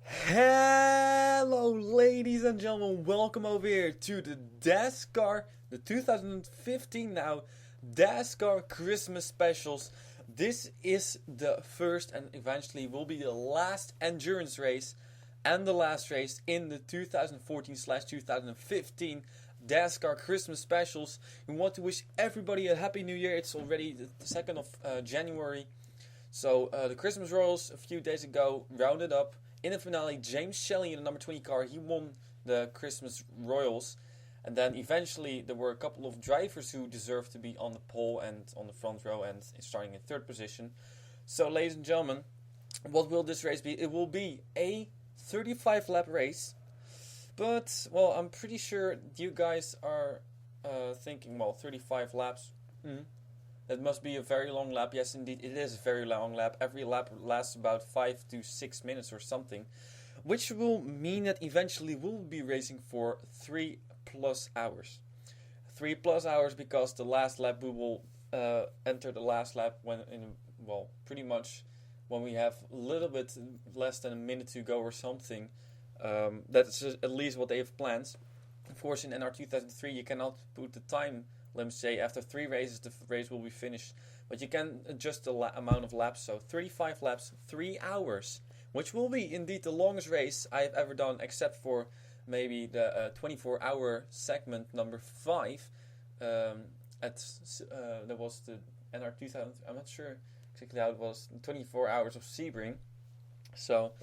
Hello, ladies and gentlemen. Welcome over here to the Dascar, the 2015 now Dascar Christmas specials. This is the first and eventually will be the last endurance race and the last race in the 2014/2015 Dascar Christmas specials. We want to wish everybody a happy new year. It's already the 2nd of January. So the Christmas Royals a few days ago rounded up. In the finale, James Shelley in the number 20 car, he won the Christmas Royals. And then eventually there were a couple of drivers who deserved to be on the pole and on the front row and starting in third position. So ladies and gentlemen, what will this race be? It will be a 35 lap race. But, well, I'm pretty sure you guys are thinking, well, 35 laps, that must be a very long lap. Yes, indeed, it is a very long lap. Every lap lasts about 5 to 6 minutes or something. Which will mean that eventually we'll be racing for 3+ hours. 3+ hours because the last lap we will enter the last lap pretty much when we have a little bit less than a minute to go or something. That's at least what they have planned. Of course, in NR 2003 you cannot put the time. Let me say after 3 races the race will be finished, but you can adjust the amount of laps. So 35 laps, 3 hours, which will be indeed the longest race I have ever done, except for maybe the 24-hour segment number 5. That was the NR 2000. I'm not sure exactly how it was. 24 hours of Sebring. So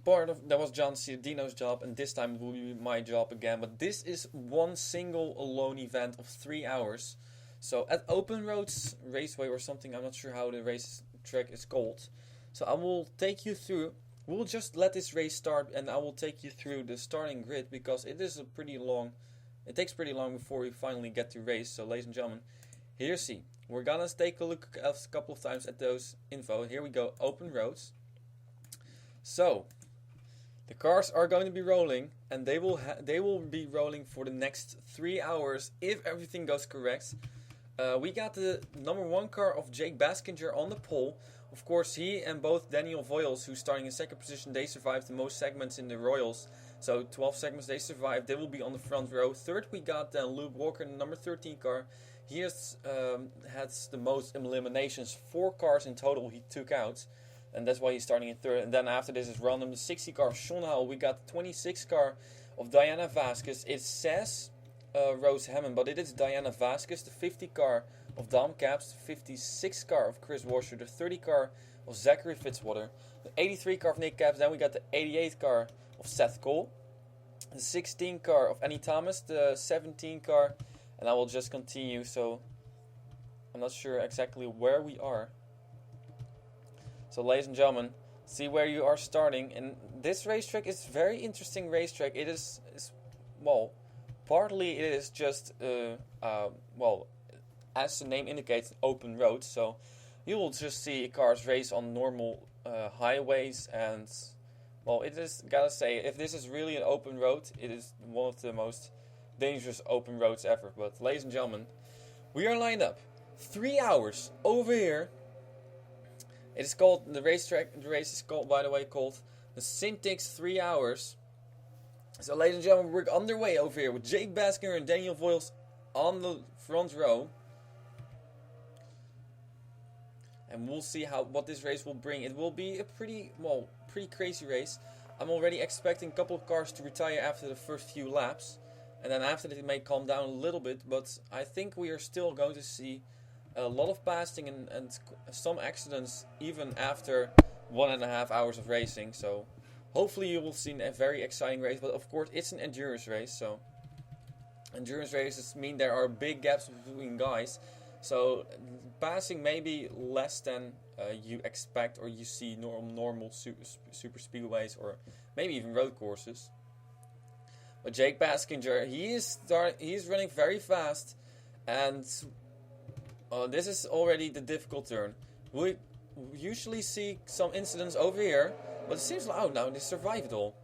that was John Ciardino's job, and this time it will be my job again. But this is one single alone event of 3 hours. So at Open Roads Raceway or something, I'm not sure how the race track is called. So I will take you through. We'll just let this race start, and I will take you through the starting grid because it is pretty long. It takes pretty long before we finally get to race. So ladies and gentlemen, here you see. We're gonna take a look a couple of times at those info. Here we go. Open Roads. So the cars are going to be rolling, and they will be rolling for the next 3 hours if everything goes correct. We got the number 1 car of Jake Baskinger on the pole. Of course, he and both Daniel Voiles, who's starting in second position, they survived the most segments in the Royals. So 12 segments they survived. They will be on the front row. Third, we got Luke Walker in the number 13 car. He has the most eliminations. 4 cars in total he took out. And that's why he's starting in third. And then after this is random. The 60 car of Sean Howell. We got the 26 car of Diana Vasquez. It says Rose Hammond, but it is Diana Vasquez. The 50 car of Dom Caps. The 56 car of Chris Washer. The 30 car of Zachary Fitzwater. The 83 car of Nick Caps. Then we got the 88 car of Seth Cole. The 16 car of Annie Thomas. The 17 car. And I will just continue. So I'm not sure exactly where we are. So ladies and gentlemen, see where you are starting. And this racetrack is a very interesting racetrack. It is partly it is just, as the name indicates, open road. So you will just see cars race on normal highways. And, well, it is, gotta say, if this is really an open road, it is one of the most dangerous open roads ever. But ladies and gentlemen, we are lined up. 3 hours over here. It is called, the race is called, by the way, called the Syntix 3 hours. So ladies and gentlemen, we're underway over here with Jake Baskinger and Daniel Voiles on the front row. And we'll see what this race will bring. It will be a pretty crazy race. I'm already expecting a couple of cars to retire after the first few laps. And then after that it may calm down a little bit. But I think we are still going to see a lot of passing and some accidents even after 1.5 hours of racing. So hopefully you will see a very exciting race. But of course it's an endurance race. So endurance races mean there are big gaps between guys. So passing may be less than you expect or you see normal super speedways or maybe even road courses. But Jake Baskinger, he is running very fast, and this is already the difficult turn. We usually see some incidents over here, but it seems like, now they survived it all.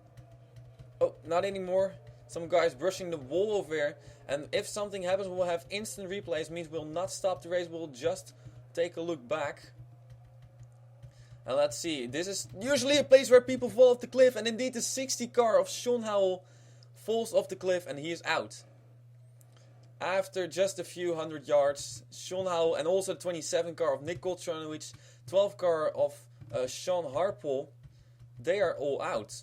Oh, not anymore. Some guys brushing the wall over here, and if something happens, we'll have instant replays. Means we'll not stop the race. We'll just take a look back. And let's see, this is usually a place where people fall off the cliff, and indeed the 60 car of Sean Howell falls off the cliff and he is out. After just a few hundred yards, Sean Howell and also the 27 car of Nick Koltranovic, 12 car of Sean Harpole, they are all out.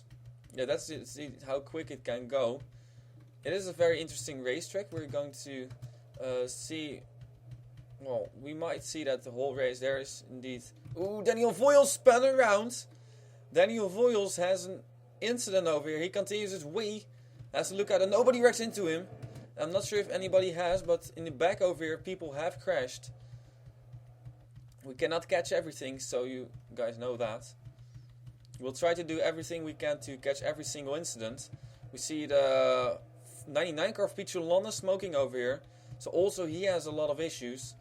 Yeah, that's it. See how quick it can go. It is a very interesting racetrack. We're going to see, well, we might see that the whole race. There is indeed, ooh, Daniel Voiles spun around. Daniel Voiles has an incident over here. He continues his way, has to look out and nobody wrecks into him. I'm not sure if anybody has, but in the back over here, people have crashed. We cannot catch everything, so you guys know that. We'll try to do everything we can to catch every single incident. We see the 99 car of Pichu London smoking over here. So also he has a lot of issues.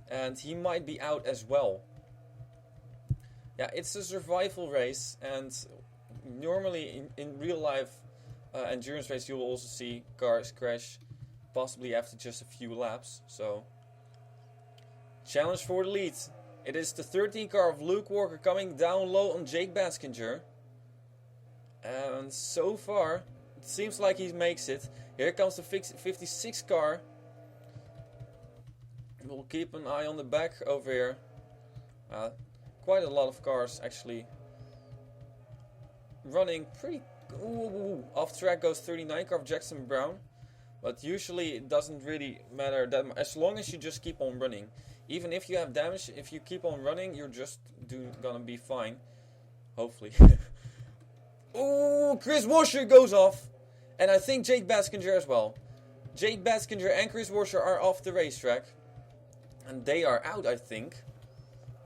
And he might be out as well. Yeah, it's a survival race. And normally in real life endurance race, you will also see cars crash. Possibly after just a few laps. So, challenge for the lead. It is the 13 car of Luke Walker coming down low on Jake Baskinger. And so far, it seems like he makes it. Here comes the 56 car. We'll keep an eye on the back over here. Quite a lot of cars actually running pretty... Off track goes 39 car of Jackson Brown. But usually it doesn't really matter that much, as long as you just keep on running. Even if you have damage, if you keep on running, you're just gonna be fine. Hopefully. Ooh, Chris Washer goes off. And I think Jake Baskinger as well. Jake Baskinger and Chris Washer are off the racetrack. And they are out, I think.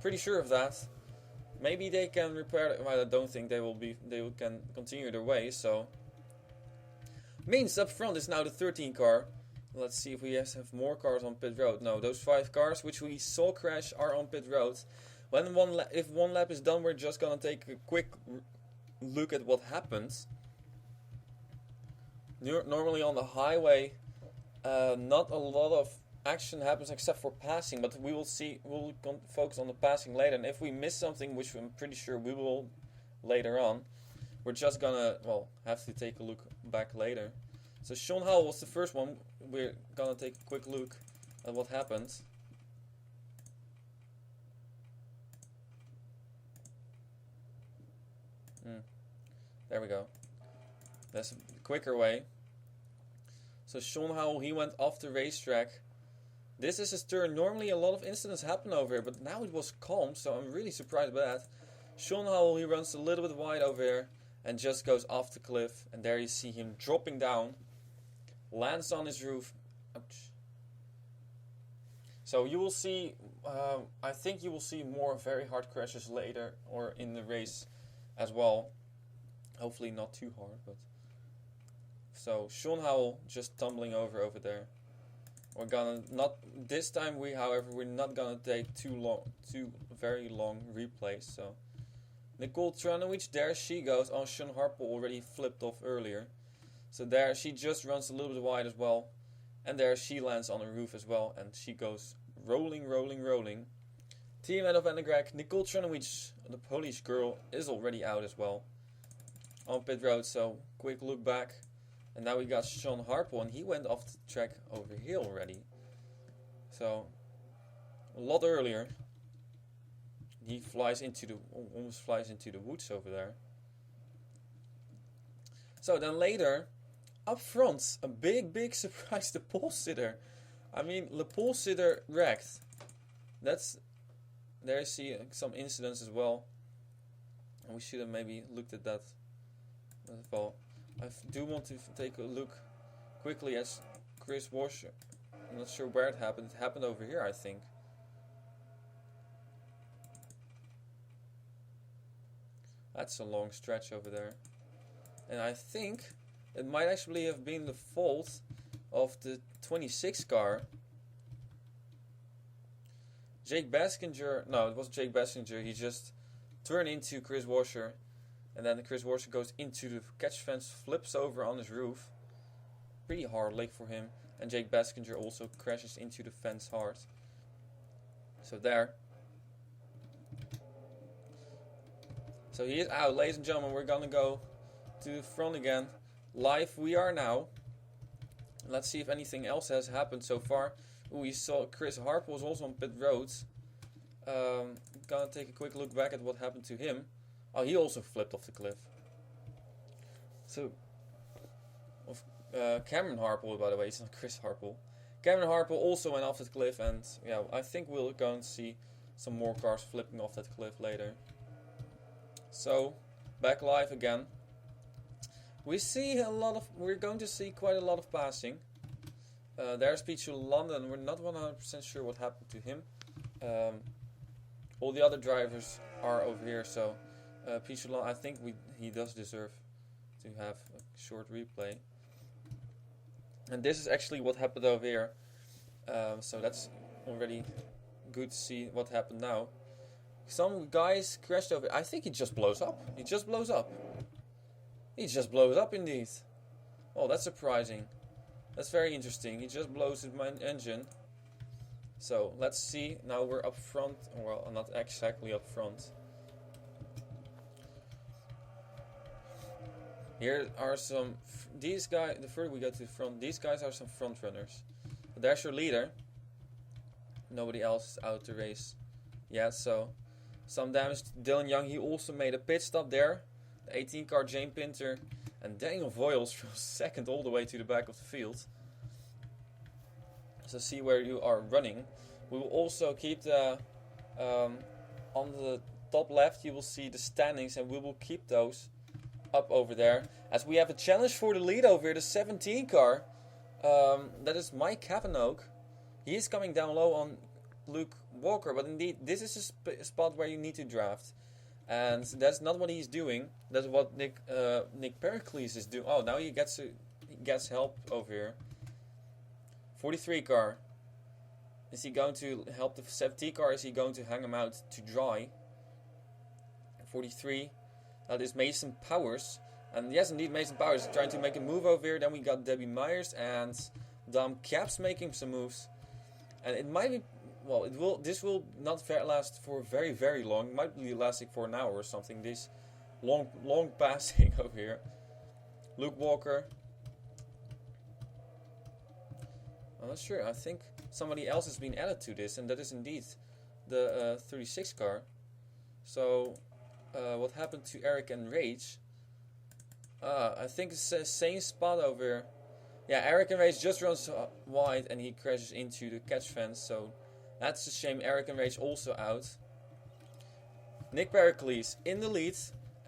Pretty sure of that. Maybe they can repair it. Well, I don't think they can continue their way, so... Means up front is now the 13 car. Let's see if we have more cars on pit road. No, those 5 cars which we saw crash are on pit road. If one lap is done, we're just gonna take a quick look at what happens. Normally on the highway, not a lot of action happens except for passing, but we'll focus on the passing later. And if we miss something, which I'm pretty sure we will later on, we're just gonna, have to take a look back later. So Sean Howell was the first one. We're gonna take a quick look at what happened. There we go. That's a quicker way. So Sean Howell, he went off the racetrack. This is his turn. Normally a lot of incidents happen over here, but now it was calm, so I'm really surprised by that. Sean Howell, he runs a little bit wide over here. And just goes off the cliff. And there you see him dropping down. Lands on his roof. Ouch. So you will see, I think you will see more very hard crashes later. Or in the race as well. Hopefully not too hard. But so Sean Howell just tumbling over there. We're gonna not, this time however, we're not gonna take two very long replays. So Nicole Tranovic, there she goes. Oh, Sean Harpole already flipped off earlier. So there she just runs a little bit wide as well. And there she lands on a roof as well. And she goes rolling, rolling, rolling. Team out of Ennegreg, Nicole Tranovic, the Polish girl, is already out as well. On pit road, so quick look back. And now we got Sean Harpole, and he went off the track over here already. So, a lot earlier. He almost flies into the woods over there. So then later, up front, a big surprise, the pole sitter. I mean, the pole sitter wrecked. There you see some incidents as well. And we should have maybe looked at that as well. I do want to take a look quickly at Chris Washer. I'm not sure where it happened. It happened over here, I think. That's a long stretch over there. And I think it might actually have been the fault of the 26 car. Jake Baskinger, no, it wasn't Jake Baskinger. He just turned into Chris Washer. And then Chris Washer goes into the catch fence, flips over on his roof. Pretty hard leg for him. And Jake Baskinger also crashes into the fence hard. So there. So he is out, ladies and gentlemen. We're gonna go to the front again. Live we are now. Let's see if anything else has happened so far. Ooh, we saw Chris Harper was also on pit road. Gonna take a quick look back at what happened to him. Oh, he also flipped off the cliff. So, Cameron Harple, by the way, it's not Chris Harple. Cameron Harple also went off the cliff, and yeah, I think we'll go and see some more cars flipping off that cliff later. So, back live again. We're going to see quite a lot of passing. There's Peter London. We're not 100% sure what happened to him. All the other drivers are over here, so Peter London, I think he does deserve to have a short replay. And this is actually what happened over here. So that's already good to see what happened now. Some guys crashed over. I think he just blows up. He just blows up. He just blows up indeed. Oh, that's surprising. That's very interesting. He just blows his engine. So let's see. Now we're up front. Well, not exactly up front. Here are some. These guys. The further we go to the front, these guys are some front runners. But there's your leader. Nobody else is out to race yet. So some damage to Dylan Young. He also made a pit stop there. The 18 car Jane Pinter and Daniel Voiles from second all the way to the back of the field. So see where you are running. We will also keep the on the top left you will see the standings, and we will keep those up over there, as we have a challenge for the lead over here, the 17 car. That is Mike Cavanaugh. He is coming down low on Luke Walker, but indeed this is a spot where you need to draft, and that's not what he's doing. That's what Nick Pericles is doing. Oh, now he gets help over here. 43 car. Is he going to help the 17 car? Is he going to hang him out to dry? 43. That is Mason Powers. And yes, indeed, Mason Powers is trying to make a move over here. Then we got Debbie Myers and Dom Caps making some moves. And it might be, well, this will not last for very, very long. It might be lasting for an hour or something. This long passing over here. Luke Walker. I'm not sure. I think somebody else has been added to this, and that is indeed the 36 car. So, what happened to Eric and Rage? I think it's the same spot over here. Yeah, Eric and Rage just runs wide, and he crashes into the catch fence. So, that's a shame. Eric and Rage also out. Nick Pericles in the lead,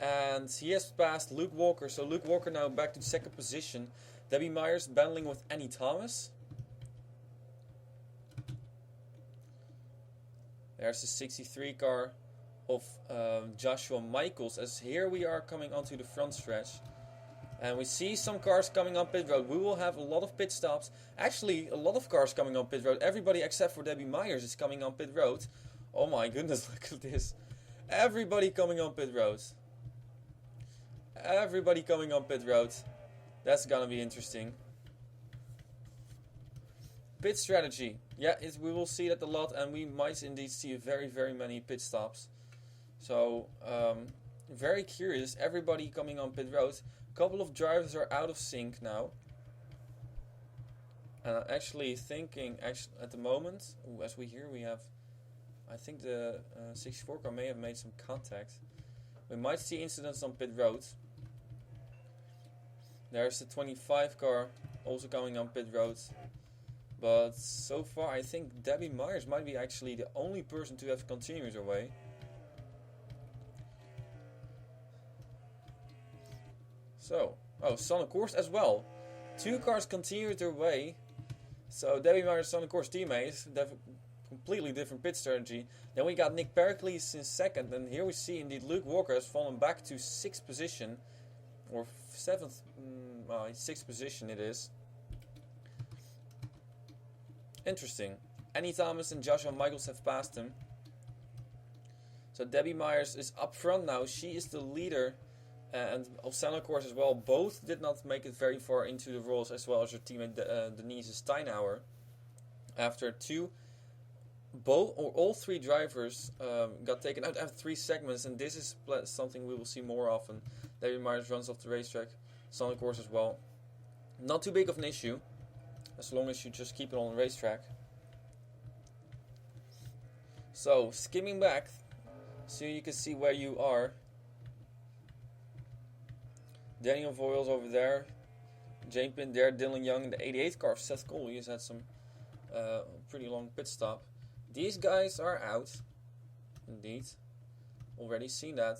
and he has passed Luke Walker. So, Luke Walker now back to second position. Debbie Myers battling with Annie Thomas. There's the 63 car of Joshua Michaels, as here we are coming onto the front stretch. And we see some cars coming on pit road. We will have a lot of pit stops. Actually, a lot of cars coming on pit road. Everybody except for Debbie Myers is coming on pit road. Oh my goodness, look at this. Everybody coming on pit road. Everybody coming on pit road. That's gonna be interesting. Pit strategy. Yeah, we will see that a lot, and we might indeed see very, very many pit stops. So, very curious. Everybody coming on pit road. A couple of drivers are out of sync now. And I'm actually thinking, at the moment, as we hear, we have, I think the 64 car may have made some contact. We might see incidents on pit road. There's the 25 car also coming on pit road. But so far, I think Debbie Myers might be actually the only person to have continued her way. So, Son of Course as well. Two cars continued their way. So Debbie Myers, Son of Course teammates, they have a completely different pit strategy. Then we got Nick Pericles in second, and here we see indeed Luke Walker has fallen back to 6th position, or 7th, 6th position it is. Interesting. Annie Thomas and Joshua Michaels have passed him. So Debbie Myers is up front now. She is the leader. And Son of Course as well. Both did not make it very far into the rolls, as well as her teammate Denise Steinhauer. After two both or all three drivers got taken out after 3 segments, and this is something we will see more often. David Myers runs off the racetrack, Sonic course as well. Not too big of an issue, as long as you just keep it on the racetrack. So, skimming back, so you can see where you are. Daniel Voiles over there, Jane Pin there, Dylan Young in the 88 car of Seth Cole. He's had some pretty long pit stop. These guys are out, indeed. Already seen that.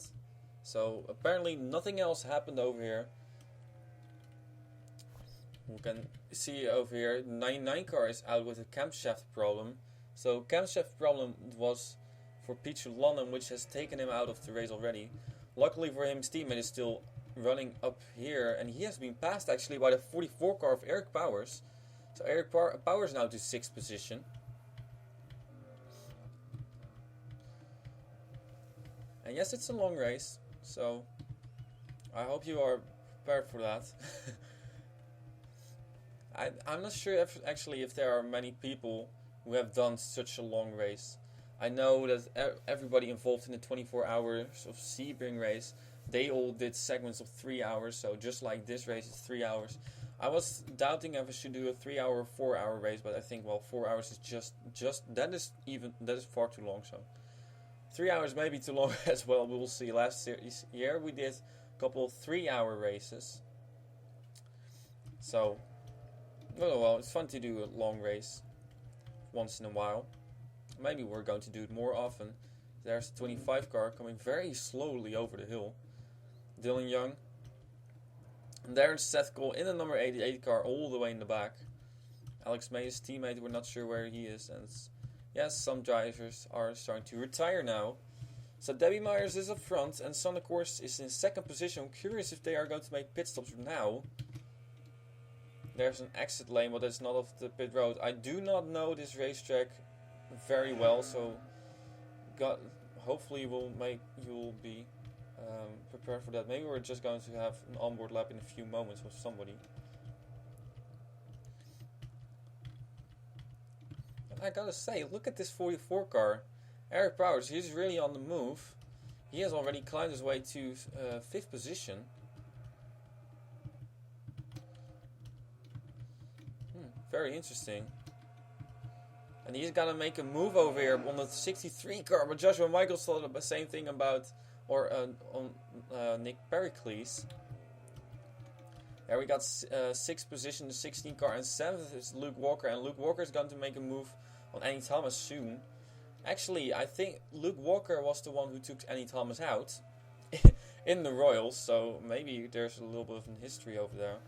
So apparently nothing else happened over here. We can see over here, the 99 car is out with a camshaft problem. So camshaft problem was for Peter London, which has taken him out of the race already. Luckily for him, his teammate is still running up here, and he has been passed actually by the 44 car of Eric Powers. So Eric Powers now to 6th position. And yes, it's a long race, so I hope you are prepared for that. I'm not sure if there are many people who have done such a long race. I know that everybody involved in the 24 hours of Sebring race, they all did segments of 3 hours, so just like this race is 3 hours. I was doubting if I should do a 3 hour or 4 hour race, but I think, well, 4 hours is just that is far too long, so 3 hours may be too long as well. We will see. Last year we did a couple of 3 hour races. So, well, it's fun to do a long race once in a while. Maybe we're going to do it more often. There's the 25 car coming very slowly over the hill. Dylan Young. And there's Seth Cole in the number 88 car all the way in the back. Alex May, his teammate, we're not sure where he is. And yes, some drivers are starting to retire now. So Debbie Myers is up front and Son, of course, is in 2nd position. I'm curious if they are going to make pit stops now. There's an exit lane, but it's not off the pit road. I do not know this racetrack very well, so hopefully you'll be prepared for that. Maybe we're just going to have an onboard lap in a few moments with somebody. I gotta say, look at this 44 car. Eric Powers, he's really on the move. He has already climbed his way to 5th position. Very interesting. And he's gonna make a move over here on the 63 car, but Joshua Michaels thought the same thing about, on Nick Pericles. There we got 6th position, the 16 car, and 7th is Luke Walker, and Luke Walker is going to make a move on Annie Thomas soon. Actually, I think Luke Walker was the one who took Annie Thomas out in the Royals, so maybe there's a little bit of a history over there.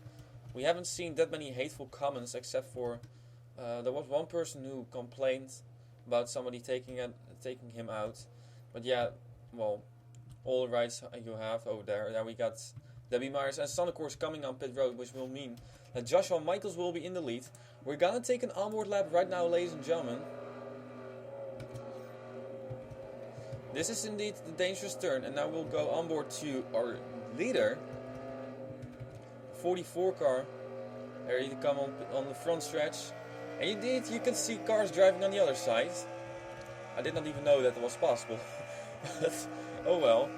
We haven't seen that many hateful comments, except for there was one person who complained about somebody taking him out. But yeah, well, all the rights you have over there. There we got Debbie Myers and Son, of course, coming on pit road, which will mean that Joshua Michaels will be in the lead. We're gonna take an onboard lap right now, ladies and gentlemen. This is indeed the dangerous turn, and now we'll go onboard to our leader. 44 car, ready to come on the front stretch. And indeed, you can see cars driving on the other side. I did not even know that was possible. Oh well.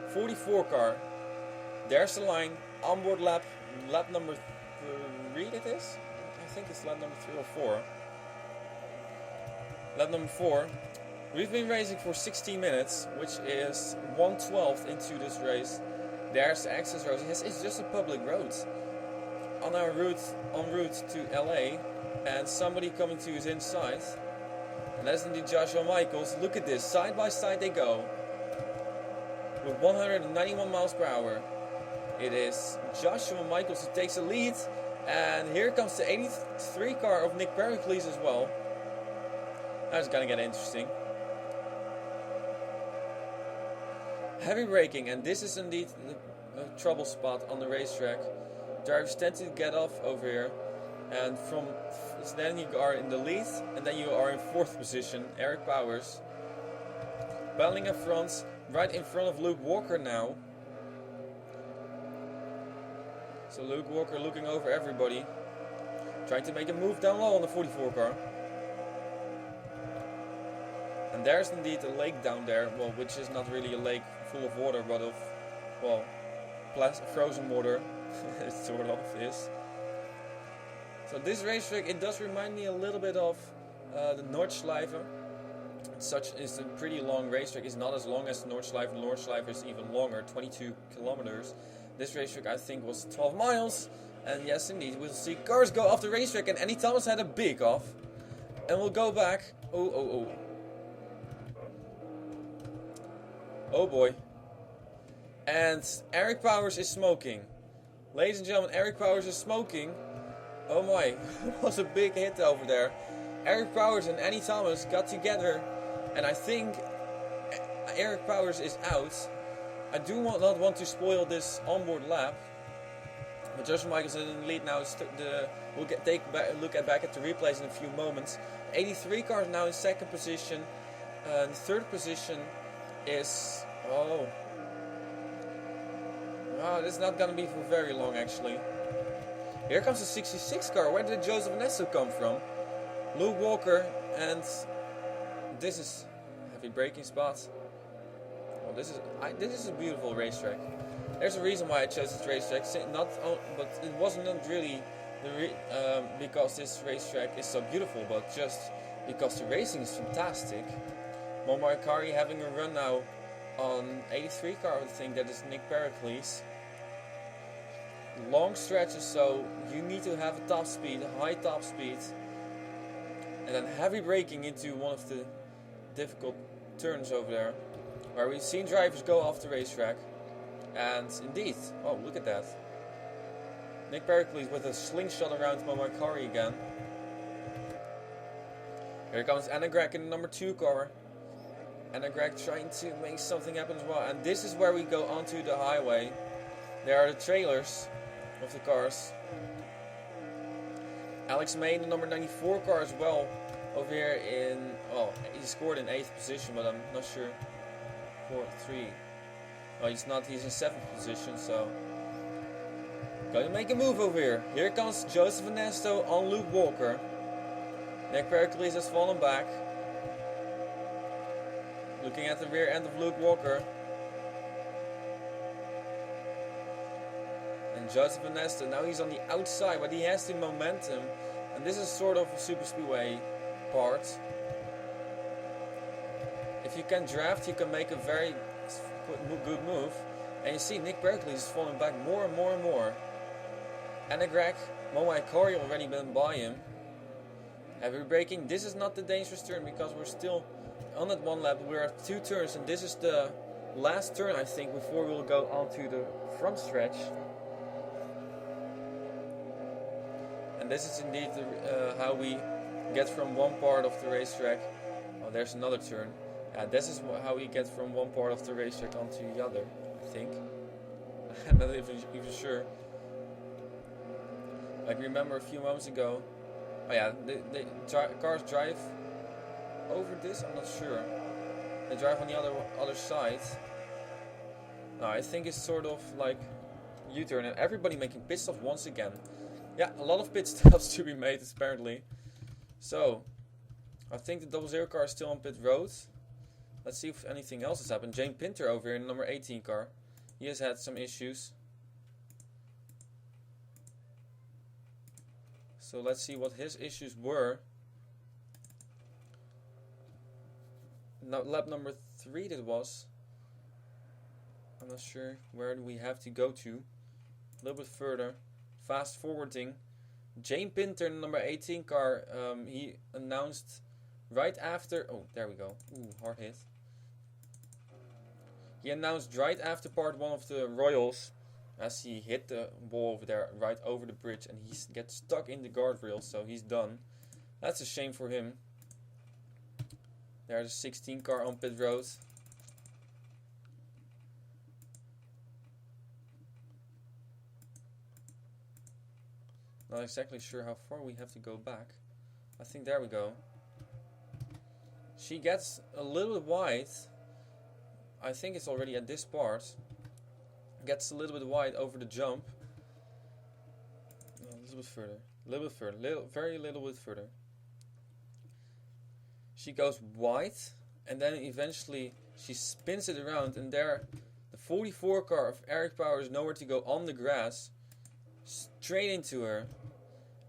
44 car. There's the line. Onboard lap number 3 it is? I think it's lap number 3 or 4. Lap number 4. We've been racing for 16 minutes, which is 1/12 into this race. There's the access road. Yes, it's just a public road. On our route, en route to LA, and somebody coming to his inside. And that's indeed Joshua Michaels. Look at this, side by side they go. With 191 miles per hour. It is Joshua Michaels who takes the lead. And here comes the 83 car of Nick Pericles as well. Now it's gonna get interesting. Heavy braking, and this is indeed the trouble spot on the racetrack. Drivers tend to get off over here, and then you are in the lead, and then you are in 4th position. Eric Powers battling up front, right in front of Luke Walker now. So Luke Walker looking over everybody, trying to make a move down low on the 44 car. And there's indeed a lake down there, well, which is not really a lake full of water, but of, well, frozen water. It sort of is. So this racetrack, it does remind me a little bit of the Nordschleife. It's a pretty long racetrack. It's not as long as Nordschleife. Nordschleife is even longer, 22 kilometers. This racetrack, I think, was 12 miles. And yes, indeed, we'll see cars go off the racetrack. And Andy Thomas had a big off. And we'll go back. Oh. Oh boy. And Eric Powers is smoking. Ladies and gentlemen, Eric Powers is smoking. Oh my, it was a big hit over there. Eric Powers and Andy Thomas got together. And I think Eric Powers is out. I do not want to spoil this onboard lap. But Joshua Michaels is in the lead now. We'll take a look back at the replays in a few moments. 83 car is now in second position. The third position is... Oh, this is not going to be for very long actually. Here comes the 66 car. Where did Joseph Ernesto come from? Luke Walker, and this is heavy braking spot. Oh, this is a beautiful racetrack. There's a reason why I chose this racetrack. But it wasn't really because this racetrack is so beautiful, but just because the racing is fantastic. Momar Akari having a run now on 83 car. I think that is Nick Pericles. Long stretches, so you need to have a top speed, a high top speed, and then heavy braking into one of the difficult turns over there, where we've seen drivers go off the racetrack. And indeed, oh, look at that. Nick Pericles with a slingshot around Momar Akari again. Here comes Anna Gregg in the number 2 car. Anna Gregg trying to make something happen as well. And this is where we go onto the highway. There are the trailers of the cars. Alex May in the number 94 car as well. Over here in... Oh, he scored in 8th position, but I'm not sure. 4-3. Oh, he's not. He's in 7th position, so... Going to make a move over here. Here comes Joseph Ernesto on Luke Walker. Nick Pericles has fallen back. Looking at the rear end of Luke Walker. And Joseph Ernesto, now he's on the outside, but he has the momentum. And this is sort of a super speedway part. If you can draft, you can make a very good move. And you see Nick Pericles is falling back more and more and more. Anna Gregg, Momar Akari already been by him. Heavy braking. This is not the dangerous turn because we're still on that one lap. We're at 2 turns and this is the last turn, I think, before we'll go onto the front stretch. And this is indeed how we get from one part of the racetrack. Oh, there's another turn. This is how we get from one part of the racetrack onto the other, I think. I'm not even sure. Like, remember a few moments ago. Oh yeah, the cars drive over this. I'm not sure. They drive on the other side. No, I think it's sort of like U-turn and everybody making pit stops once again. Yeah, a lot of pit stops to be made apparently. So, I think the 00 car is still on pit road. Let's see if anything else has happened. Jane Pinter over here in the number 18 car. He has had some issues. So let's see what his issues were. Now, lap number 3 that was. I'm not sure where do we have to go to. A little bit further. Fast forwarding. Jane Pinter, number 18 car. He announced right after. Oh, there we go. Ooh, hard hit. He announced right after part 1 of the Royals, as he hit the wall over there, right over the bridge, and he gets stuck in the guardrail, so he's done. That's a shame for him. There's a 16 car on pit road. Not exactly sure how far we have to go back. I think there we go. She gets a little bit wide. I think it's already at this part. Gets a little bit wide over the jump. A little bit further. A little bit further. Very little bit further. She goes wide. and then eventually she spins it around, and there the 44 car of Eric Power is nowhere to go on the grass, straight into her.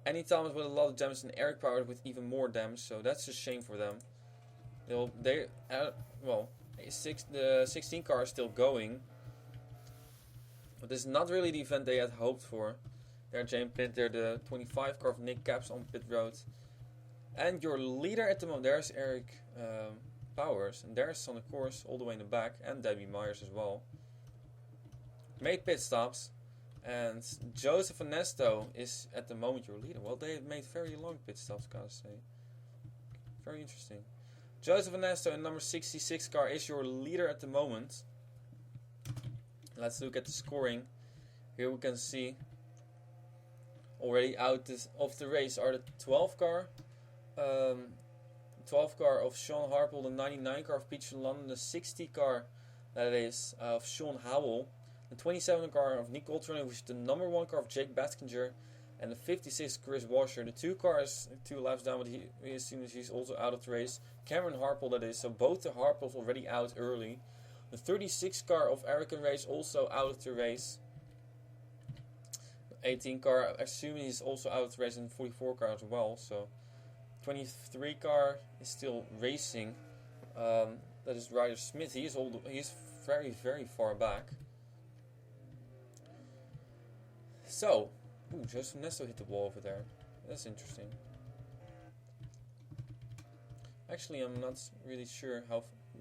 Annie Thomas with a lot of damage, and Eric Power with even more damage, so that's a shame for them. The 16 car is still going, but this is not really the event they had hoped for. There, James Pinter, the 25 car of Nick Caps on pit road. And your leader at the moment, there's Eric Powers, and there's Sonic Course all the way in the back, and Debbie Myers as well. Made pit stops, and Joseph Ernesto is at the moment your leader. Well, they made very long pit stops, gotta say. Very interesting. Joseph Ernesto in number 66 car is your leader at the moment. Let's look at the scoring. Here we can see already out of the race are the 12 car. 12 car of Sean Harple, the 99 car of Peach London, the 60 car that is of Sean Howell, the 27 car of Nick Coltrane, which is the number 1 car of Jake Batkinger, and the 56 Chris Washer. The 2 cars 2 laps down, but he assumes he's also out of the race. Cameron Harple, that is, so both the Harples already out early. The 36 car of Eric and Race also out of the race. 18 car, assuming he's also out of the race, and 44 car as well. So 23 car is still racing. That is Ryder Smith. He's very, very far back. So, Joseph Nesto hit the wall over there. That's interesting. Actually, I'm not really sure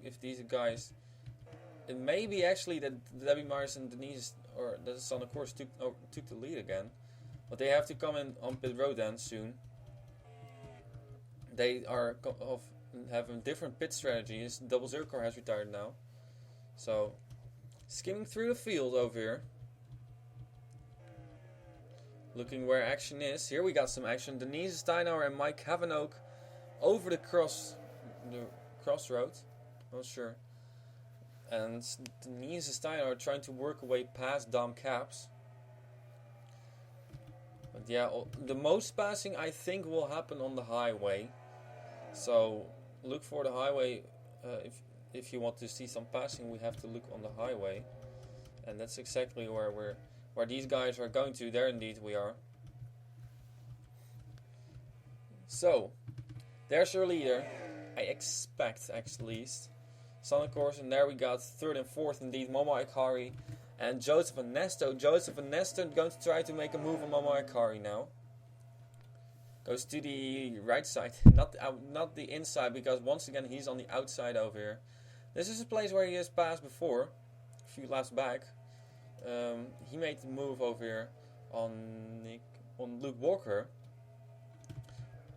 if these guys. It may be actually that Debbie Myers and Denise, or that is on the course, took the lead again. But they have to come in on pit road then soon. They have a different pit strategy. His double zero car has retired now. So, skimming through the field over here. Looking where action is. Here we got some action. Denise Steinauer and Mike Havenoak over the crossroad. Not sure. And Denise Steinauer trying to work away past Dom Caps. But yeah, the most passing I think will happen on the highway. So look for the highway. If you want to see some passing, we have to look on the highway. And that's exactly where these guys are going to. There indeed we are. So, there's your leader. I expect, at least. Sonic Course, and there we got 3rd and 4th indeed. Momo Ikari and Joseph Ernesto. Joseph Ernesto going to try to make a move on Momo Ikari now. Goes to the right side, not the inside, because once again he's on the outside over here. This is a place where he has passed before, a few laps back. He made the move over here on Luke Walker.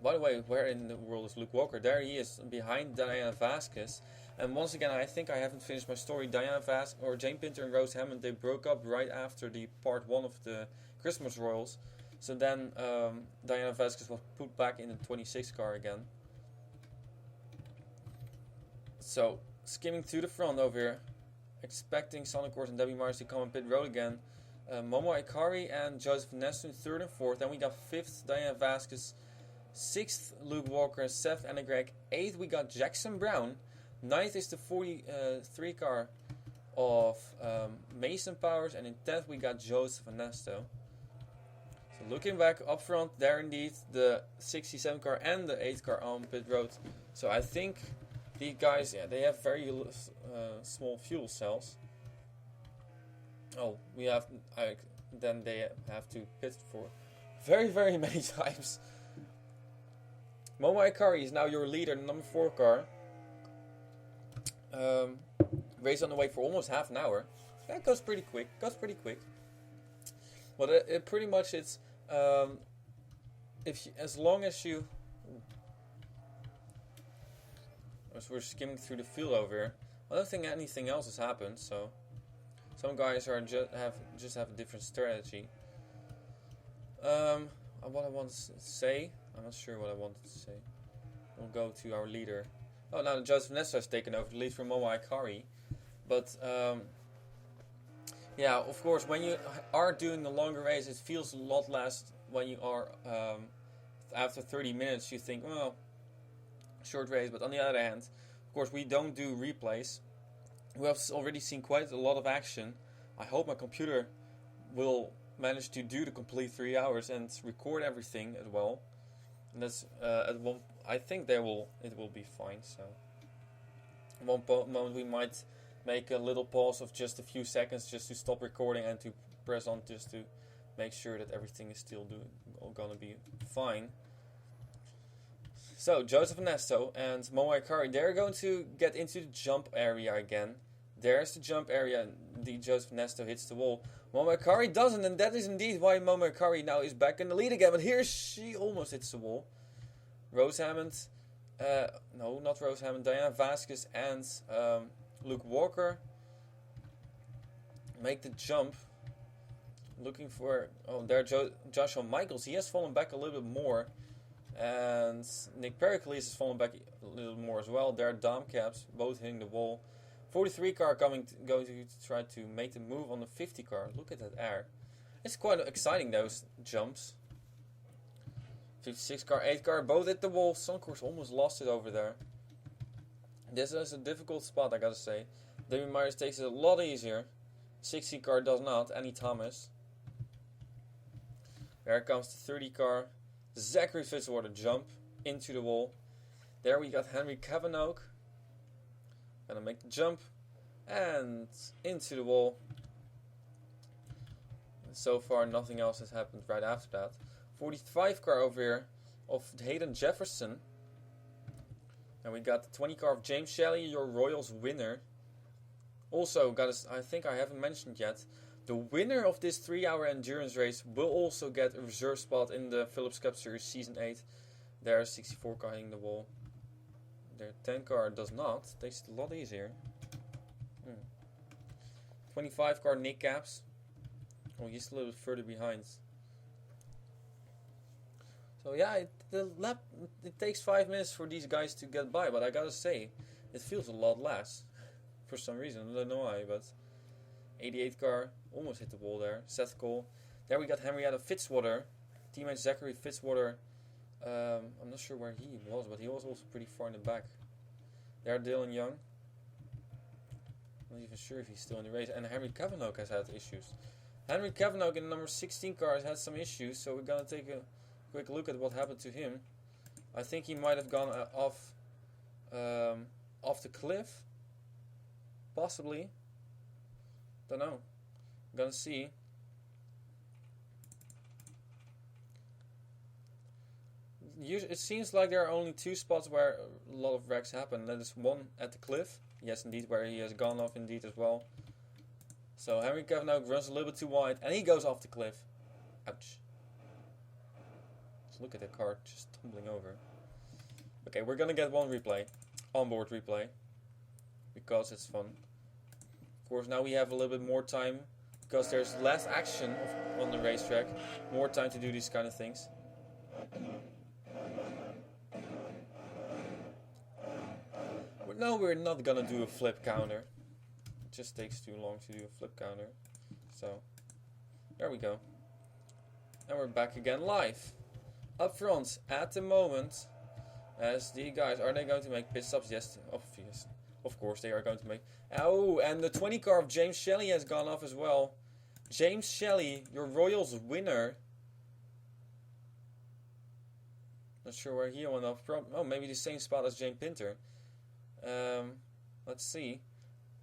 By the way, where in the world is Luke Walker? There he is, behind Diana Vasquez. And once again, I think I haven't finished my story. Diana Vasquez, or Jane Pinter and Rose Hammond, they broke up right after the part 1 of the Christmas Royals. So then Diana Vasquez was put back in the 26 car again. So, skimming to the front over here, expecting Sonic Course and Debbie Myers to come on pit road again. Momo Ikari and Joseph Neston 3rd and 4th. Then we got 5th Diana Vasquez, 6th Luke Walker, 7th Anna Gregg, 8th we got Jackson Brown, 9th is the 43 car of Mason Powers, and in 10th we got Joseph Ernesto. So looking back up front, there indeed the 67 car and the 8th car on pit road. So I think these guys, yeah, they have very small fuel cells. Oh, then they have to pit for very, very many times. Momo Ikari is now your leader, number 4 car. Race on the way for almost half an hour. That goes pretty quick. But it pretty much it's as long as you. As we're skimming through the field over here, I don't think anything else has happened. So some guys are just have a different strategy. What I want to say, I'm not sure what I wanted to say. We'll go to our leader. Oh, now Joseph Nesta has taken over the lead from Momo Ikari. But, yeah, of course, when you are doing the longer race, it feels a lot less when you are, after 30 minutes, you think, well, short race. But on the other hand, of course, we don't do replays. We have already seen quite a lot of action. I hope my computer will manage to do the complete 3 hours and record everything as well. And that's I think it will be fine. So at one moment we might make a little pause of just a few seconds just to stop recording and to press on just to make sure that everything is still gonna be fine. So Joseph Nesto and Moai Kari, they're going to get into the jump area again. There's the jump area, and the Joseph Nesto hits the wall. Moai Kari doesn't, and that is indeed why Moai Kari now is back in the lead again. But here she almost hits the wall. Rose Hammond, no, not Rose Hammond, Diana Vasquez and Luke Walker make the jump. Looking for, there Joshua Michaels, he has fallen back a little bit more. And Nick Pericles has fallen back a little more as well. There are Dom Caps, both hitting the wall. 43 car going to try to make the move on the 50 car. Look at that air. It's quite exciting, those jumps. 56 car, 8 car, both hit the wall. Suncourse almost lost it over there. This is a difficult spot, I gotta say. Debbie Myers takes it a lot easier. 60 car does not. Annie Thomas. There comes the 30 car. Zachary Fitzwater jump into the wall. There we got Henry Kavanagh. Gonna make the jump. And into the wall. And so far nothing else has happened right after that. 45 car over here of Hayden Jefferson. And we got the 20 car of James Shelley, your Royals winner. Also, I think I haven't mentioned yet, the winner of this 3-hour endurance race will also get a reserve spot in the Phillips Cup Series Season 8. There's 64 car hitting the wall. Their 10 car does not. Takes it a lot easier. 25 car Nick Caps. Oh, he's a little bit further behind. So yeah, it takes 5 minutes for these guys to get by, but I gotta say, it feels a lot less. For some reason, I don't know why, but 88 car almost hit the wall there. Seth Cole. There we got Henrietta Fitzwater. Teammate Zachary Fitzwater. I'm not sure where he was, but he was also pretty far in the back. There Dylan Young. I'm not even sure if he's still in the race. And Henry Kavanagh has had issues. Henry Kavanagh in the number 16 car has had some issues, so we're gonna take a quick look at what happened to him. I think he might have gone off the cliff. Possibly. Don't know. I'm gonna see. It seems like there are only 2 spots where a lot of wrecks happen. That is one at the cliff. Yes, indeed, where he has gone off indeed as well. So Henry Kavanagh runs a little bit too wide and he goes off the cliff. Ouch. Let's look at the car just tumbling over. Okay, we're gonna get one replay. Onboard replay. Because it's fun. Of course, now we have a little bit more time because there's less action on the racetrack. More time to do these kind of things. But no, we're not gonna do a flip counter. It just takes too long to do a flip counter. So, there we go. And we're back again live. Up front, at the moment, as the guys, are they going to make pit stops? Yes, obvious. Of course they are going to make. Oh, and the 20 car of James Shelley has gone off as well. James Shelley, your Royals winner. Not sure where he went off. Oh, maybe the same spot as Jane Pinter. Let's see.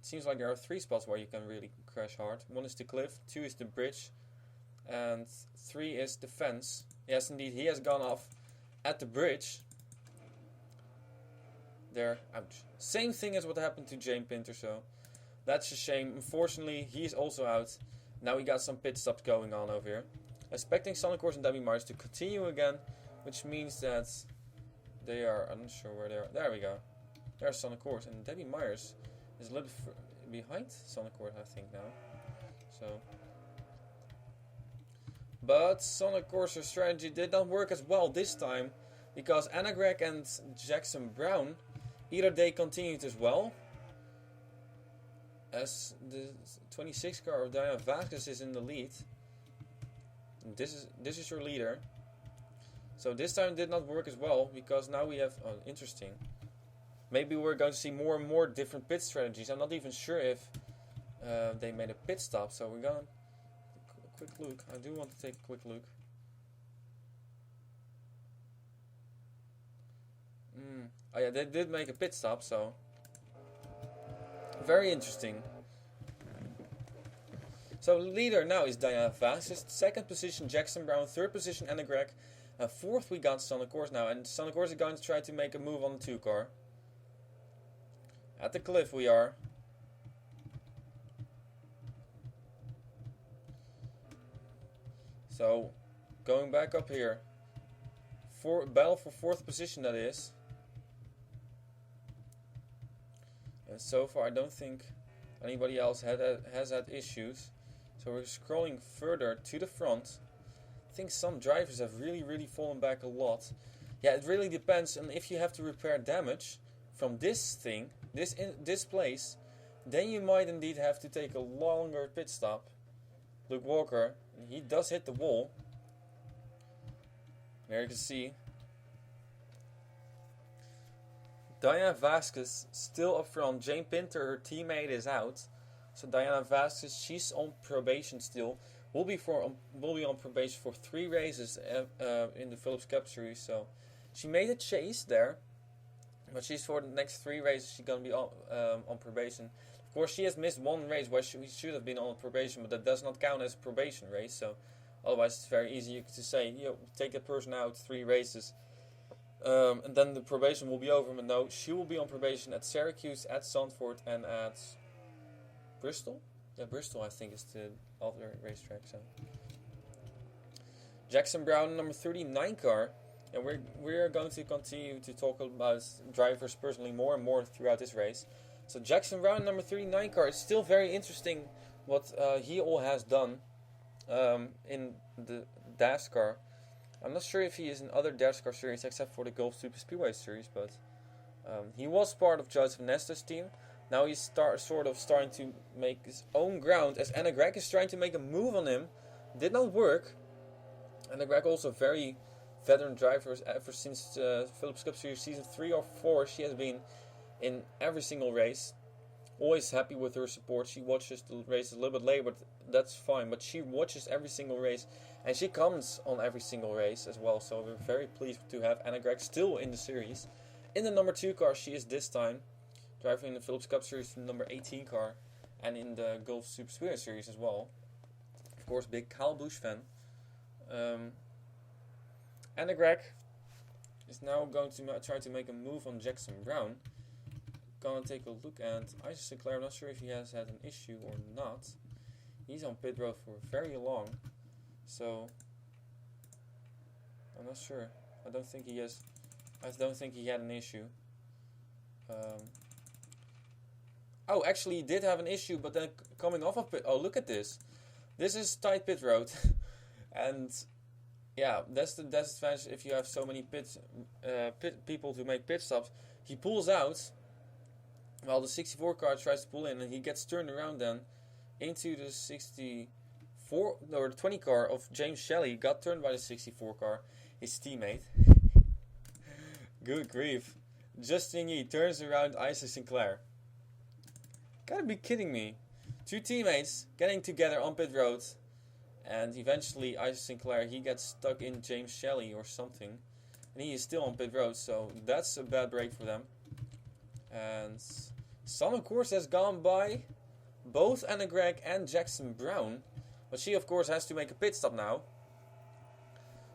It seems like there are 3 spots where you can really crash hard. 1 is the cliff, 2 is the bridge, and 3 is the fence. Yes, indeed, he has gone off at the bridge. There, ouch. Same thing as what happened to Jane Pinter, so that's a shame. Unfortunately, he's also out. Now we got some pit stops going on over here. Expecting Sonic Course and Debbie Myers to continue again, which means that they are, I'm not sure where they are. There we go. There's Sonic Course, and Debbie Myers is a little bit behind Sonic Course, I think, now. So, but Sonic Course's strategy did not work as well this time, because Anna Gregg and Jackson Brown, either they continued as well, as the 26 car of Diana Vasquez is in the lead. And this is your leader. So this time it did not work as well, because now we have, oh, interesting. maybe we're going to see more and more different pit strategies. I'm not even sure if they made a pit stop, so we're going to take a quick look. I do want to take a quick look. Oh yeah, they did make a pit stop, so very interesting. So leader now is Diana Vasquez. Second position Jackson Brown. Third position Anna Gregg. Fourth we got Sonic Course now, and Sonic Course is going to try to make a move on the 2 car. At the cliff we are. So going back up here. Battle for 4th position, that is. And so far I don't think anybody else has had issues. So we're scrolling further to the front. I think some drivers have really fallen back a lot. Yeah, it really depends on if you have to repair damage from this thing, this place, then you might indeed have to take a longer pit stop. Luke Walker, he does hit the wall. There you can see Diana Vasquez still up front. Jane Pinter, her teammate, is out. So Diana Vasquez, she's on probation still. Will be on probation for 3 races in the Phillips Cup Series. So she made a chase there, but she's for the next 3 races she's gonna be on probation. Of course, she has missed 1 race where she should have been on probation, but that does not count as a probation race. So otherwise, it's very easy to say, take that person out 3 races. And then the probation will be over. But no, she will be on probation at Syracuse, at Zandvoort, and at Bristol. Yeah, Bristol I think is the other racetrack. So Jackson Brown, number 39 car, and we're going to continue to talk about drivers personally more and more throughout this race. So Jackson Brown, number 39 car, it's still very interesting what he all has done in the Dascar. I'm not sure if he is in other Dascar series except for the Gulf Super Speedway series, but he was part of Joseph Nesta's team. Now he's sort of starting to make his own ground as Anna Gregg is trying to make a move on him. Did not work. Anna Gregg also very veteran driver ever since Phillips Cup Series season 3 or 4. She has been in every single race. Always happy with her support. She watches the races a little bit later, but that's fine. But she watches every single race, and she comes on every single race as well. So we're very pleased to have Anna Gregg still in the series. In the number 2 car, she is this time driving in the Phillips Cup Series, the number 18 car, and in the Gulf Super Speedway Series as well. Of course, big Kyle Busch fan. Anna Gregg is now going to try to make a move on Jackson Brown. Gonna take a look at Isaac Sinclair. I'm not sure if he has had an issue or not. He's on pit road for very long, so I'm not sure. I don't think he has. I don't think he had an issue. Oh, actually, he did have an issue, but then coming off of pit. Oh, look at this. This is tight pit road, and yeah, that's the disadvantage if you have so many pit people to make pit stops. He pulls out. Well, the 64 car tries to pull in, and he gets turned around then into the 64 or the 20 car of James Shelley. Got turned by the 64 car, his teammate. Good grief! Justin Yee turns around Isaac Sinclair. Gotta be kidding me! 2 teammates getting together on pit road, and eventually Isaac Sinclair, he gets stuck in James Shelley or something, and he is still on pit road. So that's a bad break for them. And Sun, of course, has gone by both Anna Gregg and Jackson Brown. But she, of course, has to make a pit stop now.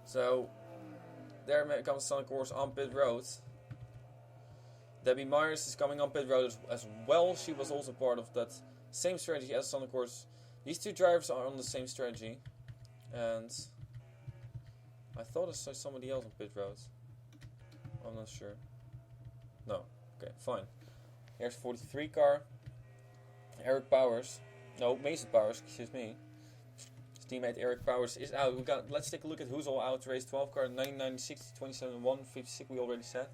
So, there comes Sun, of course, on pit road. Debbie Myers is coming on pit road as well. She was also part of that same strategy as Sun, of course. These 2 drivers are on the same strategy. And I thought I saw somebody else on pit road. I'm not sure. No. Okay, fine. Here's 43 car. Eric Powers. No, Mason Powers, excuse me. His teammate Eric Powers is out. Let's take a look at who's all out. Race 12 car, 99, 60, 27, 156 we already said.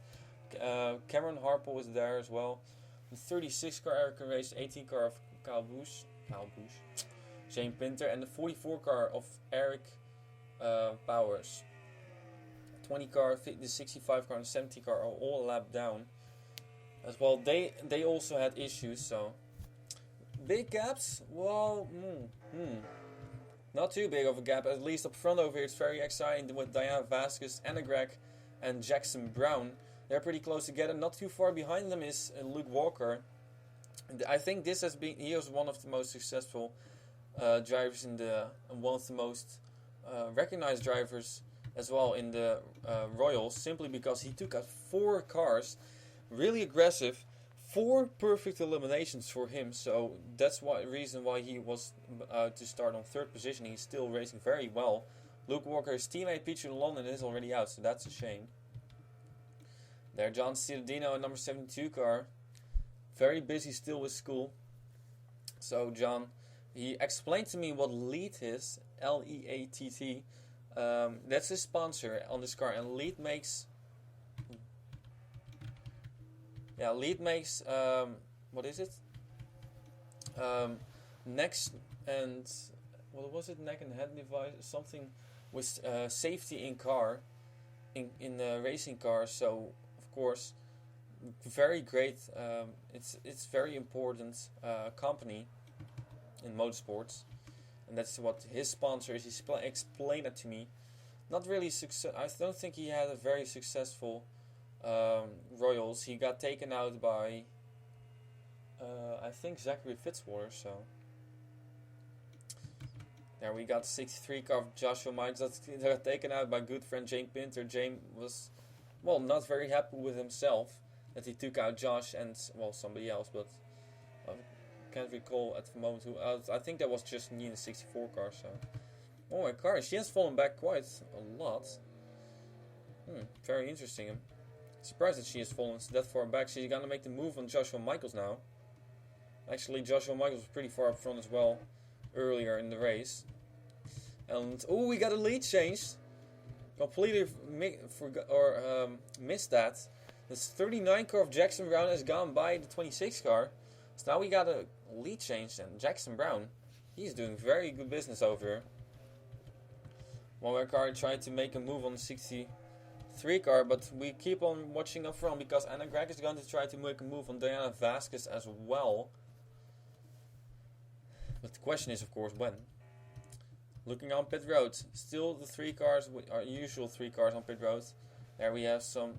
Cameron Harple is there as well. The 36 car Eric race, 18 car of Kyle Busch. Shane Pinter, and the 44 car of Eric Powers. 20 car, the 65 car, and 70 car are all a lap down. as well. They also had issues, so big gaps. Well, not too big of a gap. At least up front over here, it's very exciting with Diana Vasquez, Anna Gregg, and Jackson Brown. They're pretty close together. Not too far behind them is Luke Walker. I think this has been. He was one of the most successful drivers in the, and one of the most recognized drivers as well in the Royals, simply because he took out 4 cars, really aggressive, 4 perfect eliminations for him. So that's reason why he was to start on 3rd position. He's still racing very well. Luke Walker's teammate Peter London is already out, so that's a shame. There, John Ciudadino in number 72 car. Very busy still with school. So John, he explained to me what LEAT is. L-E-A-T-T. That's his sponsor on this car. And LEAT makes... Yeah, LEAT makes... what is it? Next and... What was it? Neck and head device? Something with safety in car. In racing cars. So, of course... Very great. It's very important company in motorsports, and that's what his sponsor is. He explained it to me. Not really success. I don't think he had a very successful Royals. He got taken out by I think Zachary Fitzwater. So there we got the 63 car of Joshua Miles that got taken out by good friend James Pinter. James was not very happy with himself that he took out Josh and, somebody else, but I can't recall at the moment who. I think that was just me in the 64 car, so. Oh my car, she has fallen back quite a lot. Very interesting. I'm surprised that she has fallen that far back. She's gonna make the move on Joshua Michaels now. Actually, Joshua Michaels was pretty far up front as well earlier in the race. And, we got a lead change. Completely missed that. This 39 car of Jackson Brown has gone by the 26 car. So now we got a lead change, and Jackson Brown, he's doing very good business over here. One more car tried to make a move on the 63 car, but we keep on watching up front because Anna Gregg is going to try to make a move on Diana Vasquez as well. But the question is, of course, when. Looking on pit road, still the 3 cars, our usual 3 cars on pit road. There we have some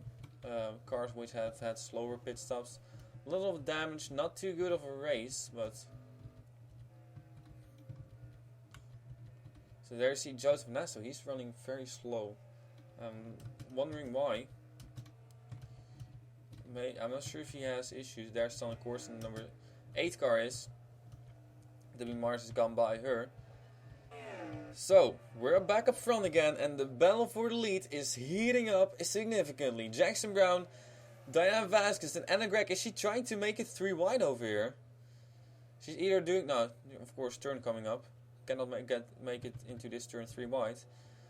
cars which have had slower pit stops. A little of damage, not too good of a race, but... So there you see Joseph Nasso, he's running very slow. Wondering why. I'm not sure if he has issues. There's still of course the number 8 car is. Debbie Mars has gone by her. So, we're back up front again, and the battle for the lead is heating up significantly. Jackson Brown, Diana Vasquez, and Anna Gregg. Is she trying to make it 3 wide over here? She's either doing... No, of course, turn coming up. Cannot make it into this turn 3 wide.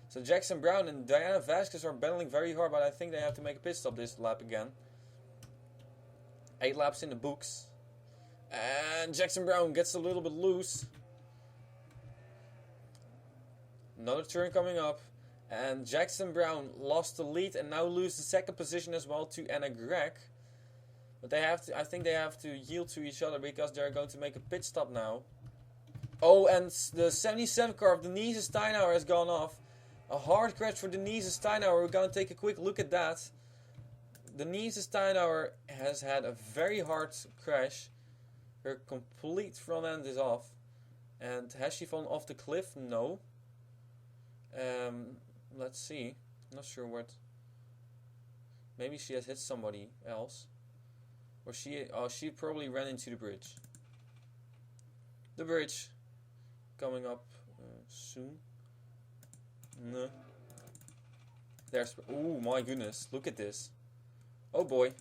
So Jackson Brown and Diana Vasquez are battling very hard, but I think they have to make a pit stop this lap again. 8 laps in the books. And Jackson Brown gets a little bit loose. Another turn coming up, and Jackson Brown lost the lead and now loses the 2nd position as well to Anna Gregg. But I think they have to yield to each other because they're going to make a pit stop now. Oh, and the 77 car of Denise Steinauer has gone off. A hard crash for Denise Steinauer. We're going to take a quick look at that. Denise Steinauer has had a very hard crash. Her complete front end is off. And has she fallen off the cliff? No. Let's see. Not sure what. Maybe she has hit somebody else. Or she probably ran into the bridge. The bridge coming up soon. No. There's. Oh my goodness! Look at this. Oh boy.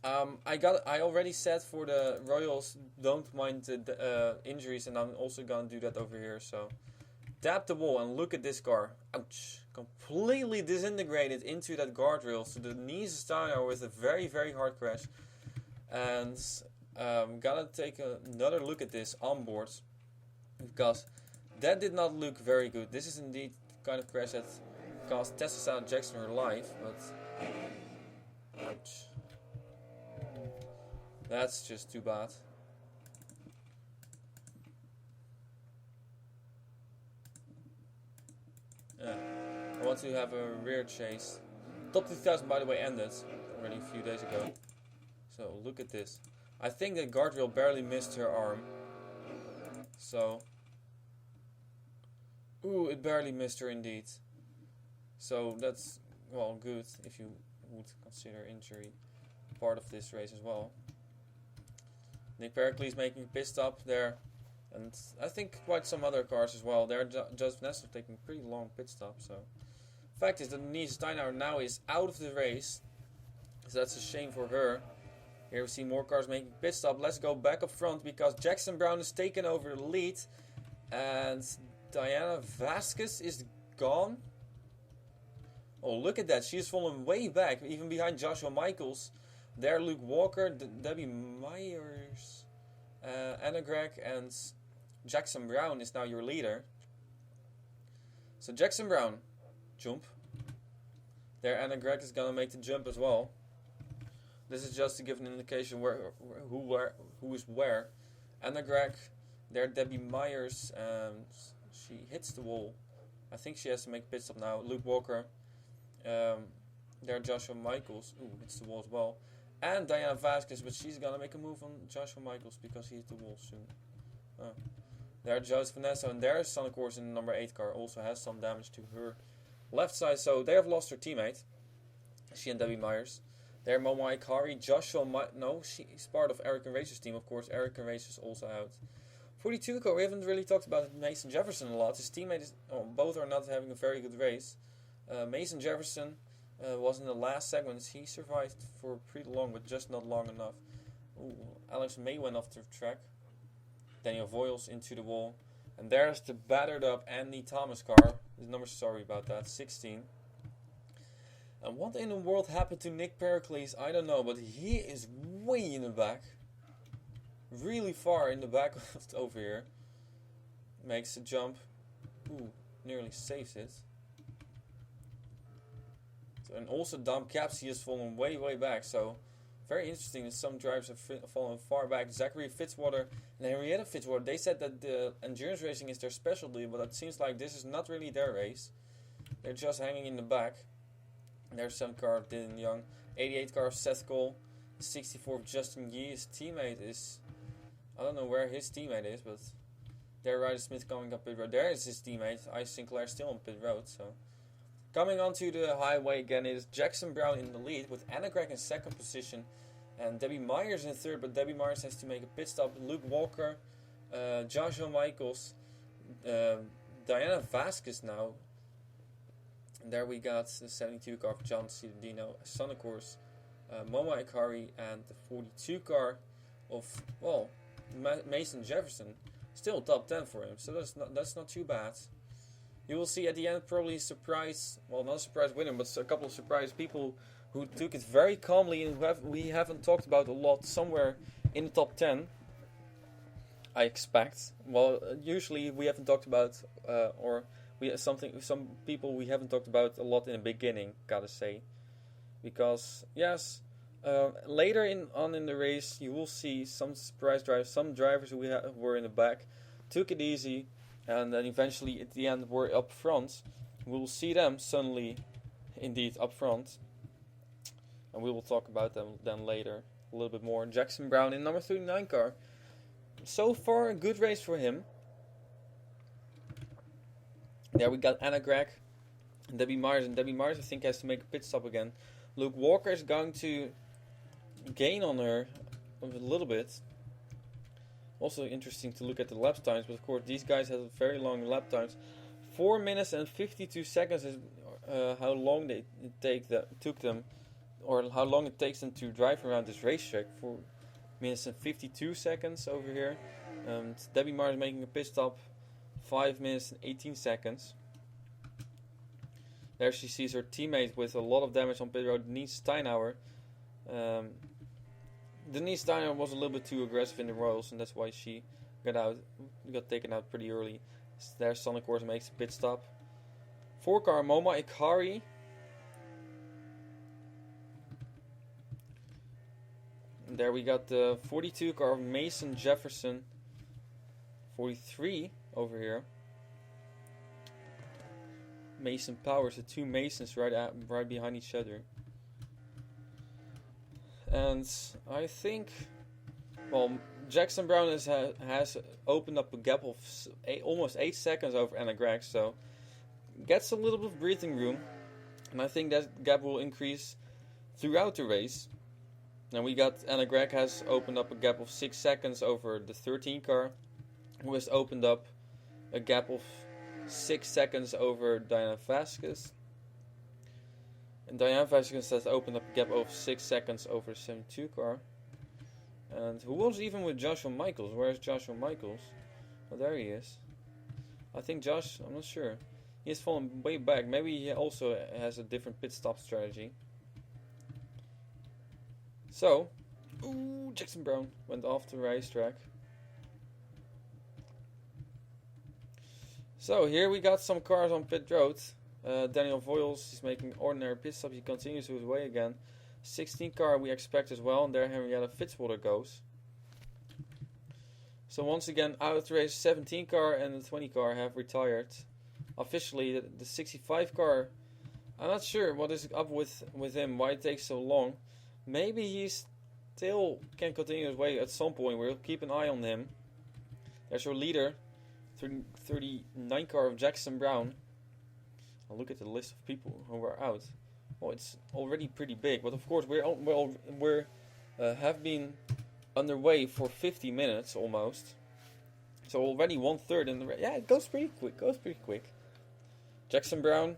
I already said for the Royals, don't mind the injuries, and I'm also gonna do that over here. So. Tap the wall and look at this car. Ouch. Completely disintegrated into that guardrail. So the knees Steiner with a very, very hard crash. And gotta take another look at this on board. Because that did not look very good. This is indeed the kind of crash that cost Tessa Jackson her life. But ouch. That's just too bad. I want to have a rear chase. Top 2000, by the way, ended already a few days ago. So look at this. I think that guardrail barely missed her arm. So, ooh, it barely missed her indeed. So that's, well, good if you would consider injury part of this race as well. Nick Pericles making a pit stop there. And I think quite some other cars as well. They're just Vanessa taking a pretty long pit stop. So, fact is that Denise Steinauer now is out of the race. So that's a shame for her. Here we see more cars making pit stop. Let's go back up front because Jackson Brown is taking over the lead. And Diana Vasquez is gone. Oh, look at that. She's fallen way back, even behind Joshua Michaels. There, Luke Walker, Debbie Myers, Anna Gregg, and Jackson Brown is now your leader. So Jackson Brown, jump. There, Anna Gregg is gonna make the jump as well. This is just to give an indication who is where. Anna Gregg, there, Debbie Myers, she hits the wall. I think she has to make a pit stop now. Luke Walker, there, Joshua Michaels, hits the wall as well. And Diana Vasquez, but she's gonna make a move on Joshua Michaels because he hit the wall soon. There, Joseph Vanessa, and there's Sonic Course in the number 8 car, also has some damage to her left side, so they have lost her teammate. She and Debbie Myers. There, Momo Ikari, Joshua no, she's part of Eric and Rachel's team, of course. Eric and Rachel's also out. 42 car, we haven't really talked about Mason Jefferson a lot. His teammate is, both are not having a very good race. Mason Jefferson was in the last segment. He survived for pretty long, but just not long enough. Ooh, Alex May went off the track. Daniel Voiles into the wall. And there's the battered up Andy Thomas car. His number, sorry about that, 16. And what in the world happened to Nick Pericles? I don't know, but he is way in the back. Really far in the back over here. Makes a jump. Ooh, nearly saves it. And also Dom Capsey has fallen way, way back. So, very interesting that some drivers have fallen far back. Zachary Fitzwater and Henrietta Fitzwater, they said that the endurance racing is their specialty, but it seems like this is not really their race. They're just hanging in the back. There's some car of Dylan Young. 88 car of Seth Cole. 64 of Justin Yee. His teammate is, I don't know where his teammate is, but there Ryder Smith coming up pit road. There is his teammate. Ice Sinclair still on pit road, so. Coming onto the highway again, it is Jackson Brown in the lead with Anna Gregg in second position and Debbie Myers in third, but Debbie Myers has to make a pit stop. Luke Walker, Joshua Michaels, Diana Vasquez now. And there we got the 72 car of John Cittadino, Sonic Course, Momo Ikari, and the 42 car of, well, Mason Jefferson. Still top 10 for him, so that's not too bad. You will see at the end probably surprise, well, not a surprise winner, but a couple of surprise people who took it very calmly and who we haven't talked about a lot, somewhere in the top 10, I expect. Well, usually we haven't talked about, some people we haven't talked about a lot in the beginning, gotta say. Because, yes, later on in the race, you will see some surprise drivers, some drivers who were in the back, took it easy, and then eventually at the end were up front. We will see them suddenly, indeed, up front. And we will talk about them then later a little bit more. Jackson Brown in number 39 car. So far, a good race for him. There we got Anna Gregg and Debbie Myers. And Debbie Myers, I think, has to make a pit stop again. Luke Walker is going to gain on her a little bit. Also interesting to look at the lap times, but of course these guys have very long lap times. 4 minutes and 52 seconds is how long it took them, or how long it takes them to drive around this racetrack. 4 minutes and 52 seconds over here. Debbie Myers making a pit stop, 5 minutes and 18 seconds. There she sees her teammate with a lot of damage on pit road, Denise Steinauer. Denise Steiner was a little bit too aggressive in the Royals, and that's why she got taken out pretty early. There, Sonic Course makes a pit stop. 4 car Momo Ikari. And there we got the 42 car of Mason Jefferson. 43 over here. Mason Powers, the two Masons right behind each other. And I think, well, Jackson Brown has opened up a gap of almost 8 seconds over Anna Gregg, so gets a little bit of breathing room. And I think that gap will increase throughout the race. And we got Anna Gregg has opened up a gap of 6 seconds over the 13 car, who has opened up a gap of 6 seconds over Diana Vasquez. And Diana Vasquez has opened up a gap of 6 seconds over the 72 car. And who was even with Joshua Michaels? Where's Joshua Michaels? Oh, there he is. I think Josh, I'm not sure. He has fallen way back. Maybe he also has a different pit stop strategy. So, Jackson Brown went off the racetrack. So here we got some cars on pit road. Daniel Voiles is making ordinary pit stop. He continues his way again. 16 car we expect as well. And there Henrietta Fitzwater goes. So once again out of the race, 17 car and the 20 car have retired. Officially the 65 car, I'm not sure what is up with him, why it takes so long. Maybe he still can continue his way at some point. We'll keep an eye on him. There's your leader, 39 car of Jackson Brown. I'll look at the list of people who are out. Well, it's already pretty big, but of course we have been underway for 50 minutes almost. So already 1/3 in the race. Yeah, it goes pretty quick. Jackson Brown.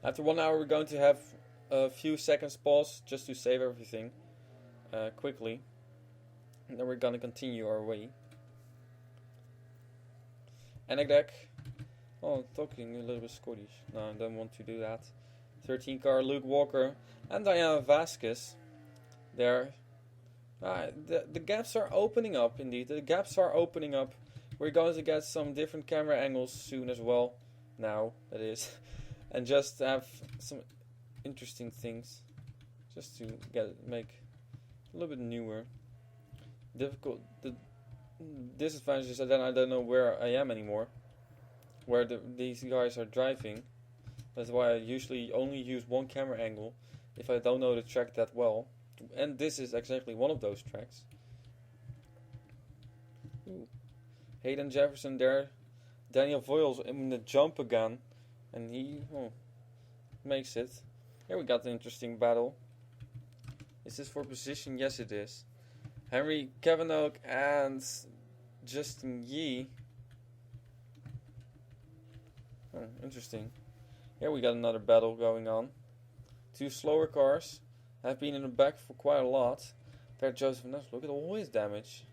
After 1 hour, we're going to have a few seconds pause just to save everything quickly. And then we're going to continue our way. Anna Gregg. Oh, talking a little bit Scottish. No, I don't want to do that. 13 car, Luke Walker. And Diana Vasquez. There. The gaps are opening up, indeed. The gaps are opening up. We're going to get some different camera angles soon as well. Now, that is. And just have some interesting things. Just to make a little bit newer. Difficult. The disadvantage is that then I don't know where I am anymore. Where these guys are driving. That's why I usually only use one camera angle if I don't know the track that well. And this is exactly one of those tracks. Ooh. Hayden Jefferson there. Daniel Voiles in the jump again. And he makes it. Here we got an interesting battle. Is this for position? Yes, it is. Henry Kavanagh and Justin Yee. Oh, interesting. Here we got another battle going on. Two slower cars have been in the back for quite a lot. There, Joseph Ness, look at all his damage.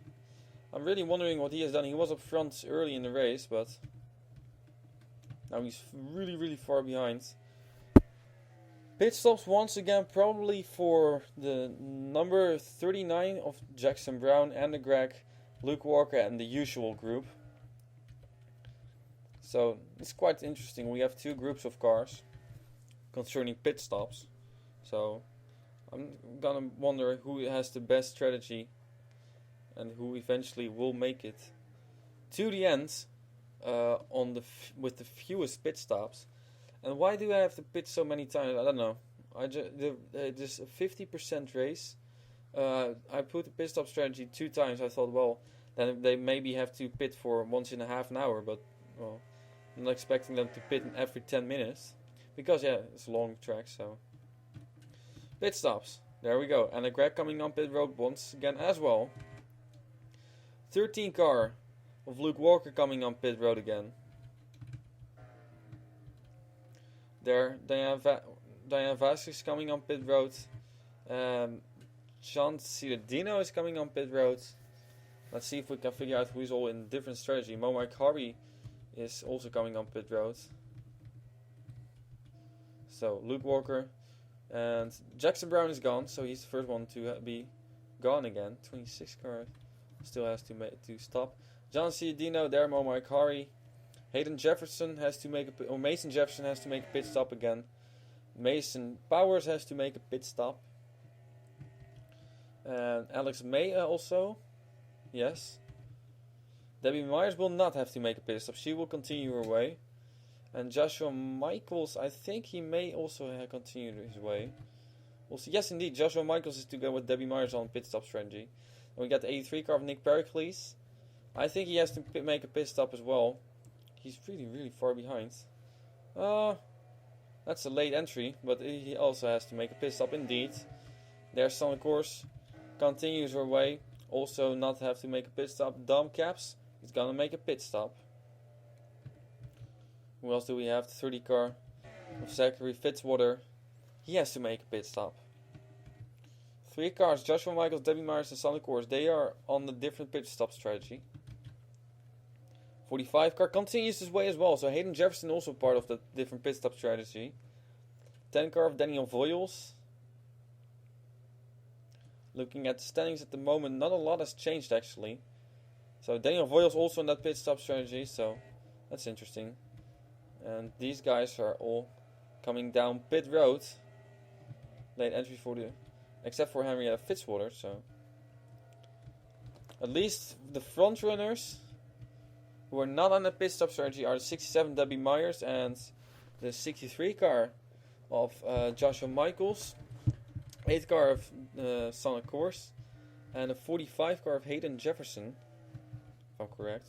I'm really wondering what he has done. He was up front early in the race, but now he's really, really far behind. Pit stops once again, probably for the number 39 of Jackson Brown, Anna Gregg, Luke Walker, and the usual group. So it's quite interesting. We have two groups of cars concerning pit stops. So I'm gonna wonder who has the best strategy and who eventually will make it to the end with the fewest pit stops. And why do I have to pit so many times? I don't know. This a 50% race. I put the pit stop strategy 2 times. I thought, well, then they maybe have to pit for once in a half an hour, but well, I'm not expecting them to pit every 10 minutes because yeah, it's a long track. So pit stops. There we go. And a Gregg coming on pit road once again as well. 13 car of Luke Walker coming on pit road again. There, Diana Vasquez coming on pit road. John Ciudadino is coming on pit road. Let's see if we can figure out who's all in different strategy. Mike Harvey is also coming on pit road. So Luke Walker and Jackson Brown is gone, so he's the first one to be gone again. 26 car still has to stop. John Ciudadino there, Mike Harvey. Hayden Jefferson has to make Mason Jefferson has to make a pit stop again. Mason Powers has to make a pit stop. And Alex May also. Yes. Debbie Myers will not have to make a pit stop. She will continue her way. And Joshua Michaels, I think he may also continue his way. We'll see. Yes, indeed. Joshua Michaels is to go with Debbie Myers on pit stop strategy. And we got the 83 car of Nick Pericles. I think he has to make a pit stop as well. He's really, really far behind. That's a late entry, but he also has to make a pit stop indeed. There's Son of course. Continues her way. Also not have to make a pit stop. Dom Caps is gonna make a pit stop. Who else do we have? The 30 car of Zachary Fitzwater. He has to make a pit stop. 3 cars, Joshua Michaels, Debbie Myers and Son of course. They are on the different pit stop strategy. 45 car continues his way as well. So Hayden Jefferson also part of the different pit stop strategy. 10 car of Daniel Voiles. Looking at the standings at the moment, not a lot has changed actually. So Daniel Voiles also in that pit stop strategy, so that's interesting. And these guys are all coming down pit road. Late entry for except for Henrietta Fitzwater, so. At least the front runners who are not on the pit stop strategy are the 67 Debbie Myers and the 63 car of Joshua Michaels. 8 car of Son of course. And a 45 car of Hayden Jefferson, if I'm correct.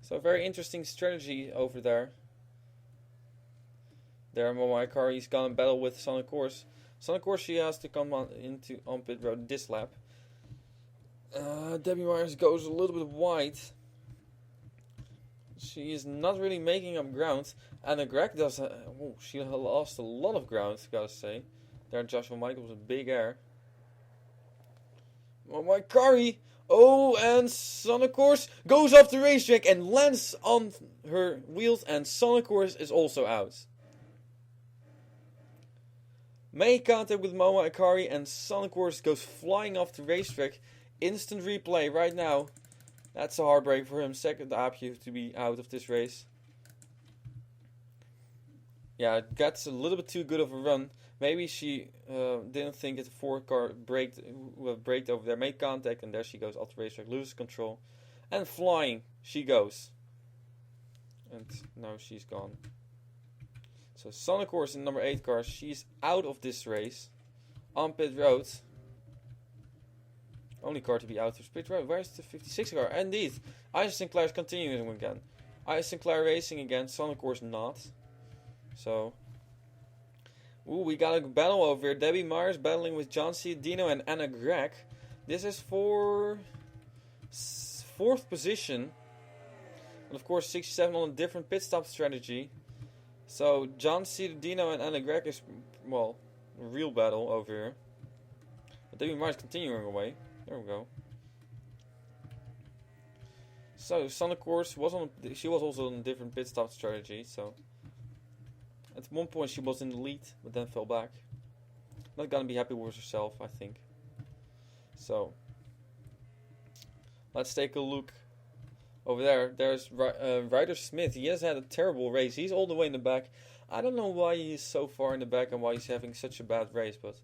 So very interesting strategy over there. There, Moai Kari is gonna battle with Son of course. Son of course, she has to come on pit road this lap. Debbie Myers goes a little bit wide. She is not really making up ground. Anna Gregg does. She lost a lot of ground, gotta say. There, Joshua Michaels with a big air. Moai Kari. Oh, and Son of course goes off the racetrack and lands on her wheels, and Son of course is also out. Make contact with Moa Akari, and Son of course goes flying off the racetrack. Instant replay right now. That's a heartbreak for him. Second Apju to be out of this race. Yeah, it gets a little bit too good of a run. Maybe she didn't think that the 4 car braked over there. Made contact, and there she goes off the racetrack. Loses control. And flying she goes. And now she's gone. So Son of course in number 8 car. She's out of this race. On pit road. Only car to be out of pit road. Where's the 56 car? Indeed. Isa Sinclair is continuing again. Isa Sinclair racing again. Son of course not. So. Ooh, we got a battle over here. Debbie Myers battling with John C. Dino and Anna Gregg. This is for 4th position. And of course 67 on a different pit stop strategy. So John C. Dino and Anna Gregg is, well, a real battle over here. But Debbie Myers continuing away. There we go. So Son of course she was also on a different pit stop strategy. So at one point she was in the lead, but then fell back. Not gonna be happy with herself, I think. So let's take a look over there. There's Ryder Smith. He has had a terrible race. He's all the way in the back. I don't know why he's so far in the back and why he's having such a bad race, but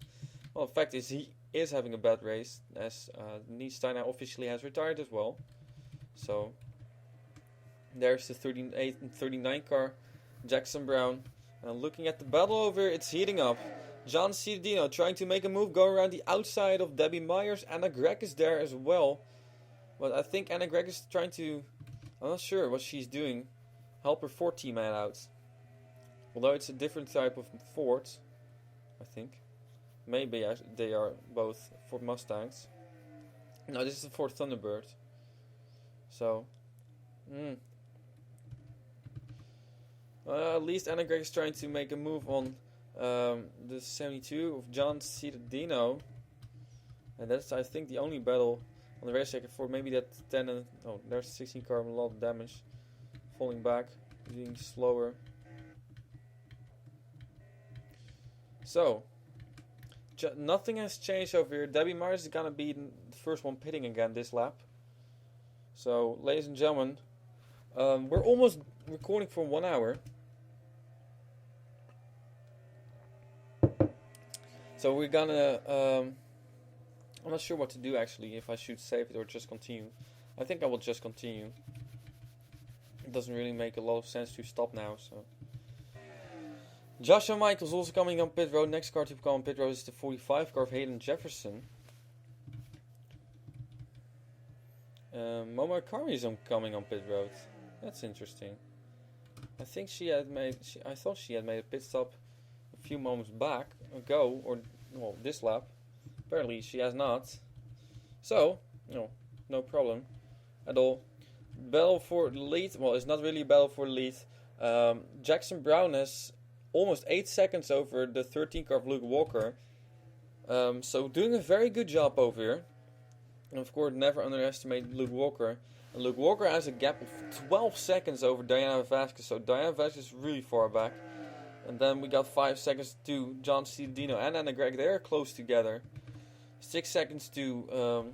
well, the fact is he is having a bad race, as Nies Steiner officially has retired as well. So there's the 38 and 39 car, Jackson Brown. And looking at the battle over here, it's heating up. John C. Dino trying to make a move, go around the outside of Debbie Myers. Anna Gregg is there as well. But I think Anna Gregg is trying to, I'm not sure what she's doing, help her Ford teammate out. Although it's a different type of Ford, I think. Maybe they are both Ford Mustangs. No, this is a Ford Thunderbird. So, at least Anna Gregg is trying to make a move on the 72 of John C. Dino. And that's, I think, the only battle on the racetrack for maybe that 10 and... Oh, there's 16 car with a lot of damage. Falling back, being slower. So, nothing has changed over here. Debbie Myers is gonna be the first one pitting again this lap. So, ladies and gentlemen, we're almost recording for 1 hour. So we're gonna. I'm not sure what to do actually. If I should save it or just continue. I think I will just continue. It doesn't really make a lot of sense to stop now. So. Joshua Michaels also coming on pit road. Next car to come on pit road is the 45 car of Hayden Jefferson. Momo Akari is coming on pit road. That's interesting. I think she had made. I thought she had made a pit stop a few moments ago, or well, this lap. Apparently, she has not. So, no problem at all. Battle for the lead. Well, it's not really a battle for the lead. Jackson Brown has almost 8 seconds over the 13 car of Luke Walker. So doing a very good job over here. And of course, never underestimate Luke Walker. And Luke Walker has a gap of 12 seconds over Diana Vasquez. So Diana Vasquez is really far back. And then we got 5 seconds to John Cialdino and Anna Gregg. They're close together. 6 seconds to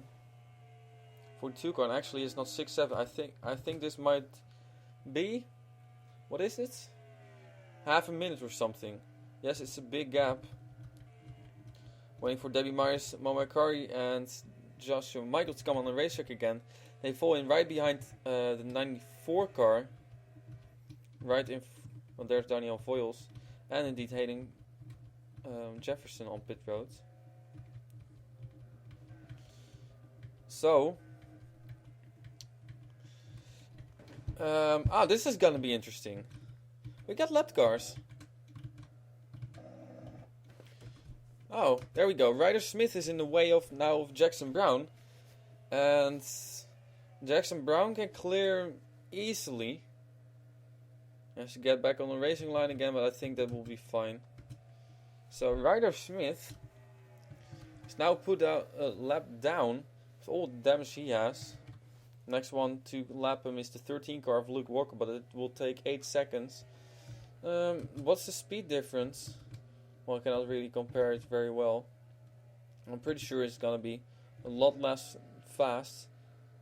42 car. And actually, it's not 6-7. I think this might be. What is it? Half a minute or something. Yes, it's a big gap. Waiting for Debbie Myers, Momo Akari, and Joshua Michael to come on the racetrack again. They fall in right behind the 94 car. Right in. Well, there's Danielle Foyles. And indeed Hayden Jefferson on pit road. So. This is gonna be interesting. We got lap cars. Oh, there we go. Ryder Smith is in the way of Jackson Brown. And Jackson Brown can clear easily. He has to get back on the racing line again, but I think that will be fine. So Ryder Smith is now put out a lap down with all the damage he has. Next one to lap him is the 13 car of Luke Walker, but it will take 8 seconds. What's the speed difference? Well, I cannot really compare it very well. I'm pretty sure it's gonna be a lot less fast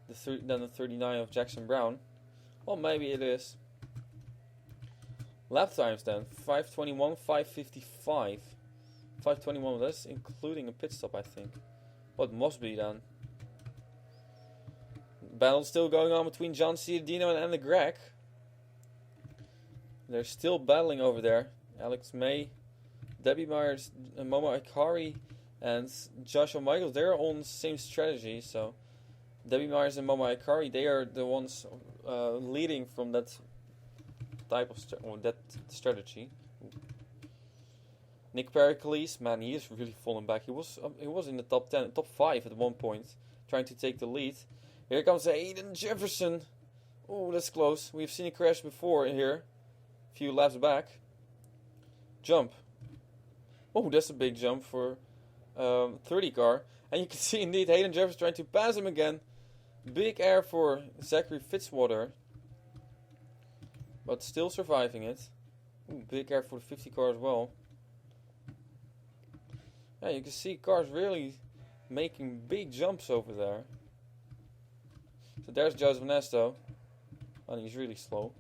than the 39 of Jackson Brown. Well, maybe it is. Lap times then, 5:21, 5:55. 5:21, that's including a pit stop, I think. Well, it must be then. Battle still going on between John Cialdino and Anna Gregg. They're still battling over there. Alex May, Debbie Myers, Momo Akari, and Joshua Michaels, they're on the same strategy. So Debbie Myers and Momo Akari, they are the ones leading from that type of that strategy. Nick Pericles, man, he is really falling back. He was in the top 10, top 5 at one point, trying to take the lead. Here comes Hayden Jefferson. Oh, that's close. We've seen a crash before here, a few laps back. Jump. Oh, that's a big jump for 30 car. And you can see indeed Hayden Jefferson trying to pass him again. Big air for Zachary Fitzwater. But still surviving it. Ooh, big air for the 50 car as well. Yeah, you can see cars really making big jumps over there. So there's Joseph Nesto. And he's really slow.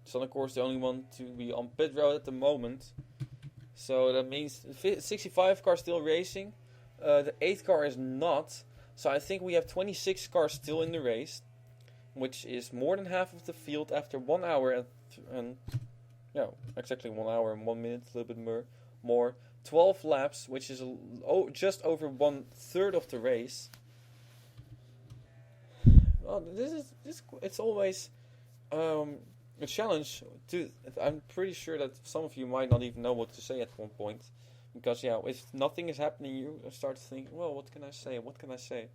So of course the only one to be on pit road at the moment. So that means 65 car still racing. The 8th car is not. So I think we have 26 cars still in the race. Which is more than half of the field after 1 hour and yeah, exactly 1 hour and 1 minute, a little bit more. 12 laps, which is just over 1/3 of the race. Well, it's always a challenge. I'm pretty sure that some of you might not even know what to say at one point, because yeah, if nothing is happening, you start to think, well, what can I say? What can I say?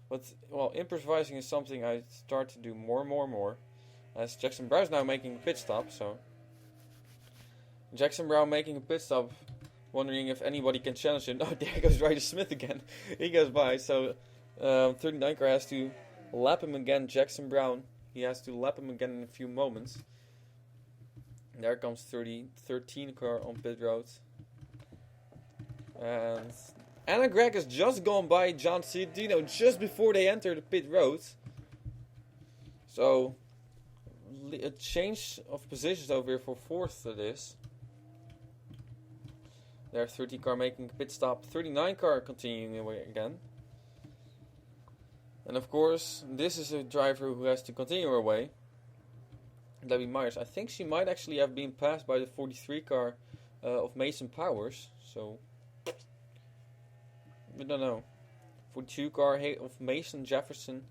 But well, improvising is something I start to do more and more. As Jackson Brown's now making a pit stop, so Jackson Brown making a pit stop, wondering if anybody can challenge him. Oh, there goes Ryder Smith again. He goes by. So 39 car has to lap him again. Jackson Brown, he has to lap him again in a few moments. And there comes 13 car on pit road. And Anna Gregg has just gone by John Cialdino just before they enter the pit road. So a change of positions over here for 4th it is. There, 13 car making a pit stop. 39 car continuing away again. And of course, this is a driver who has to continue her way. Debbie Myers. I think she might actually have been passed by the 43 car of Mason Powers. So, we don't know. 42 car of Mason Jefferson.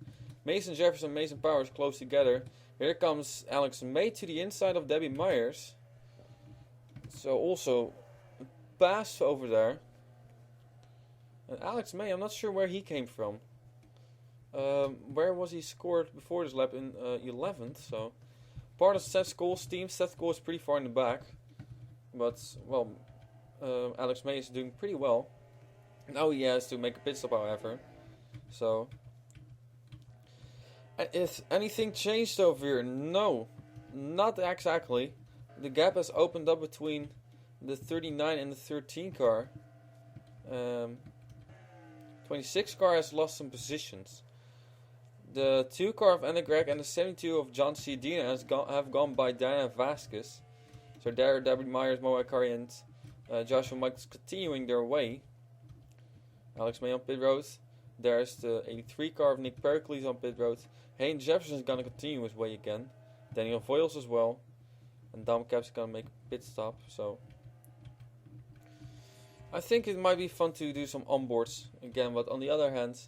Mason Powers close together. Here comes Alex May to the inside of Debbie Myers. So also pass over there. And Alex May, I'm not sure where he came from. Where was he scored before this lap? In 11th. So part of Seth Cole's team. Seth Cole is pretty far in the back. But, well, Alex May is doing pretty well. Now he has to make a pit stop, however. So, is anything changed over here? No, not exactly. The gap has opened up between the 39 and the 13 car. 26 car has lost some positions. The 2 car of Anna Gregg and the 72 of John C. Dina have gone by Diana Vasquez. So there, Debbie Myers, Moa Kari, and Joshua Michaels continuing their way. Alex May on pit road. There's the 83 car of Nick Pericles on pit road. Hayden Jefferson is going to continue his way again. Daniel Voiles as well. And Dom Caps is going to make a pit stop. So I think it might be fun to do some onboards again. But on the other hand,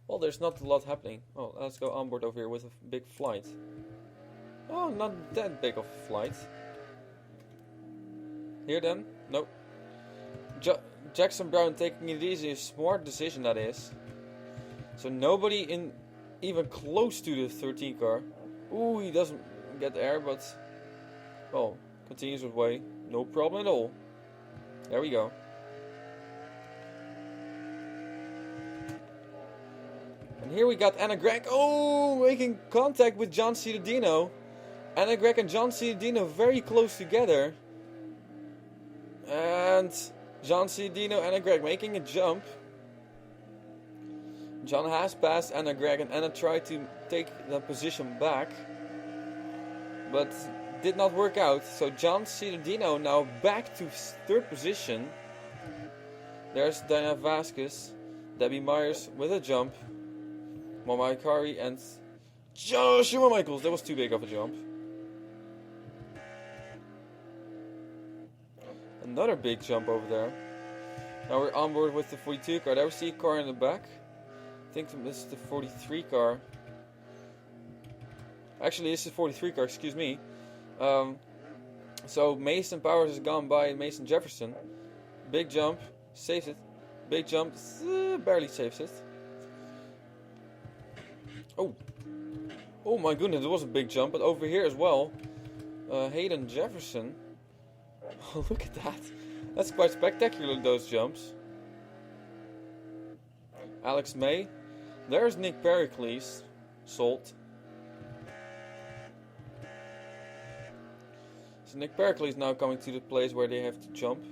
well, there's not a lot happening. Oh, let's go onboard over here with a big flight. Oh, not that big of a flight. Here then? Nope. Jackson Brown taking it easy, a smart decision that is. So nobody in even close to the 13 car. Ooh, he doesn't get air, but well, continues his way. No problem at all. There we go. And here we got Anna Gregg. Oh, making contact with John Cittadino. Anna Gregg and John Cittadino very close together. And John Cittadino, Anna Gregg making a jump. John has passed Anna Gregg, and Anna tried to take that position back, but did not work out. So John Cittadino now back to 3rd position. There's Diana Vasquez, Debbie Myers with a jump, Mama Ikari and Joshua Michaels. That was too big of a jump. Another big jump over there. Now we're on board with the 42 car. There we see a car in the back. I think this is the 43 car. Actually, this is the 43 car, excuse me. So Mason Powers has gone by Mason Jefferson. Big jump, saves it. Big jump, barely saves it. Oh my goodness, it was a big jump. But over here as well, Hayden Jefferson. Oh, look at that. That's quite spectacular, those jumps. Alex May. There's Nick Pericles. Salt. So Nick Pericles now coming to the place where they have to jump.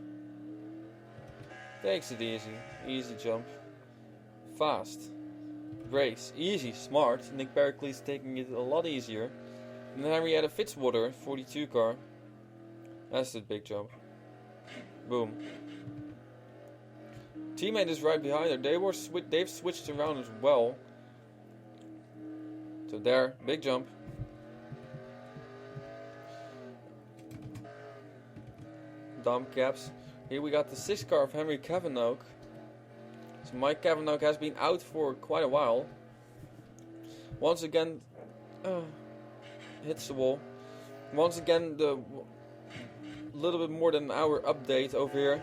Takes it easy. Easy jump. Fast. Race. Easy. Smart. Nick Pericles taking it a lot easier. And then Henrietta Fitzwater, 42 car. That's the big jump. Boom. Teammate is right behind her. They've switched around as well. So there, big jump. Dom Caps. Here we got the 6th car of Henry Kavanagh. So Mike Kavanagh has been out for quite a while. Once again, hits the wall. Once again, the little bit more than an hour update over here.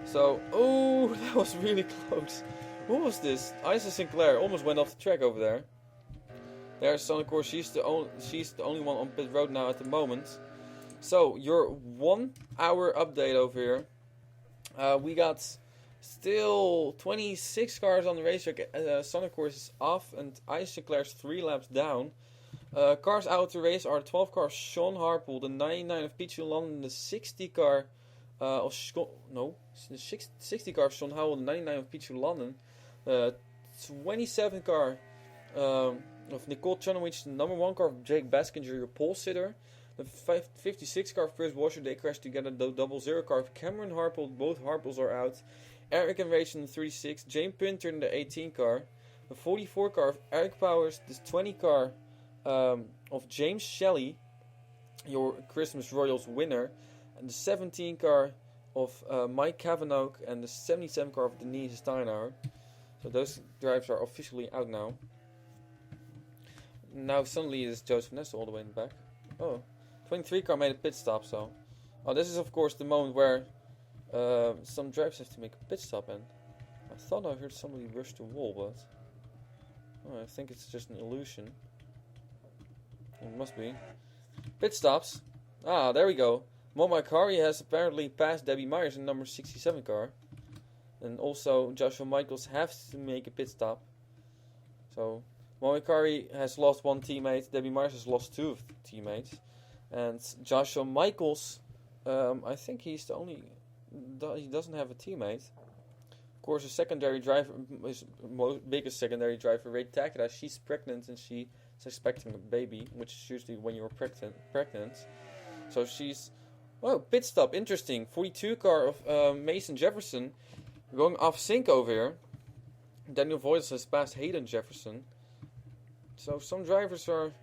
So, oh, that was really close. What was this? Isa Sinclair almost went off the track over there. There's Son, of course, she's the only one on pit road now at the moment. So, your 1 hour update over here. We got still 26 cars on the racetrack. Son, of course, is off, and Isa Sinclair's 3 laps down. Cars out to race are the 12 car of Sean Harpool, the 99 of Peachy London, the 60 car of 60 car of Sean Howell, the 99 of Peachy London, 27 car of Nicole Chunowich, the number 1 car of Jake Baskinger, your pole sitter, The 56 car of Chris Washer, they crashed together. The 00 car of Cameron Harple, both Harples are out. Eric and Rachel in the 36, Jane Pinter in the 18 car. The 44 car of Eric Powers, the 20 car of James Shelley, your Christmas Royals winner. And the 17 car of Mike Kavanagh and the 77 car of Denise Steinauer. So those drivers are officially out now. Now suddenly it's Joseph Ness all the way in the back. Oh, 23 car made a pit stop, so... Oh, this is of course the moment where some drivers have to make a pit stop, and I thought I heard somebody rush the wall, but... Oh, I think it's just an illusion. It must be. Pit stops. Ah, there we go. Mo Makari has apparently passed Debbie Myers in number 67 car. And also Joshua Michaels has to make a pit stop. So Mo Makari has lost one teammate. Debbie Myers has lost two teammates. And Joshua Michaels, I think he's the only... He doesn't have a teammate. Of course, his secondary driver, his biggest secondary driver, Ray Takeda, she's pregnant and she's expecting a baby, which is usually when you're pregnant. So she's... Oh, pit stop, interesting. 42 car of Mason Jefferson going off sync over here. Daniel Voice has passed Hayden Jefferson. So some drivers are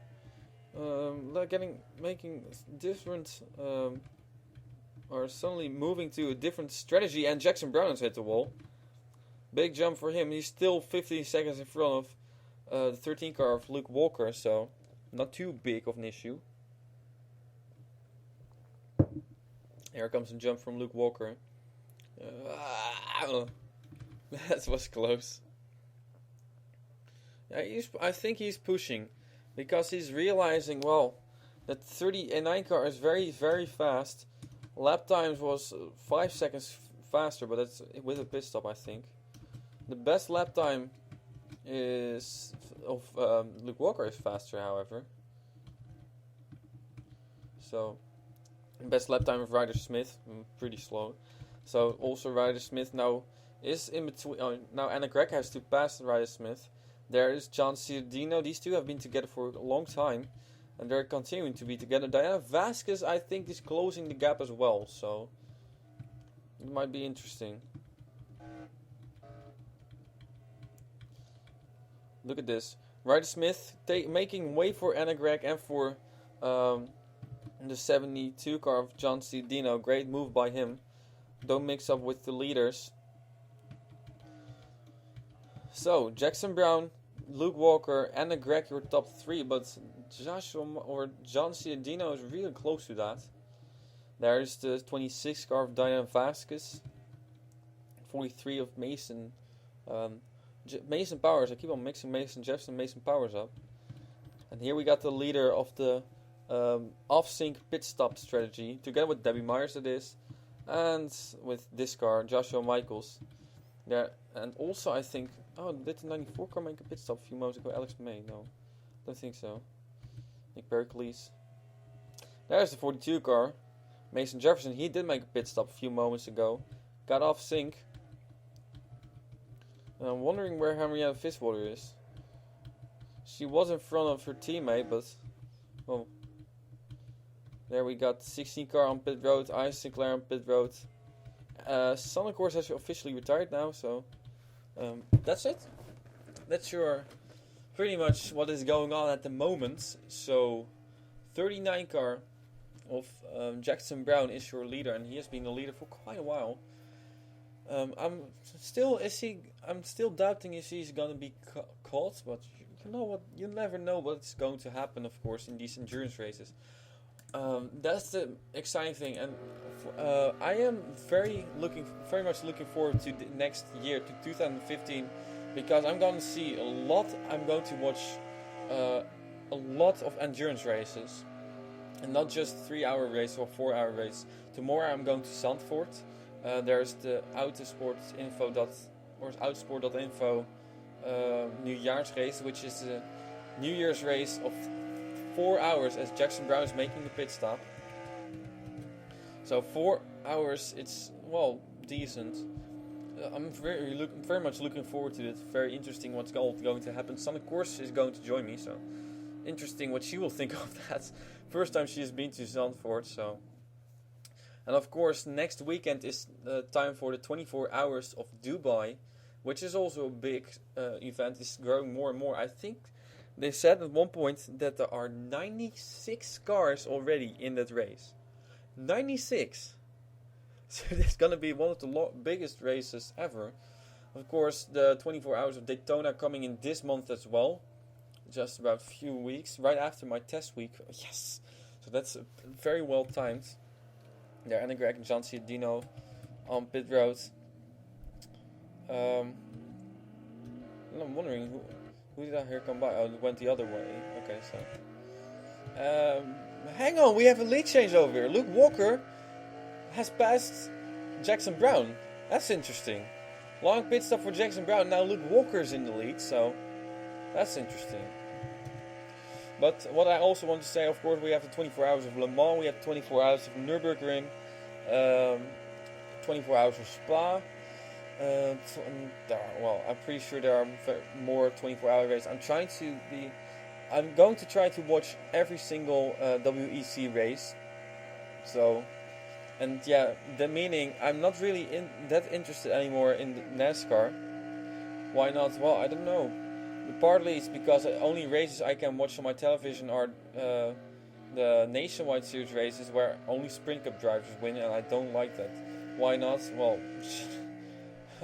making different, are suddenly moving to a different strategy, and Jackson Brown has hit the wall. Big jump for him. He's still 15 seconds in front of the 13 car of Luke Walker, so not too big of an issue. Here comes a jump from Luke Walker. That was close. Yeah, I think he's pushing because he's realizing, well, that 39 car is very, very fast. Lap times was 5 seconds faster, but that's with a pit stop, I think. The best lap time is of Luke Walker is faster, however. So, best lap time of Ryder Smith, pretty slow. So also Ryder Smith now is in between. Now Anna Gregg has to pass Ryder Smith. There is John Ciardino. These two have been together for a long time, and they're continuing to be together. Diana Vasquez, I think, is closing the gap as well. So it might be interesting. Look at this. Ryder Smith making way for Anna Gregg and for the 72 car of John Ciardino. Great move by him. Don't mix up with the leaders. So, Jackson Brown, Luke Walker, Anna Gregg, your top three, but Joshua or John Ciardino is really close to that. There's the 26 car of Diana Vasquez, 43 of Mason. Mason Powers. I keep on mixing Mason Jefferson and Mason Powers up. And here we got the leader of the off-sync pit stop strategy, together with Debbie Myers, it is, and with this car, Joshua Michaels. There, and also I think, did the 94 car make a pit stop a few moments ago? Alex May? No, don't think so. Nick Berkeley's. There's the 42 car, Mason Jefferson. He did make a pit stop a few moments ago. Got off sync. And I'm wondering where Henrietta Fitzwater is. She was in front of her teammate, but well, there we got 16 car on pit road, Ice Sinclair on pit road. Sun, of course, has officially retired now, so that's it. That's your pretty much what is going on at the moment. So 39 car of Jackson Brown is your leader, and he has been the leader for quite a while. I'm still doubting if he's gonna be caught, but you know what? You never know what's going to happen, of course, in these endurance races. That's the exciting thing, and I am very much looking forward to the next year, to 2015, because I'm going to see a lot. I'm going to watch a lot of endurance races, and not just 3-hour race or 4-hour race. Tomorrow I'm going to Zandvoort. There's the Autosport.info nieuwjaarsrace, which is a New Year's race of 4 hours as Jackson Brown is making a pit stop. So 4 hours, it's, well, decent. I'm very much looking forward to it. Very interesting what's going to happen. Sun, of course, is going to join me, so interesting what she will think of that. First time she has been to Zandvoort, so. And of course, next weekend is time for the 24 Hours of Dubai, which is also a big event. It's growing more and more. I think they said at one point that there are 96 cars already in that race. 96! So it's going to be one of the biggest races ever. Of course, the 24 Hours of Daytona coming in this month as well. Just about a few weeks, right after my test week. Yes! So that's very well timed. There, Anna Greg and John Ciardino on pit road. I'm wondering who did I hear come by? Oh, it went the other way. Okay, so. Hang on, we have a lead change over here. Luke Walker has passed Jackson Brown. That's interesting. Long pit stop for Jackson Brown. Now Luke Walker's in the lead, so that's interesting. But what I also want to say, of course, we have the 24 Hours of Le Mans, we have 24 Hours of Nürburgring, 24 Hours of Spa. Well, I'm pretty sure there are more 24-hour races. I'm going to try to watch every single WEC race. So, and yeah, the meaning I'm not really that interested anymore in the NASCAR. Why not? Well, I don't know. Partly it's because the only races I can watch on my television are the Nationwide Series races where only Sprint Cup drivers win, and I don't like that. Why not? Well,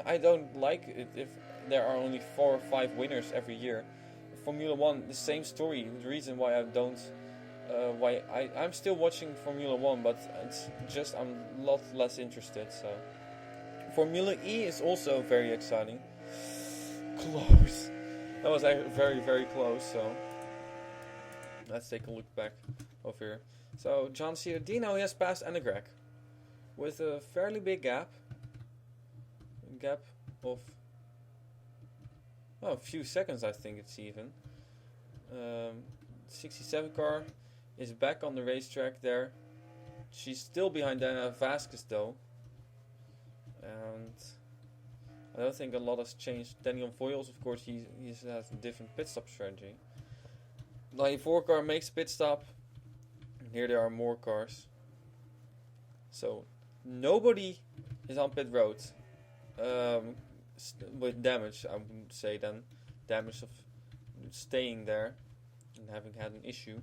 I don't like it if there are only 4 or 5 winners every year. Formula 1, the same story. The reason why I don't, I'm still watching Formula 1, but it's just I'm a lot less interested. So Formula E is also very exciting. Close. That was very, very close, so let's take a look back over here. So John Ciardino has passed Anna Greg with a fairly big gap. A gap of a few seconds, I think it's even. 67 car is back on the racetrack there. She's still behind Dana Vasquez though. And I don't think a lot has changed. Daniel Foyles, of course, he has a different pit stop strategy. The 4 car makes pit stop. And here there are more cars. So nobody is on pit road with damage. I would say then damage of staying there and having had an issue.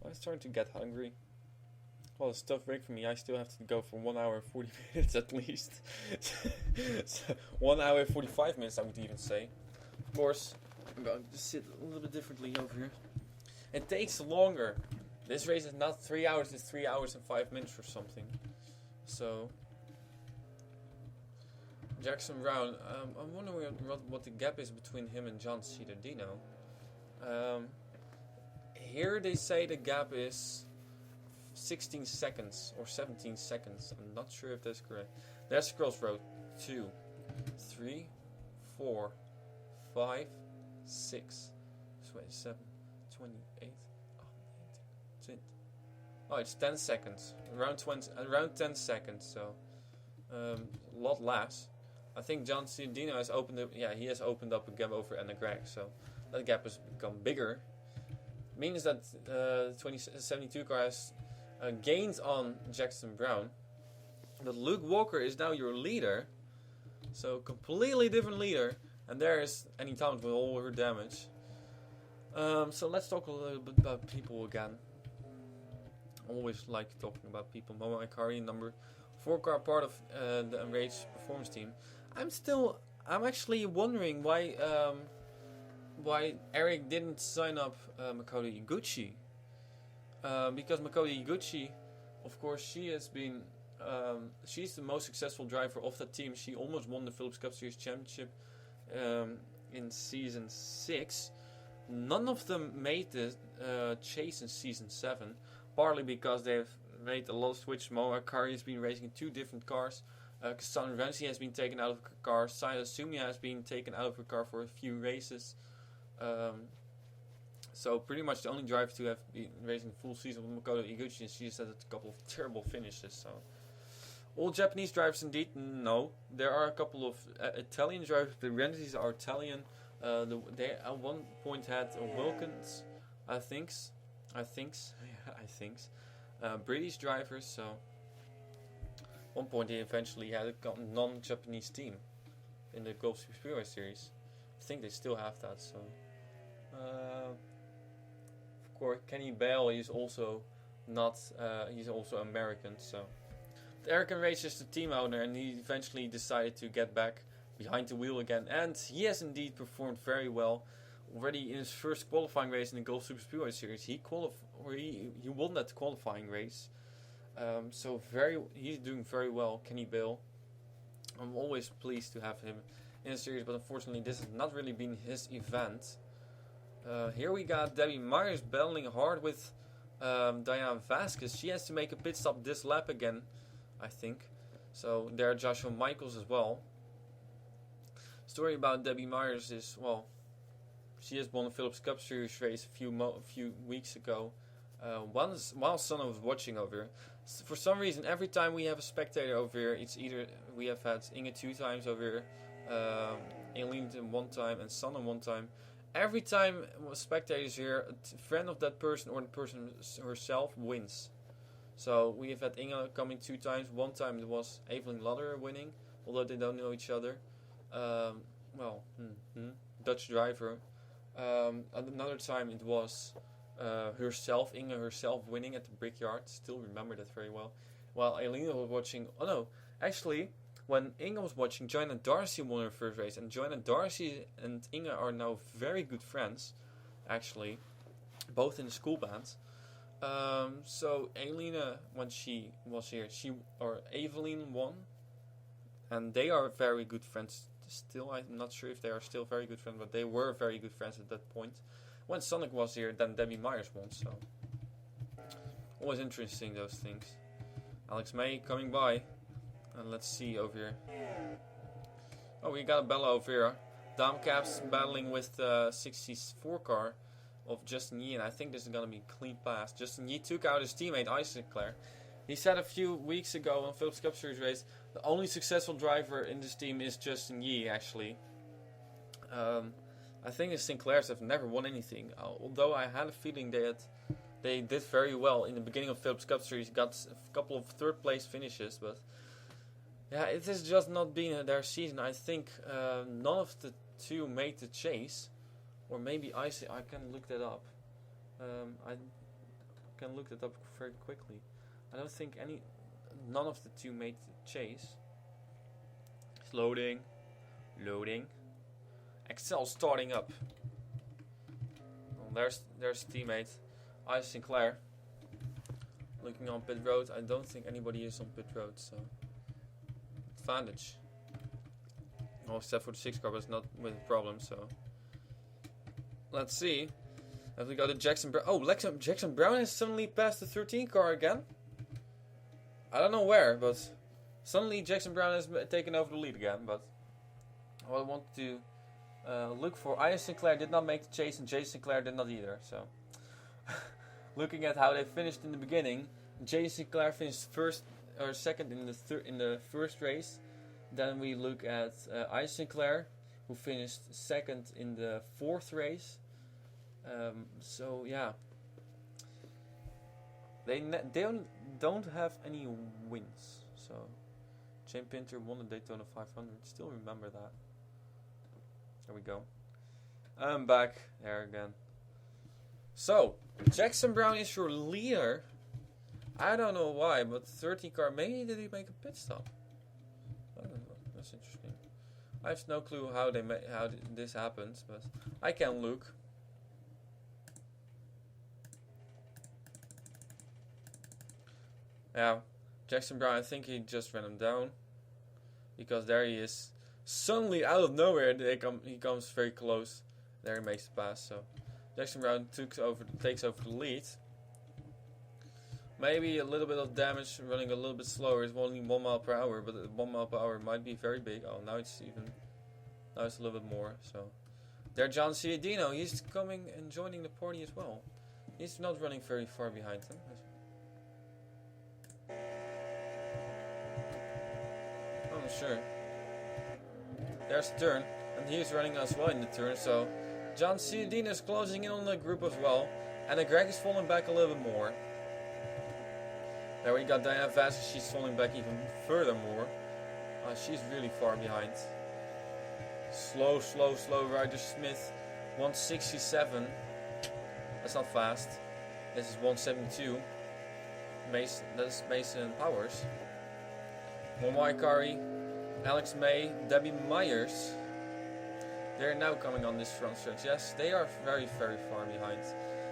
I'm starting to get hungry. Well, it's a tough break for me. I still have to go for 1 hour and 40 minutes at least. So 1 hour and 45 minutes, I would even say. Of course, I'm going to sit a little bit differently over here. It takes longer. This race is not 3 hours, it's 3 hours and 5 minutes or something. So, Jackson Brown, I'm wondering what the gap is between him and John Ciardino. Here they say the gap is 16 seconds or 17 seconds. I'm not sure if that's correct. That's crossroad 2, 3, 4, 5, 6, 27, 28. Oh, it's 10 seconds. Around 10 seconds. So a lot less. I think John Ciardino has opened up. Yeah, he has opened up a gap over Anna Greg. So that gap has become bigger. Means that 2072 car has gained on Jackson Brown. But Luke Walker is now your leader. So completely different leader. And there is Annie Thomas with all her damage. So let's talk a little bit about people again. Always like talking about people. Momo Ikari, number 4 car, part of the race performance team. I'm actually wondering why Eric didn't sign up Makoto Iguchi. Because Makoto Iguchi, of course, she has been she's the most successful driver of that team. She almost won the Phillips Cup Series Championship in season 6. None of them made the chase in season 7. Partly because they've made a lot of switch. Moa Kari has been racing in 2 different cars. Cassandra Renzi has been taken out of her car. Saya Sumia has been taken out of her car for a few races. So pretty much the only driver to have been racing full season with Makoto Iguchi, and she has had a couple of terrible finishes. So all Japanese drivers indeed, no. There are a couple of Italian drivers. The Renzis are Italian. They at one point had Wilkins, I thinks, yeah, I thinks, British drivers. So at one point they eventually had a non-Japanese team in the Gulf Speedway Series. I think they still have that. So of course Kenny Bale is also not. He's also American. So Eric Race is the team owner, and he eventually decided to get back behind the wheel again, and he has indeed performed very well. Already in his first qualifying race in the Gulf Super Speedway Series, he won that qualifying race. So he's doing very well, Kenny Bale. I'm always pleased to have him in the series, but unfortunately this has not really been his event. Here we got Debbie Myers battling hard with Diana Vasquez. She has to make a pit stop this lap again, I think. So there are Joshua Michaels as well. Story about Debbie Myers is, well, she has won a Phillips Cup Series race a few weeks ago. While Sana was watching over here. For some reason, every time we have a spectator over here, it's either we have had Inge 2 times over here, Aileen 1 time, and Sana 1 time. Every time a spectator is here, a friend of that person or the person herself wins. So we have had Inge coming 2 times. 1 time it was Evelyn Ludder winning, although they don't know each other. Dutch driver. Another time it was Inge herself winning at the Brickyard. Still remember that very well. While Elena was watching, actually, when Inge was watching, Joanna Darcy won her first race, and Joanna Darcy and Inge are now very good friends, actually, both in the school band. So Elena, when she was here, Evelyn won, and they are very good friends still. I'm not sure if they are still very good friends, but they were very good friends at that point. When Sonic was here, then Debbie Myers won, so always interesting, those things. Alex May coming by, and let's see over here. Oh, we got a Bella over here. Dam Caps battling with the 64 car of Justin Yee, and I think this is gonna be a clean pass. Justin Yee took out his teammate Isaac Sinclair. He said a few weeks ago on Phillips Cup Series race, the only successful driver in this team is Justin Yee, actually. I think the Sinclairs have never won anything, although I had a feeling that they did very well in the beginning of Phillips Cup Series, got a couple of third place finishes, but yeah, it has just not been their season. I think none of the 2 made the chase, or maybe I can look that up. I can look that up very quickly. I don't think none of the 2 made the chase. It's loading. Excel starting up. Well, there's teammate Isaac Sinclair looking on pit road. I don't think anybody is on pit road, so advantage. Well, except for the 6 car, but it's not with a problem. So let's see. Have we got a Jackson Brown? Oh, Jackson Brown has suddenly passed the 13 car again. I don't know where, but suddenly Jackson Brown has taken over the lead again. But I want to look for Ian Sinclair did not make the chase, and Jay Sinclair did not either. So looking at how they finished in the beginning, Jay Sinclair finished first or second in the first race. Then we look at Ian Sinclair, who finished second in the 4th race. So yeah, they don't have any wins. So Jane Pinter won the Daytona 500. Still remember that. There we go. I'm back there again. So Jackson Brown is your leader. I don't know why, but 13 car. Maybe did he make a pit stop? I don't know. That's interesting. I have no clue how this happens, but I can look. Yeah, Jackson Brown, I think he just ran him down. Because there he is. Suddenly, out of nowhere, he comes very close. There he makes the pass. So Jackson Brown takes over the lead. Maybe a little bit of damage, running a little bit slower. It's only 1 mile per hour, but 1 mile per hour might be very big. Oh, now it's a little bit more. So there, John Ciadino, he's coming and joining the party as well. He's not running very far behind him. Oh, sure. There's the turn. and he's running as well in the turn. So John Ciudina is closing in on the group as well, and Greg is falling back a little bit more. There we got Diana Vasquez, she's falling back even further more. She's really far behind. Slow Ryder Smith, 167. That's not fast. This is 172. That's Mason Powers. Momai Kari, Alex May, Debbie Myers. They're now coming on this front stretch. Yes, they are very far behind.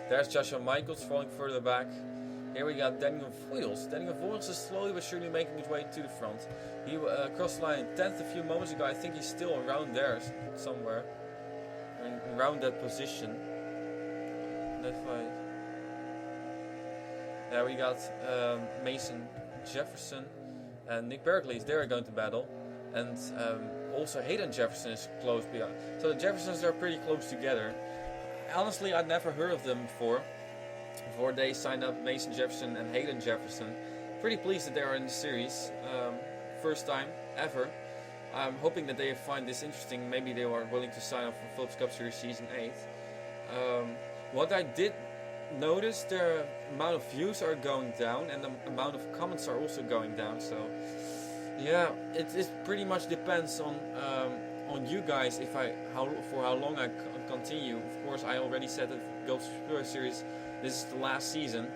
There's Joshua Michaels falling further back. Here we got Daniel Voiles. Daniel Voiles is slowly but surely making his way to the front. He crossed the line in 10th a few moments ago. I think he's still around there somewhere. Around that position. There we got Mason Jefferson and Nick Berkeley. They're going to battle. And also Hayden Jefferson is close behind. So the Jeffersons are pretty close together. Honestly, I'd never heard of them before they signed up, Mason Jefferson and Hayden Jefferson. Pretty pleased that they are in the series. First time ever. I'm hoping that they find this interesting. Maybe they are willing to sign up for Phillips Cup Series Season 8. What I did notice, the amount of views are going down and the amount of comments are also going down. So yeah, it pretty much depends on you guys for how long I continue. Of course, I already said that Gulf Speedway Series, this is the last season.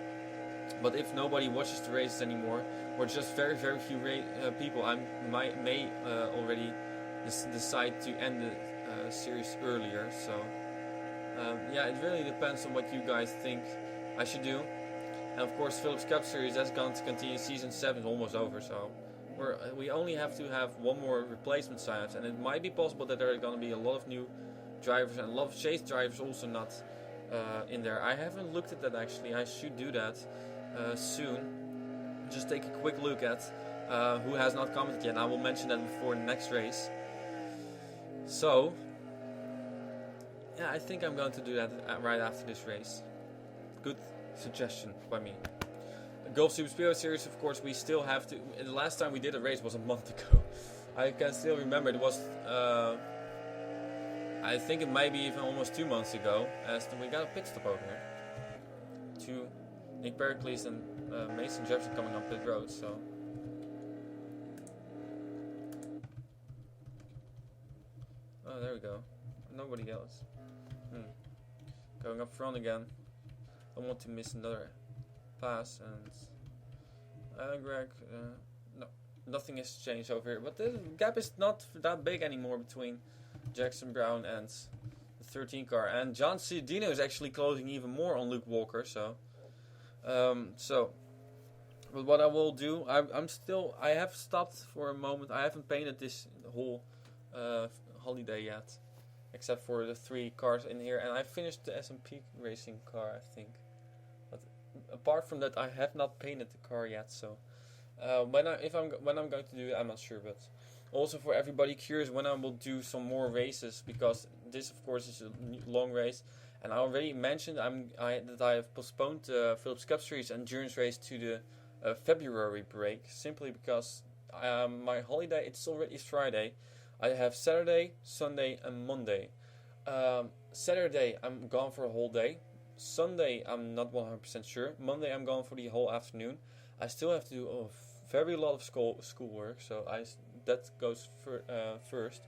But if nobody watches the races anymore, or just very few people, I may already decide to end the series earlier. So yeah, it really depends on what you guys think I should do. And of course, Phillips Cup Series that's going to continue. Season 7 is almost over, so we only have to have one more replacement sign-ups, and it might be possible that there are going to be a lot of new drivers and a lot of chase drivers also not in there. I haven't looked at that actually. I should do that soon. Just take a quick look at who has not commented yet. I will mention that before the next race. So yeah, I think I'm going to do that right after this race. Good suggestion by me. Gulf Super Speedway Series, of course, we still have to. The last time we did a race was a month ago. I can still remember it was. I think it might be even almost 2 months ago. As we got a pit stop over here. Two Nick Berkeley's and Mason Jefferson coming on pit road. So. Oh, there we go. Nobody else. Going up front again. Don't want to miss another pass, and Greg, no, nothing has changed over here, but the gap is not that big anymore between Jackson Brown and the 13 car, and John Ciudino is actually closing even more on Luke Walker. So but what I will do, I have stopped for a moment. I haven't painted this whole holiday yet, except for the 3 cars in here, and I finished the SMP racing car, I think. But apart from that, I have not painted the car yet. So when I'm going to do it, I'm not sure. But also for everybody curious, when I will do some more races, because this, of course, is a long race, and I already mentioned that I have postponed the Phillips Cup Series endurance race to the February break, simply because my holiday it's Friday. I have Saturday, Sunday, and Monday. Saturday, I'm gone for a whole day. Sunday, I'm not 100% sure. Monday, I'm gone for the whole afternoon. I still have to do a very lot of schoolwork, so that goes first.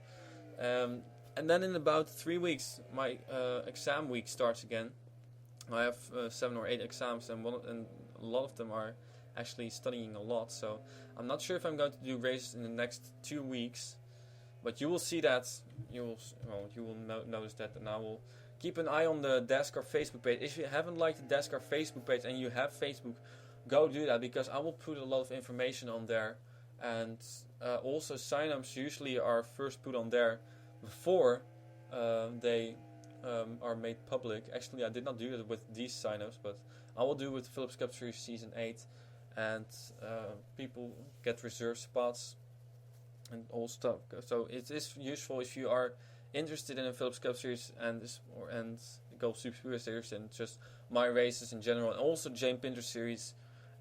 And then in about 3 weeks, my exam week starts again. I have 7 or 8 exams, and a lot of them are actually studying a lot. So I'm not sure if I'm going to do races in the next 2 weeks. But you will see that, you will notice that, and I will keep an eye on the Dascar Facebook page. If you haven't liked the Dascar Facebook page and you have Facebook, go do that, because I will put a lot of information on there. And also sign-ups usually are first put on there before they are made public. Actually, I did not do that with these sign-ups, but I will do it with Phillips Cup Series Season 8. And people get reserved spots and all stuff. So it is useful if you are interested in a Phillips Cup Series and Gulf Super Speedway Series and just my races in general, and also Jane Pinter Series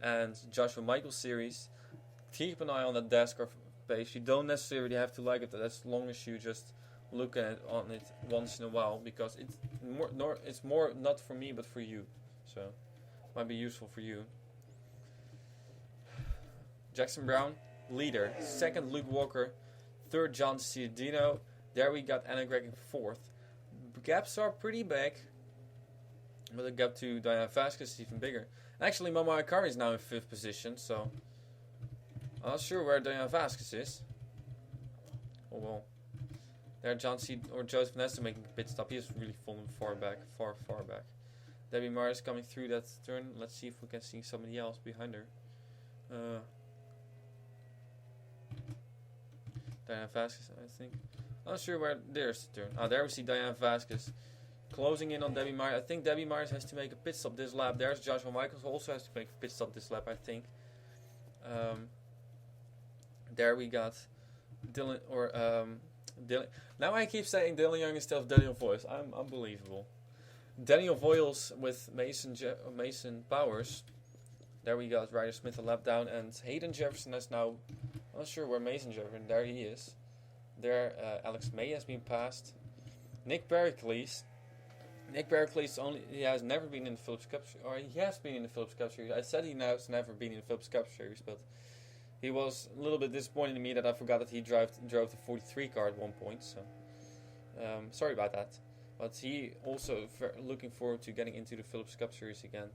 and Joshua Michael Series. Keep an eye on that Dascar page. You don't necessarily have to like it as long as you just look at on it once in a while, because it's more not for me but for you, so might be useful for you. Jackson Brown, leader. Second, Luke Walker. Third, John Ciudino. There we got Anna Gregg in fourth. Gaps are pretty big, but the gap to Diana Vasquez is even bigger. Actually, Momo Akari is now in fifth position, so I'm not sure where Diana Vasquez is. Oh well. There, John C. or Joseph Nesta making a pit stop. He is really falling far back. Debbie Myers coming through that turn. Let's see if we can see somebody else behind her. Diana Vasquez, I think. I'm not sure where. There's the turn. There we see Diana Vasquez closing in on Debbie Myers. I think Debbie Myers has to make a pit stop this lap. There's Joshua Michaels, who also has to make a pit stop this lap, I think. There we got Dylan, or Dylan. Now I keep saying Dylan Young instead of Daniel Voyles. I'm unbelievable. Daniel Voyles with Mason Powers. There we got Ryder Smith a lap down, and Hayden Jefferson is now. I'm not sure where Mason Jefferson. There he is. There, Alex May has been passed. Nick Pericles. He has never been in the Phillips Cup, or he has been in the Phillips Cup Series. I said he has never been in the Phillips Cup Series, but he was a little bit disappointed in me that I forgot that he drove the 43 car at one point. So sorry about that. But he also looking forward to getting into the Phillips Cup Series again.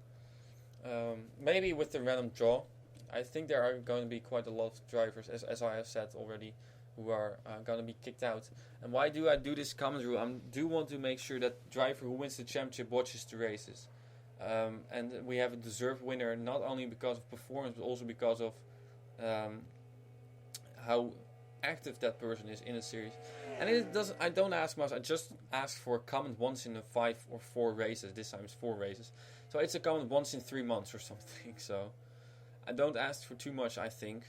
Maybe with the random draw. I think there are going to be quite a lot of drivers, as I have said already, who are going to be kicked out. And why do I do this comment rule? I do want to make sure that driver who wins the championship watches the races. And we have a deserved winner, not only because of performance, but also because of how active that person is in a series. And it doesn't. I don't ask much. I just ask for a comment once in the 5 or 4 races. This time it's 4 races. So it's a comment once in 3 months or something. So I don't ask for too much, I think.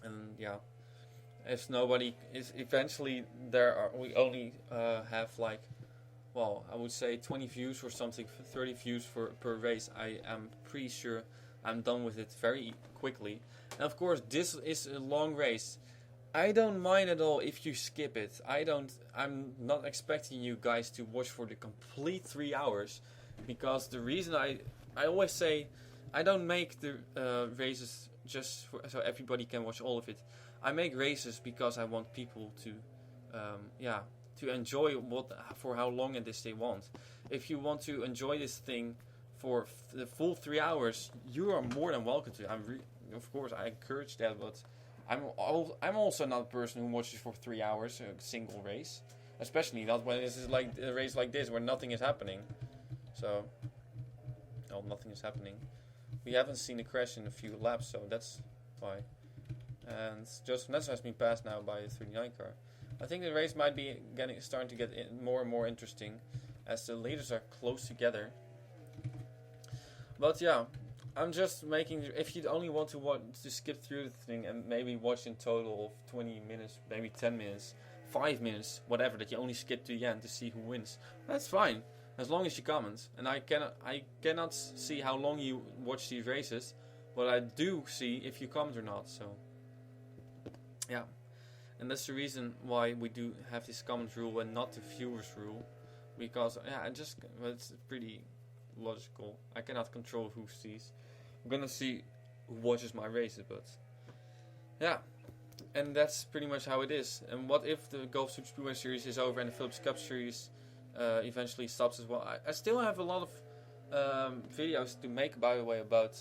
And yeah, if nobody is eventually we only have like, well, I would say 20 views or something, 30 views per race. I am pretty sure I'm done with it very quickly. And of course, this is a long race. I don't mind at all if you skip it. I'm not expecting you guys to watch for the complete 3 hours, because the reason I always say I don't make the races just so everybody can watch all of it. I make races because I want people to to enjoy for how long it is they want. If you want to enjoy this thing for the full 3 hours, you are more than welcome to. Of course, I encourage that, but I'm also not a person who watches for 3 hours a single race, especially not when this is like a race like this where nothing is happening. So, nothing is happening. We haven't seen a crash in a few laps, so that's why. And Joseph Nessa has been passed now by the 39 car. I think the race might be starting to get more and more interesting as the leaders are close together. But yeah, I'm just making. If you only want to skip through the thing and maybe watch in total of 20 minutes, maybe 10 minutes, 5 minutes, whatever, that you only skip to the end to see who wins, that's fine, as long as you comment. And I cannot see how long you watch these races, but I do see if you comment or not. So yeah, and that's the reason why we do have this comment rule and not the viewers rule, because it's pretty logical. I cannot control who sees. I'm gonna see who watches my races, but yeah, and that's pretty much how it is. And what if the Golf Super Speedway Series is over and the Phillips Cup Series eventually stops as well? I still have a lot of videos to make, by the way, about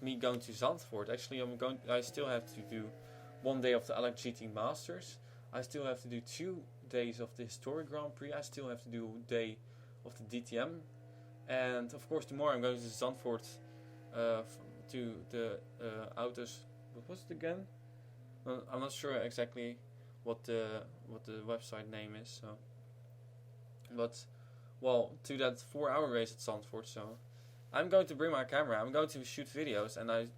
me going to Zandvoort. Actually, I still have to do 1 day of the LGT Masters. I still have to do 2 days of the Historic Grand Prix. I still have to do a day of the DTM. And of course, tomorrow I'm going to Zandvoort to the Autos. What was it again? Well, I'm not sure exactly what the website name is. So, but to that 4-hour race at Zandvoort. So, I'm going to bring my camera. I'm going to shoot videos, and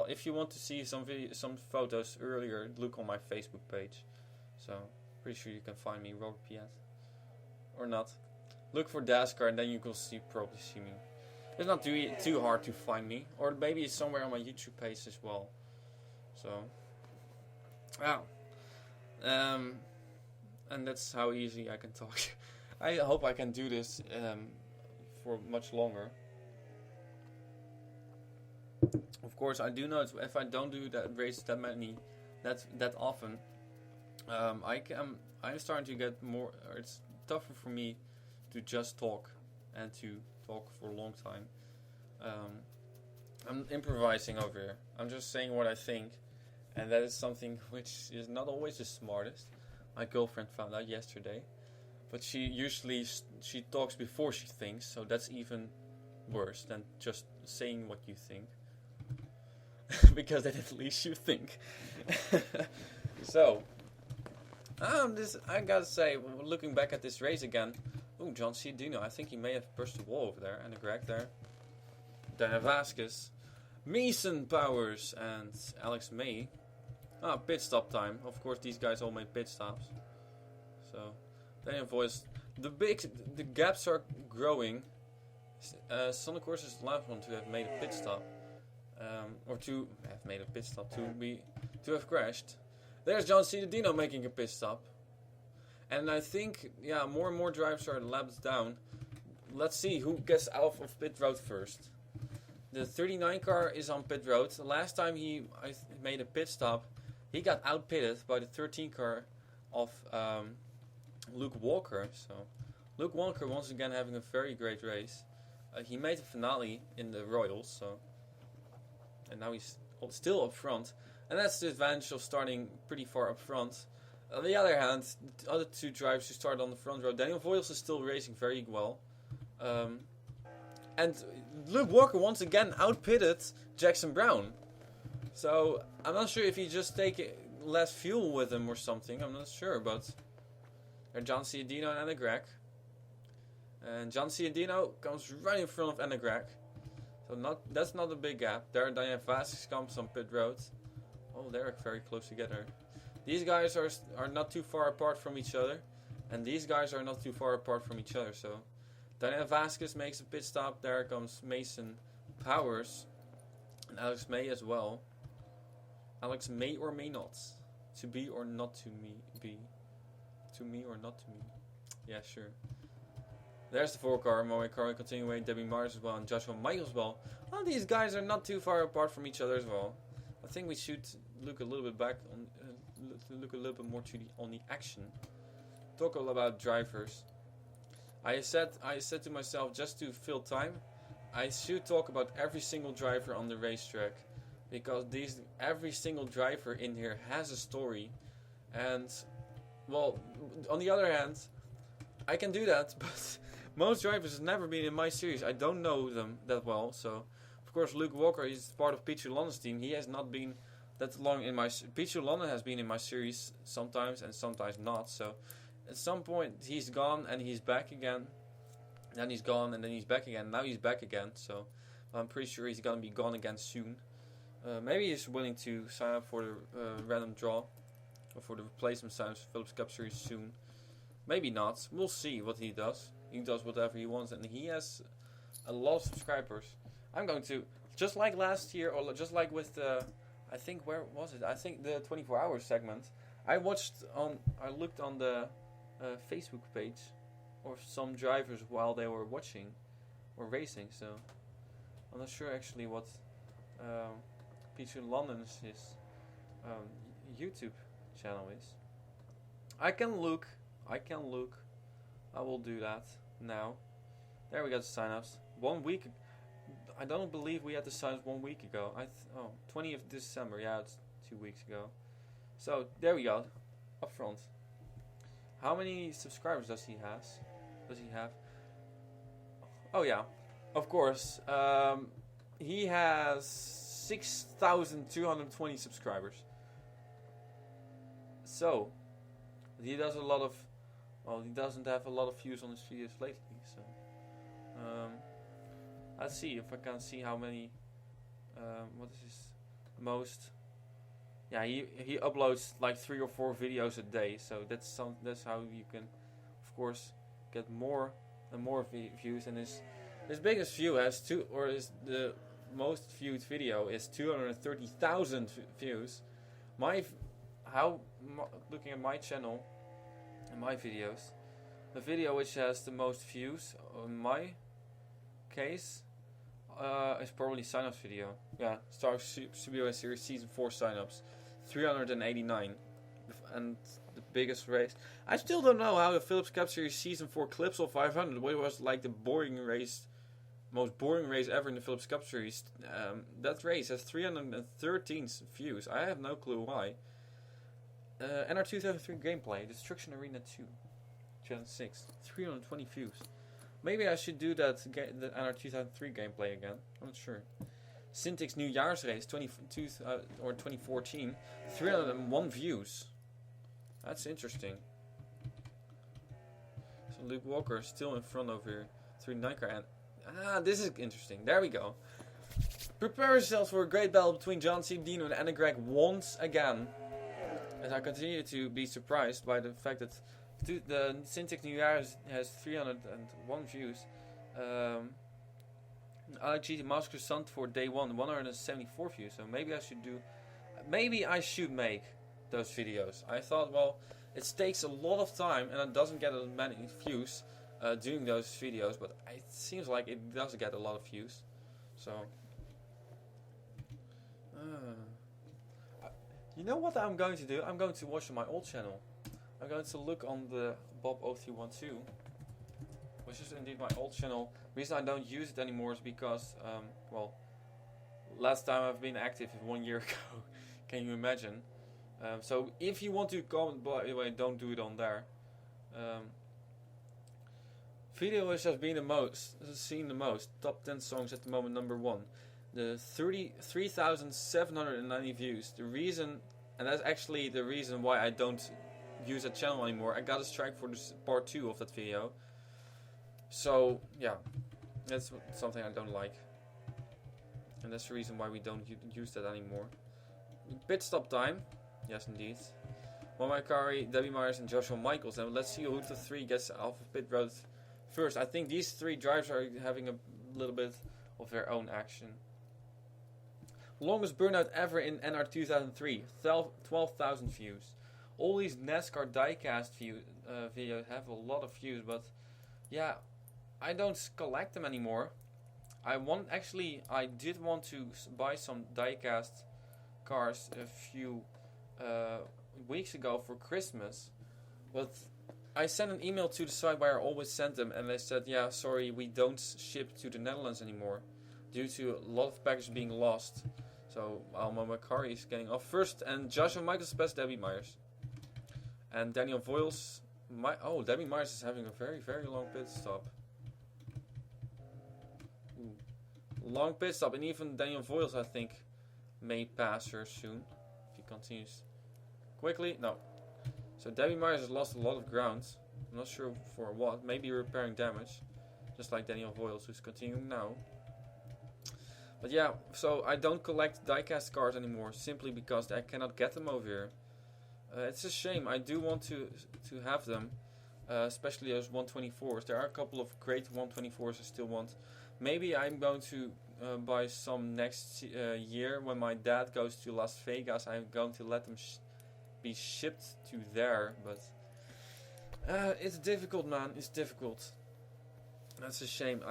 if you want to see some photos earlier, look on my Facebook page. So, pretty sure you can find me, Robert Piat, or not. Look for Dascar, and then you will probably see me. It's not too hard to find me, or maybe it's somewhere on my YouTube page as well. So, and that's how easy I can talk. I hope I can do this for much longer. Of course, I do know if I don't do that races that often, I'm starting to get more. It's tougher for me to just talk and to talk for a long time. I'm improvising over here. I'm just saying what I think, and that is something which is not always the smartest. My girlfriend found out yesterday, but she talks before she thinks, so that's even worse than just saying what you think. Because then at least you think. So, I gotta say, looking back at this race again, John C. Dino, I think he may have burst the wall over there, and a Greg there. Daniel Vasquez, Mason Powers, and Alex May. Pit stop time. Of course, these guys all made pit stops. So, Daniel Voice, the gaps are growing. Sonic Course is the last one to have made a pit stop. Or to have made a pit stop, to have crashed. There's John C. Dino making a pit stop. And I think, more and more drivers are lapped down. Let's see who gets out of pit road first. The 39 car is on pit road. The last time he made a pit stop, he got outpitted by the 13 car of Luke Walker. So Luke Walker once again having a very great race. He made the finale in the Royals, so, and now he's still up front, and that's the advantage of starting pretty far up front. On the other hand, the other two drivers who started on the front row, Daniel Voyles is still racing very well, and Luke Walker once again outpitted Jackson Brown. So I'm not sure if he just take less fuel with him or something. I'm not sure, but there's John C. Dino and Anna Greg. And John C. Dino comes right in front of Anna Greg. So that's not a big gap. There Diane Vasquez comes on pit road. Oh, they're very close together. These guys are not too far apart from each other. And these guys are not too far apart from each other. So Diane Vasquez makes a pit stop. There comes Mason Powers. And Alex May as well. Alex may or may not. To be or not to be. To me or not to me. Yeah, sure. There's the 4 car, Moe Car continuing, Debbie Mars as well, and Joshua Michaels as well. Well, these guys are not too far apart from each other as well. I think we should look a little bit back on, look a little bit more on the action. Talk all about drivers. I said to myself, just to fill time, I should talk about every single driver on the racetrack, because every single driver in here has a story, and well, on the other hand, I can do that, but most drivers have never been in my series. I don't know them that well. So, of course, Luke Walker is part of Peter London's team. He has not been that long in my... Peter London has been in my series sometimes and sometimes not. So, at some point, he's gone and he's back again. Then he's gone and then he's back again. Now he's back again. So, I'm pretty sure he's going to be gone again soon. Maybe he's willing to sign up for the random draw. Or for the replacement signs for Phillips Cup Series soon. Maybe not. We'll see what he does. He does whatever he wants, and he has a lot of subscribers. I'm going to, just like last year, or just like with the, I think, where was it? I think the 24-hour segment. I looked on the Facebook page of some drivers while they were watching or racing. So I'm not sure actually what Peter London's YouTube channel is. I can look. I will do that now. There we got the sign-ups. 1 week. I don't believe we had the sign-ups 1 week ago. 20th of December. Yeah, it's 2 weeks ago. So there we go. Up front. How many subscribers does he have? Oh yeah, of course. He has 6,220 subscribers. So he does a lot of. Well, he doesn't have a lot of views on his videos lately, so let's see if I can see how many. What is his most? Yeah, he uploads like 3 or 4 videos a day, so that's how you can, of course, get more and more views. And his biggest view the most viewed video is 230,000 views. Looking at my channel. in my videos. The video which has the most views in my case is probably signups video. Yeah, Star Wars Studio Series Season 4 signups. 389. And the biggest race. I still don't know how the Philips Cup Series Season 4 clips of 500, what was like the most boring race ever in the Philips Cup Series. That race has 313 views. I have no clue why. NR 2003 gameplay, Destruction Arena 2, 2006, 320 views. Maybe I should do the NR 2003 gameplay again. I'm not sure. Syntix Nieuwjaarsrace 2014, 301 views. That's interesting. So Luke Walker is still in front over here. 39 and this is interesting. There we go. Prepare yourselves for a great battle between John C. Dino and Anna Gregg once again. As I continue to be surprised by the fact that the Syntix Nieuwjaar has 301 views. LG Master Sun for day 1, 174 views. So maybe I should make those videos. I thought, well, it takes a lot of time and it doesn't get as many views doing those videos, but it seems like it does get a lot of views. So, you know what I'm going to do? I'm going to watch my old channel. I'm going to look on the Bob0312, which is indeed my old channel. The reason I don't use it anymore is because, well, last time I've been active is 1 year ago. Can you imagine? So if you want to comment, by the way, don't do it on there. Video which has been seen the most. Top 10 songs at the moment, number 1. The 33,790 views. The reason, and that's actually the reason why I don't use that channel anymore. I got a strike for this part 2 of that video. So yeah, that's something I don't like, and that's the reason why we don't use that anymore. Pit stop time, yes indeed. Momakari, Debbie Myers, and Joshua Michaels. And let's see who the 3 gets off of pit road first. I think these 3 drivers are having a little bit of their own action. Longest burnout ever in NR 2003, 12,000 views. All these NASCAR diecast videos have a lot of views, but yeah, I don't collect them anymore. I did want to buy some diecast cars a few weeks ago for Christmas, but I sent an email to the site where I always send them, and they said, yeah, sorry, we don't ship to the Netherlands anymore due to a lot of packages being lost. So Alma Macari is getting off first, and Joshua Michaels best Debbie Myers. And Daniel Voiles, Debbie Myers is having a very, very long pit stop. Ooh. Long pit stop, and even Daniel Voiles, I think, may pass her soon if he continues quickly. No. So Debbie Myers has lost a lot of ground. I'm not sure for what. Maybe repairing damage, just like Daniel Voiles, who's continuing now. But yeah, so I don't collect diecast cars anymore simply because I cannot get them over here. It's a shame. I do want to have them, especially those 124s. There are a couple of great 124s I still want. Maybe I'm going to buy some next year when my dad goes to Las Vegas. I'm going to let them be shipped to there, but it's difficult, man. It's difficult. That's a shame.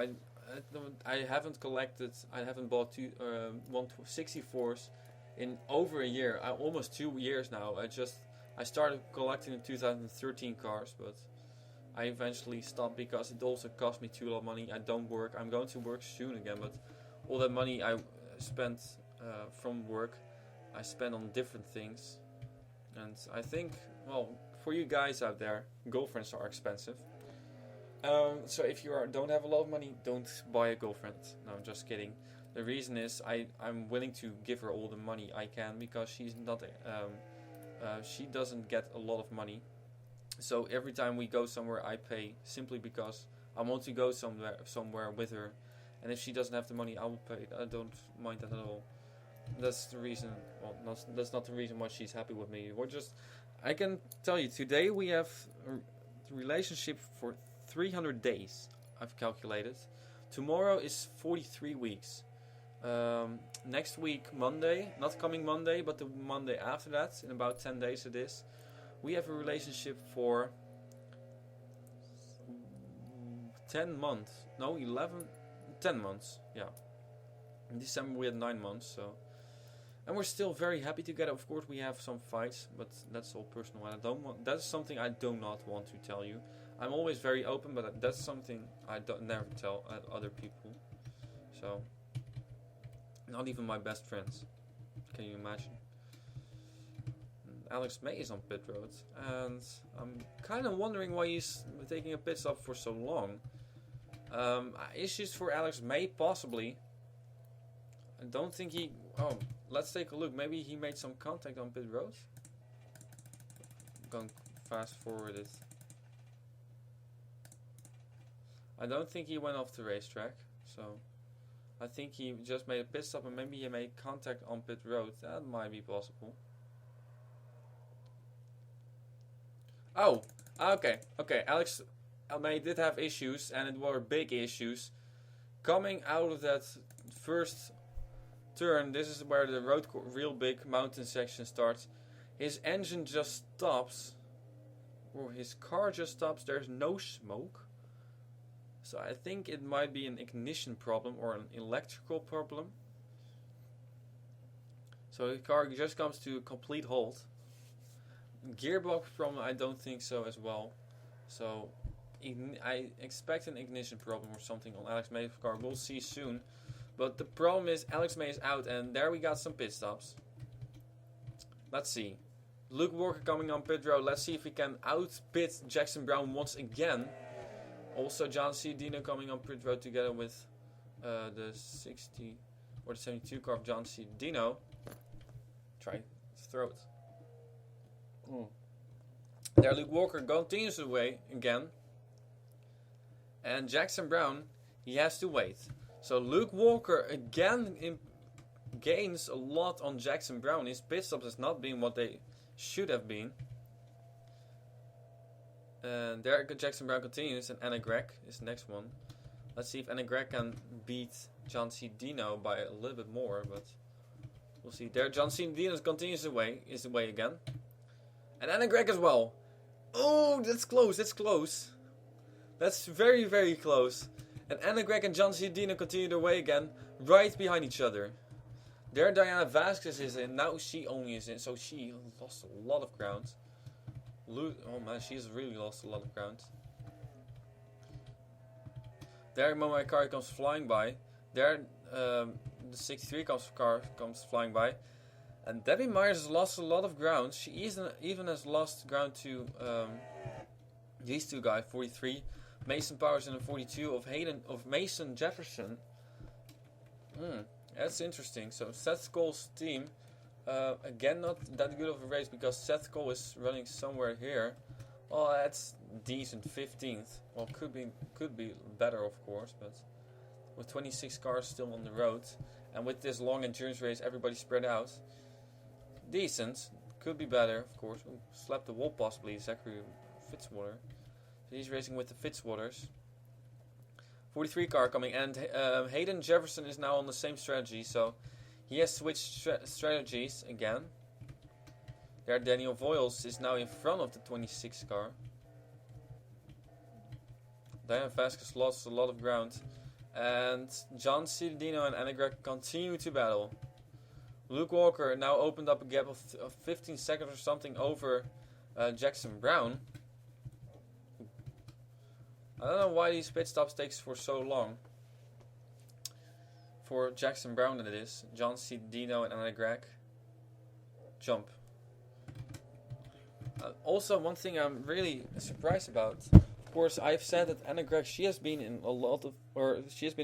I haven't collected. I haven't bought 164s in over a year. Almost 2 years now. I started collecting in 2013 cars, but I eventually stopped because it also cost me too lot of money. I don't work. I'm going to work soon again, but all that money I spent from work, I spent on different things. And I think, well, for you guys out there, girlfriends are expensive. So if you don't have a lot of money, don't buy a girlfriend. No, I'm just kidding. The reason is I'm willing to give her all the money I can because she's not she doesn't get a lot of money. So every time we go somewhere, I pay simply because I want to go somewhere with her. And if she doesn't have the money, I will pay. I don't mind that at all. That's the reason. Well, that's not the reason why she's happy with me. I can tell you, today we have a relationship for 300 days, I've calculated. Tomorrow is 43 weeks. Next week, Monday, not coming Monday, but the Monday after that, in about 10 days it is, we have a relationship for 10 months. No, 11, 10 months. Yeah. In December we had 9 months, so. And we're still very happy together. Of course, we have some fights, but that's all personal. And I don't want. That's something I do not want to tell you. I'm always very open, but that's something I don't never tell other people. So, not even my best friends. Can you imagine? Alex May is on pit road, and I'm kind of wondering why he's taking a pit stop for so long. Issues for Alex May, possibly. I don't think he... Oh, let's take a look. Maybe he made some contact on pit road. I'm going fast forward it. I don't think he went off the racetrack, so... I think he just made a pit stop and maybe he made contact on pit road. That might be possible. Oh, okay. Alex May did have issues, and it were big issues. Coming out of that first turn, this is where the road real big mountain section starts. His engine just stops, or his car just stops. There's no smoke. So I think it might be an ignition problem or an electrical problem. So the car just comes to a complete halt. Gearbox problem, I don't think so as well. So I expect an ignition problem or something on Alex May's car. We'll see soon. But the problem is Alex May is out, and there we got some pit stops. Let's see. Luke Walker coming on pit road. Let's see if he can out-pit Jackson Brown once again. Also, John C. Dino coming on pit road together with the 60 or the 72 car of John C. Dino. Try his throat. There, Luke Walker continues away again. And Jackson Brown, he has to wait. So Luke Walker again gains a lot on Jackson Brown. His pit stops has not been what they should have been. And there Jackson Brown continues, and Anna Gregg is the next one. Let's see if Anna Gregg can beat John C. Dino by a little bit more, but we'll see. There John C. Dino continues away again. And Anna Gregg as well. Oh, that's close, That's very, very close. And Anna Gregg and John C. Dino continue their way again, right behind each other. There Diana Vasquez is in, now she only is in, so she lost a lot of ground. Oh man, she's really lost a lot of ground. There Momo car comes flying by. There the 63 car comes flying by. And Debbie Myers has lost a lot of ground. She even has lost ground to these two guys, 43. Mason Powers and a 42 of Mason Jefferson. That's interesting. So Seth Cole's team, again not that good of a race because Seth Cole is running somewhere here. Oh, that's decent, 15th. Well, could be better of course, but with 26 cars still on the road and with this long endurance race, everybody spread out. Decent, could be better of course. Ooh, slapped the wall possibly, Zachary Fitzwater. So he's racing with the Fitzwaters. 43 car coming, and Hayden Jefferson is now on the same strategy, so he has switched strategies again. There Daniel Voiles is now in front of the 26 car. Diana Vasquez lost a lot of ground, and John C. Dino and Anna Gregg continue to battle. Luke Walker now opened up a gap of 15 seconds or something over Jackson Brown. I don't know why these pit stops takes for so long. For Jackson Brown that it is. John C. Dino and Anna Gregg. Jump. Also, one thing I'm really surprised about. Of course, I've said that Anna Gregg, she has been in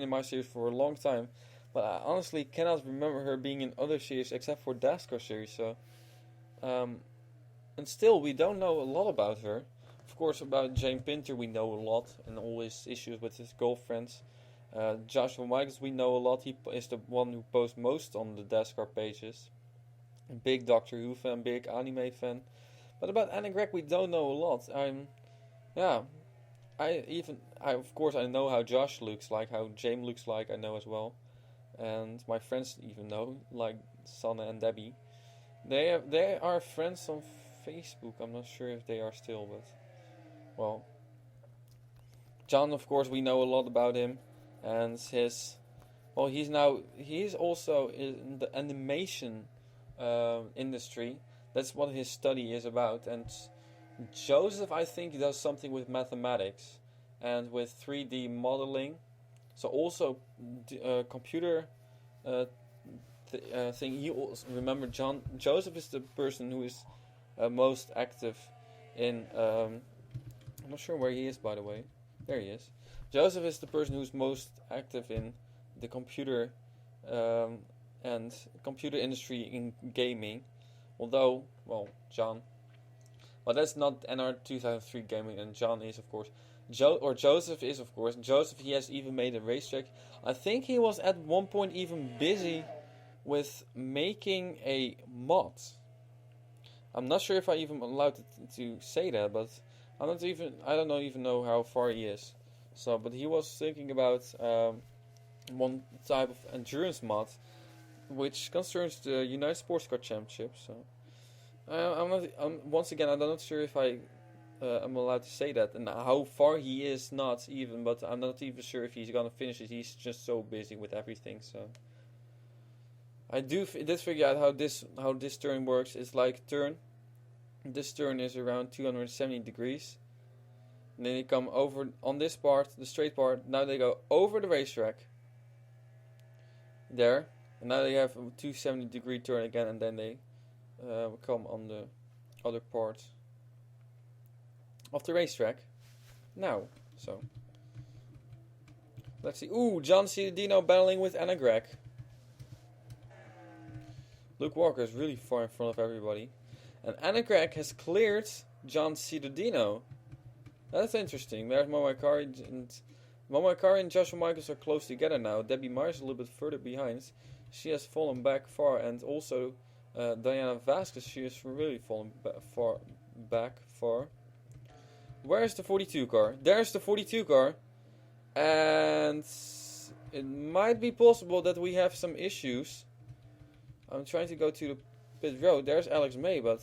my series for a long time. But I honestly cannot remember her being in other series except for Dascar series. So, and still, we don't know a lot about her. Of course, about Jane Pinter we know a lot, and all his issues with his girlfriends. Joshua Michaels we know a lot. He is the one who posts most on the Dascar pages. Big Doctor Who fan, big anime fan. But about Anna Gregg we don't know a lot. Of course I know how Josh looks like, how James looks like. I know as well, and my friends even know, like Sanna and Debbie. They are friends on Facebook. I'm not sure if they are still, but. Well, John, of course, we know a lot about him, and his. Well, he's also in the animation industry. That's what his study is about. And Joseph, I think, does something with mathematics and with 3D modeling. So also computer thing. He also, remember, Joseph is the person who is most active in. I'm not sure where he is, by the way. There he is. Joseph is the person who's most active in the computer and computer industry in gaming. Although, well, John. Well, that's not NR 2003 gaming, and John is, of course. Joseph is, of course. Joseph, he has even made a racetrack. I think he was at one point even busy with making a mod. I'm not sure if I even allowed to say that, but I don't even know how far he is. So, but he was thinking about one type of endurance mod, which concerns the United Sports Car Championship. So, once again, I'm not sure if I am allowed to say that and how far he is. Not even, but I'm not even sure if he's gonna finish it. He's just so busy with everything. So, I did figure out how this turn works. It's like turn. This turn is around 270 degrees. And then they come over on this part, the straight part. Now they go over the racetrack. There. And now they have a 270 degree turn again. And then they come on the other part of the racetrack. Now. So. Let's see. Ooh, John Ciudadino battling with Anna Gregg. Luke Walker is really far in front of everybody. And Anna Gregg has cleared John Ciudadino. That's interesting. There's Momo Akari and Joshua Michaels are close together now. Debbie Myers is a little bit further behind. She has fallen back far. And also Diana Vasquez, she has really fallen back far. Where's the 42 car? There's the 42 car. And it might be possible that we have some issues. I'm trying to go to the pit road. There's Alex May, but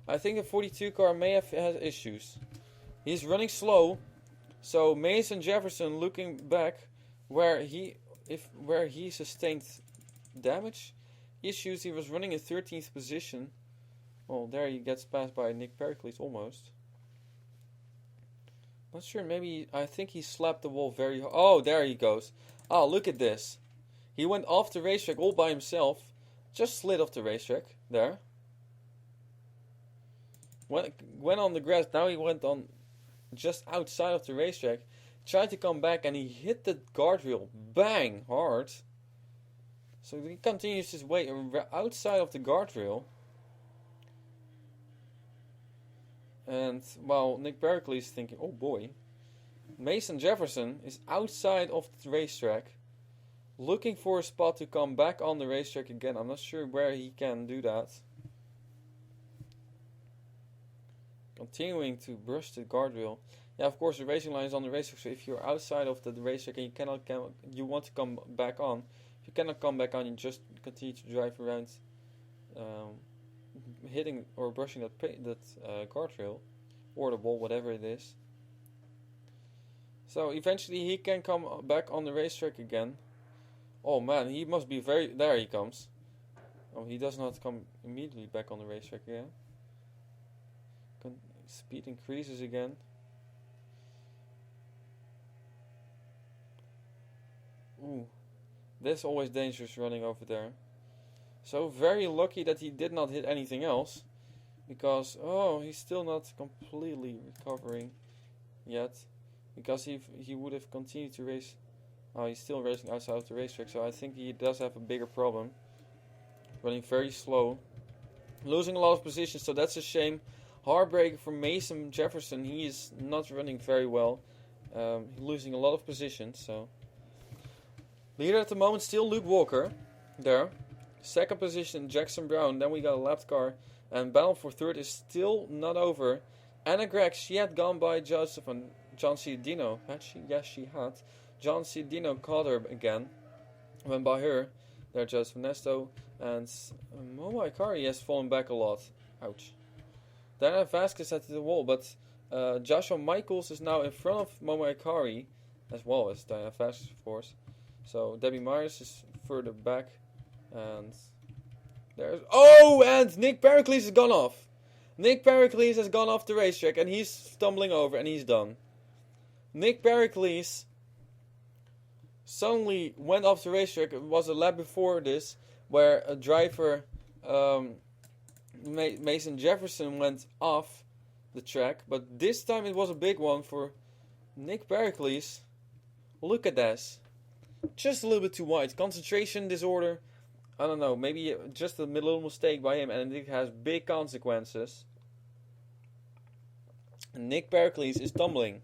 I think the 42 car may have had issues. He's running slow, so Mason Jefferson looking back where he sustained damage issues. He was running in 13th position. Well, there he gets passed by Nick Pericles almost. Not sure. Maybe I think he slapped the wall very hard. Oh, there he goes. Oh, look at this. He went off the racetrack all by himself. Just slid off the racetrack there. Went on the grass. Now he went on just outside of the racetrack. Tried to come back and he hit the guardrail. Bang! Hard. So he continues his way outside of the guardrail. And while Nick Pericles is thinking, oh boy. Mason Jefferson is outside of the racetrack. Looking for a spot to come back on the racetrack again. I'm not sure where he can do that. Continuing to brush the guardrail. Yeah, of course the racing line is on the racetrack. So if you're outside of the racetrack and you want to come back on, if you cannot come back on, you just continue to drive around, hitting or brushing that guardrail or the wall, whatever it is. So eventually he can come back on the racetrack again. Oh man, he must be very... There he comes. Oh, he does not come immediately back on the racetrack again. Speed increases again. Ooh. That's always dangerous running over there. So very lucky that he did not hit anything else. Because, he's still not completely recovering yet. Because he would have continued to race... Oh, he's still racing outside of the racetrack, so I think he does have a bigger problem. Running very slow. Losing a lot of positions, so that's a shame. Heartbreaker for Mason Jefferson. He is not running very well. Losing a lot of positions, so... Leader at the moment, still Luke Walker. There. Second position, Jackson Brown. Then we got a lapped car. And battle for third is still not over. Anna Gregg, she had gone by Joseph and John Ciudadino. Had she? Yes, she had. John Ciudadino caught her again. Went by her. There, Joseph Nesto. And Momo Ikari has fallen back a lot. Ouch. Diana Vasquez had to the wall, but Joshua Michaels is now in front of Momo Ikari, as well as Diana Vasquez, of course. So Debbie Myers is further back, and and Nick Pericles has gone off. Nick Pericles has gone off the racetrack, and he's stumbling over, and he's done. Nick Pericles suddenly went off the racetrack. It was a lap before this, where a driver, Mason Jefferson, went off the track, but this time it was a big one for Nick Pericles. Look at this. Just a little bit too wide. Concentration disorder. I don't know. Maybe just a little mistake by him, and it has big consequences. And Nick Pericles is tumbling.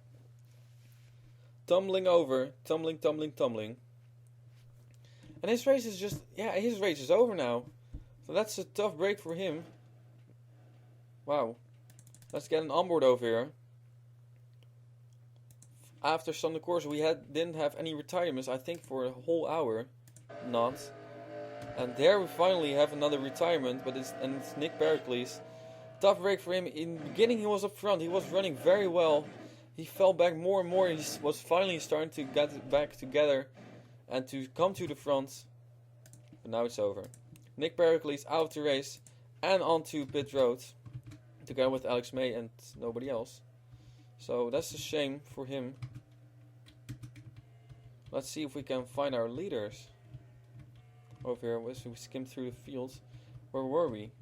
Tumbling over. Tumbling. And his race is his race is over now. So that's a tough break for him. Wow. Let's get an onboard over here. After Sunday course, we didn't have any retirements, I think, for a whole hour. Not. And there we finally have another retirement, but it's Nick Pericles. Tough break for him. In the beginning, he was up front. He was running very well. He fell back more and more. He was finally starting to get back together and to come to the front. But now it's over. Nick Pericles out of the race and onto pit road, together with Alex May and nobody else. So that's a shame for him. Let's see if we can find our leaders. Over here, as we skim through the fields. Where were we?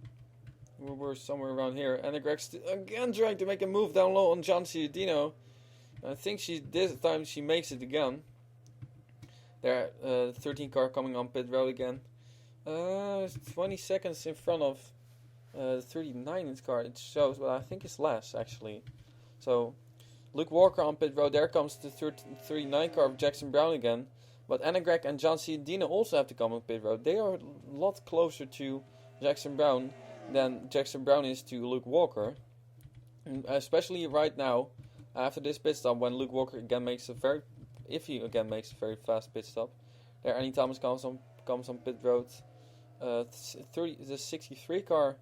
We were somewhere around here. Anna Greg's again trying to make a move down low on John Ciudino. I think this time she makes it again. There, 13 car coming on pit road again. 20 seconds in front of 39 in its car, it shows, but I think it's less actually. So Luke Walker on pit road. There comes the 39 car of Jackson Brown again. But Anna Gregg and John Ciudino also have to come on pit road. They are a lot closer to Jackson Brown than Jackson Brown is to Luke Walker. And especially right now, after this pit stop, when Luke Walker again makes a very fast pit stop. There, Annie Thomas comes on pit road. The 63 car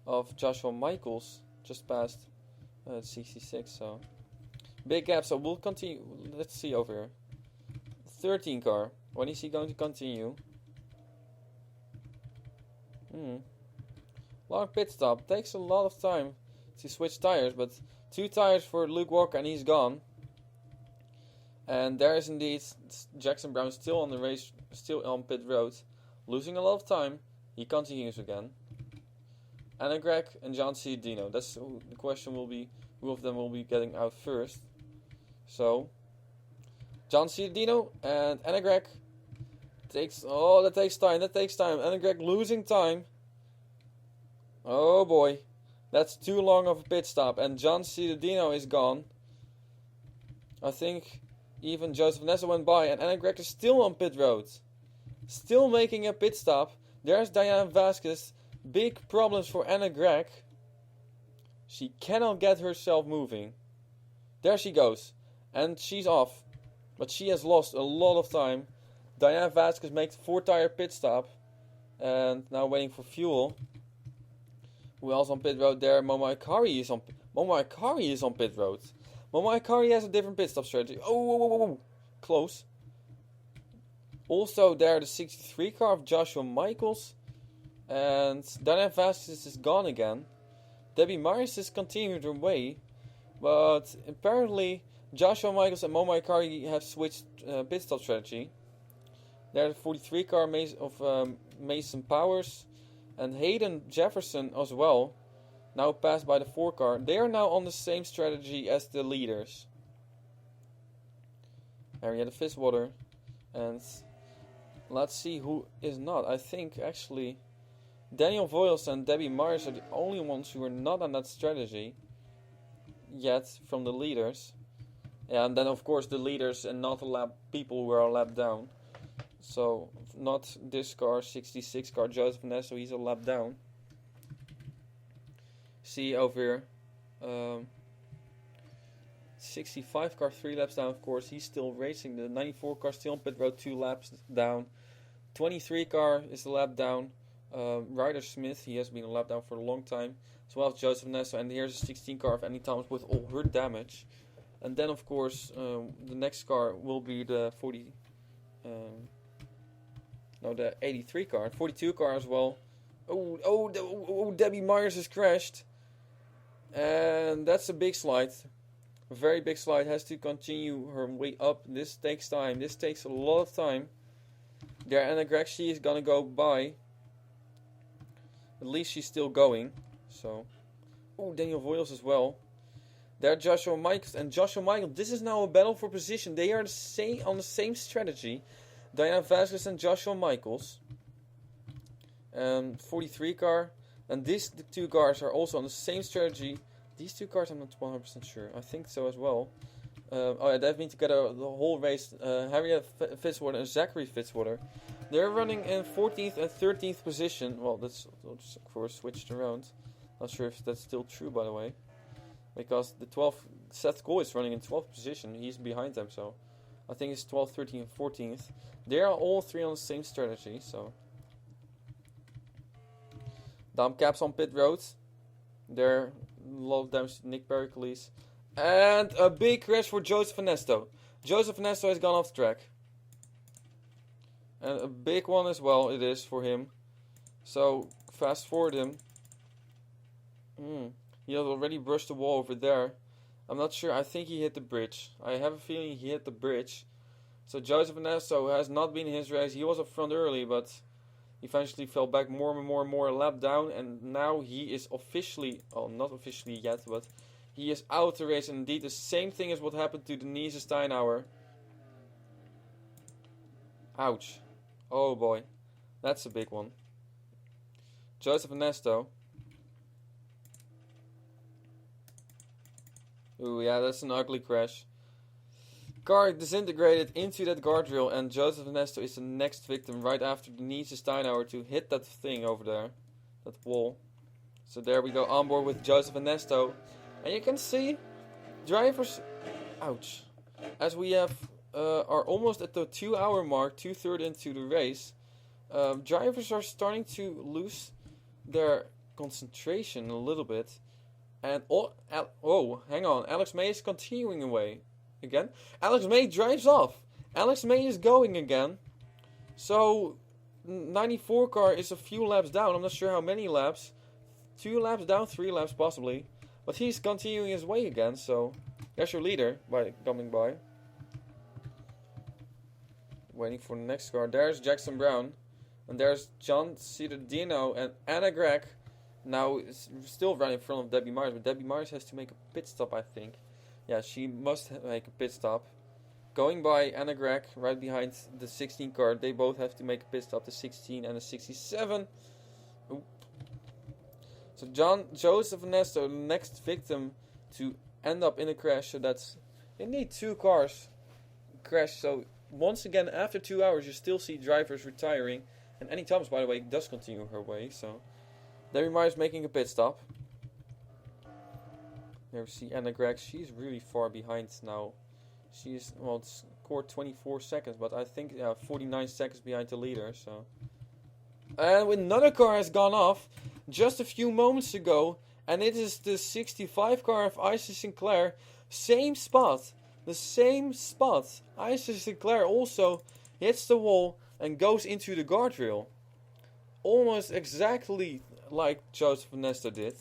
of Joshua Michaels just passed 66, so big gap. So we'll continue. Let's see over here. 13 car. When is he going to continue? Long pit stop. Takes a lot of time to switch tires, but 2 tires for Luke Walker and he's gone. And there is indeed Jackson Brown still on the race, still on pit road, losing a lot of time. He continues again. Anna Gregg and John Ciudino. That's the question will be, who of them will be getting out first. So John Ciudino and Anna Gregg that takes time. Anna Gregg losing time. Oh boy. That's too long of a pit stop. And John Ciudino is gone. I think even Joseph Nessa went by, and Anna Gregg is still on pit road. Still making a pit stop. There's Diana Vasquez. Big problems for Anna Gregg. She cannot get herself moving. There she goes. And she's off. But she has lost a lot of time. Diana Vasquez makes a 4-tire pit stop. And now waiting for fuel. Who else on pit road there? Momo Ikari is on pit road. Momo Ikari has a different pit stop strategy. Oh. Close. Also there, the 63 car of Joshua Michaels. And Diana Vasquez is gone again. Debbie Myers is continuing her way. But apparently Joshua Michaels and Momo Ikari have switched pit stop strategy. There, the 43 car of Mason Powers and Hayden Jefferson as well, now passed by the 4 car. They are now on the same strategy as the leaders. Arietta Fitzwater. And let's see who is not. I think actually Daniel Voiles and Debbie Myers are the only ones who are not on that strategy yet from the leaders. And then of course the leaders and not the people who are a lap down. So not this car, 66 car, Joseph Ness, so he's a lap down. See over here, 65 car, 3 laps down, of course, he's still racing. The 94 car still on pit road, 2 laps down. 23 car is the lap down. Ryder Smith, he has been a lap down for a long time, as well as Joseph Nesto, and here's a 16 car of Annie Thomas with all her damage. And then, of course, the next car will be the the 83 car, 42 car as well. Debbie Myers has crashed. And that's a big slide. A very big slide. Has to continue her way up. This takes time. This takes a lot of time. There, Anna Gregg, she is gonna go by. At least she's still going. So, Daniel Voiles as well. There, Joshua Michaels and Joshua Michael. This is now a battle for position. They are on the same strategy. Diana Vasquez and Joshua Michaels. 43 car. And these two cars are also on the same strategy. These two cars, I'm not 100% sure. I think so as well. They've been together the whole race. Harriet Fitzwater and Zachary Fitzwater. They're running in 14th and 13th position. Well, that's of course switched around. Not sure if that's still true, by the way. Because the 12th, Seth Cole is running in 12th position. He's behind them, so I think it's 12th, 13th, and 14th. They are all three on the same strategy, so. Dom Caps on pit road. There, a lot of damage to Nick Pericles. And a big crash for Joseph Nesto. Joseph Nesto has gone off track. And a big one as well it is for him. So, fast forward him. He had already brushed the wall over there. I'm not sure. I think he hit the bridge. I have a feeling he hit the bridge. So Joseph Nesto has not been in his race. He was up front early, but eventually fell back more and more a lap down. And now he is officially, not officially yet, but he is out the race. And indeed, the same thing as what happened to Denise Steinauer. Ouch. Oh boy. That's a big one. Joseph Nesto. Ooh, yeah, that's an ugly crash. Car disintegrated into that guardrail, and Joseph Nesto is the next victim right after Denise Steinauer to hit that thing over there. That wall. So there we go, on board with Joseph Nesto. And you can see, drivers... Ouch. As we are almost at the 2 hour mark, 2/3 into the race, drivers are starting to lose their concentration a little bit. And hang on, Alex May is continuing away again. Alex May drives off. Alex May is going again. So 94 car is a few laps down. I'm not sure how many laps. 2 laps down, 3 laps possibly. But he's continuing his way again. So there's your leader coming by. Waiting for the next car. There's Jackson Brown. And there's John Cittadino and Anna Gregg. Now, it's still running in front of Debbie Myers, but Debbie Myers has to make a pit stop, I think. Yeah, she must make a pit stop. Going by Anna Gregg, right behind the 16 car. They both have to make a pit stop, the 16 and the 67. Oop. So Joseph Nesto, the next victim to end up in a crash. So that's, they need 2 cars crash. So once again, after 2 hours, you still see drivers retiring. And Annie Thomas, by the way, does continue her way, so... Debbie Myers making a pit stop. There we see Anna Gregg. She's really far behind now. She's, well, scored 24 seconds, but I think 49 seconds behind the leader. So, and another car has gone off just a few moments ago, and it is the 65 car of Isa Sinclair. Same spot. The same spot. Isa Sinclair also hits the wall and goes into the guardrail. Almost exactly like Joseph Nesto did.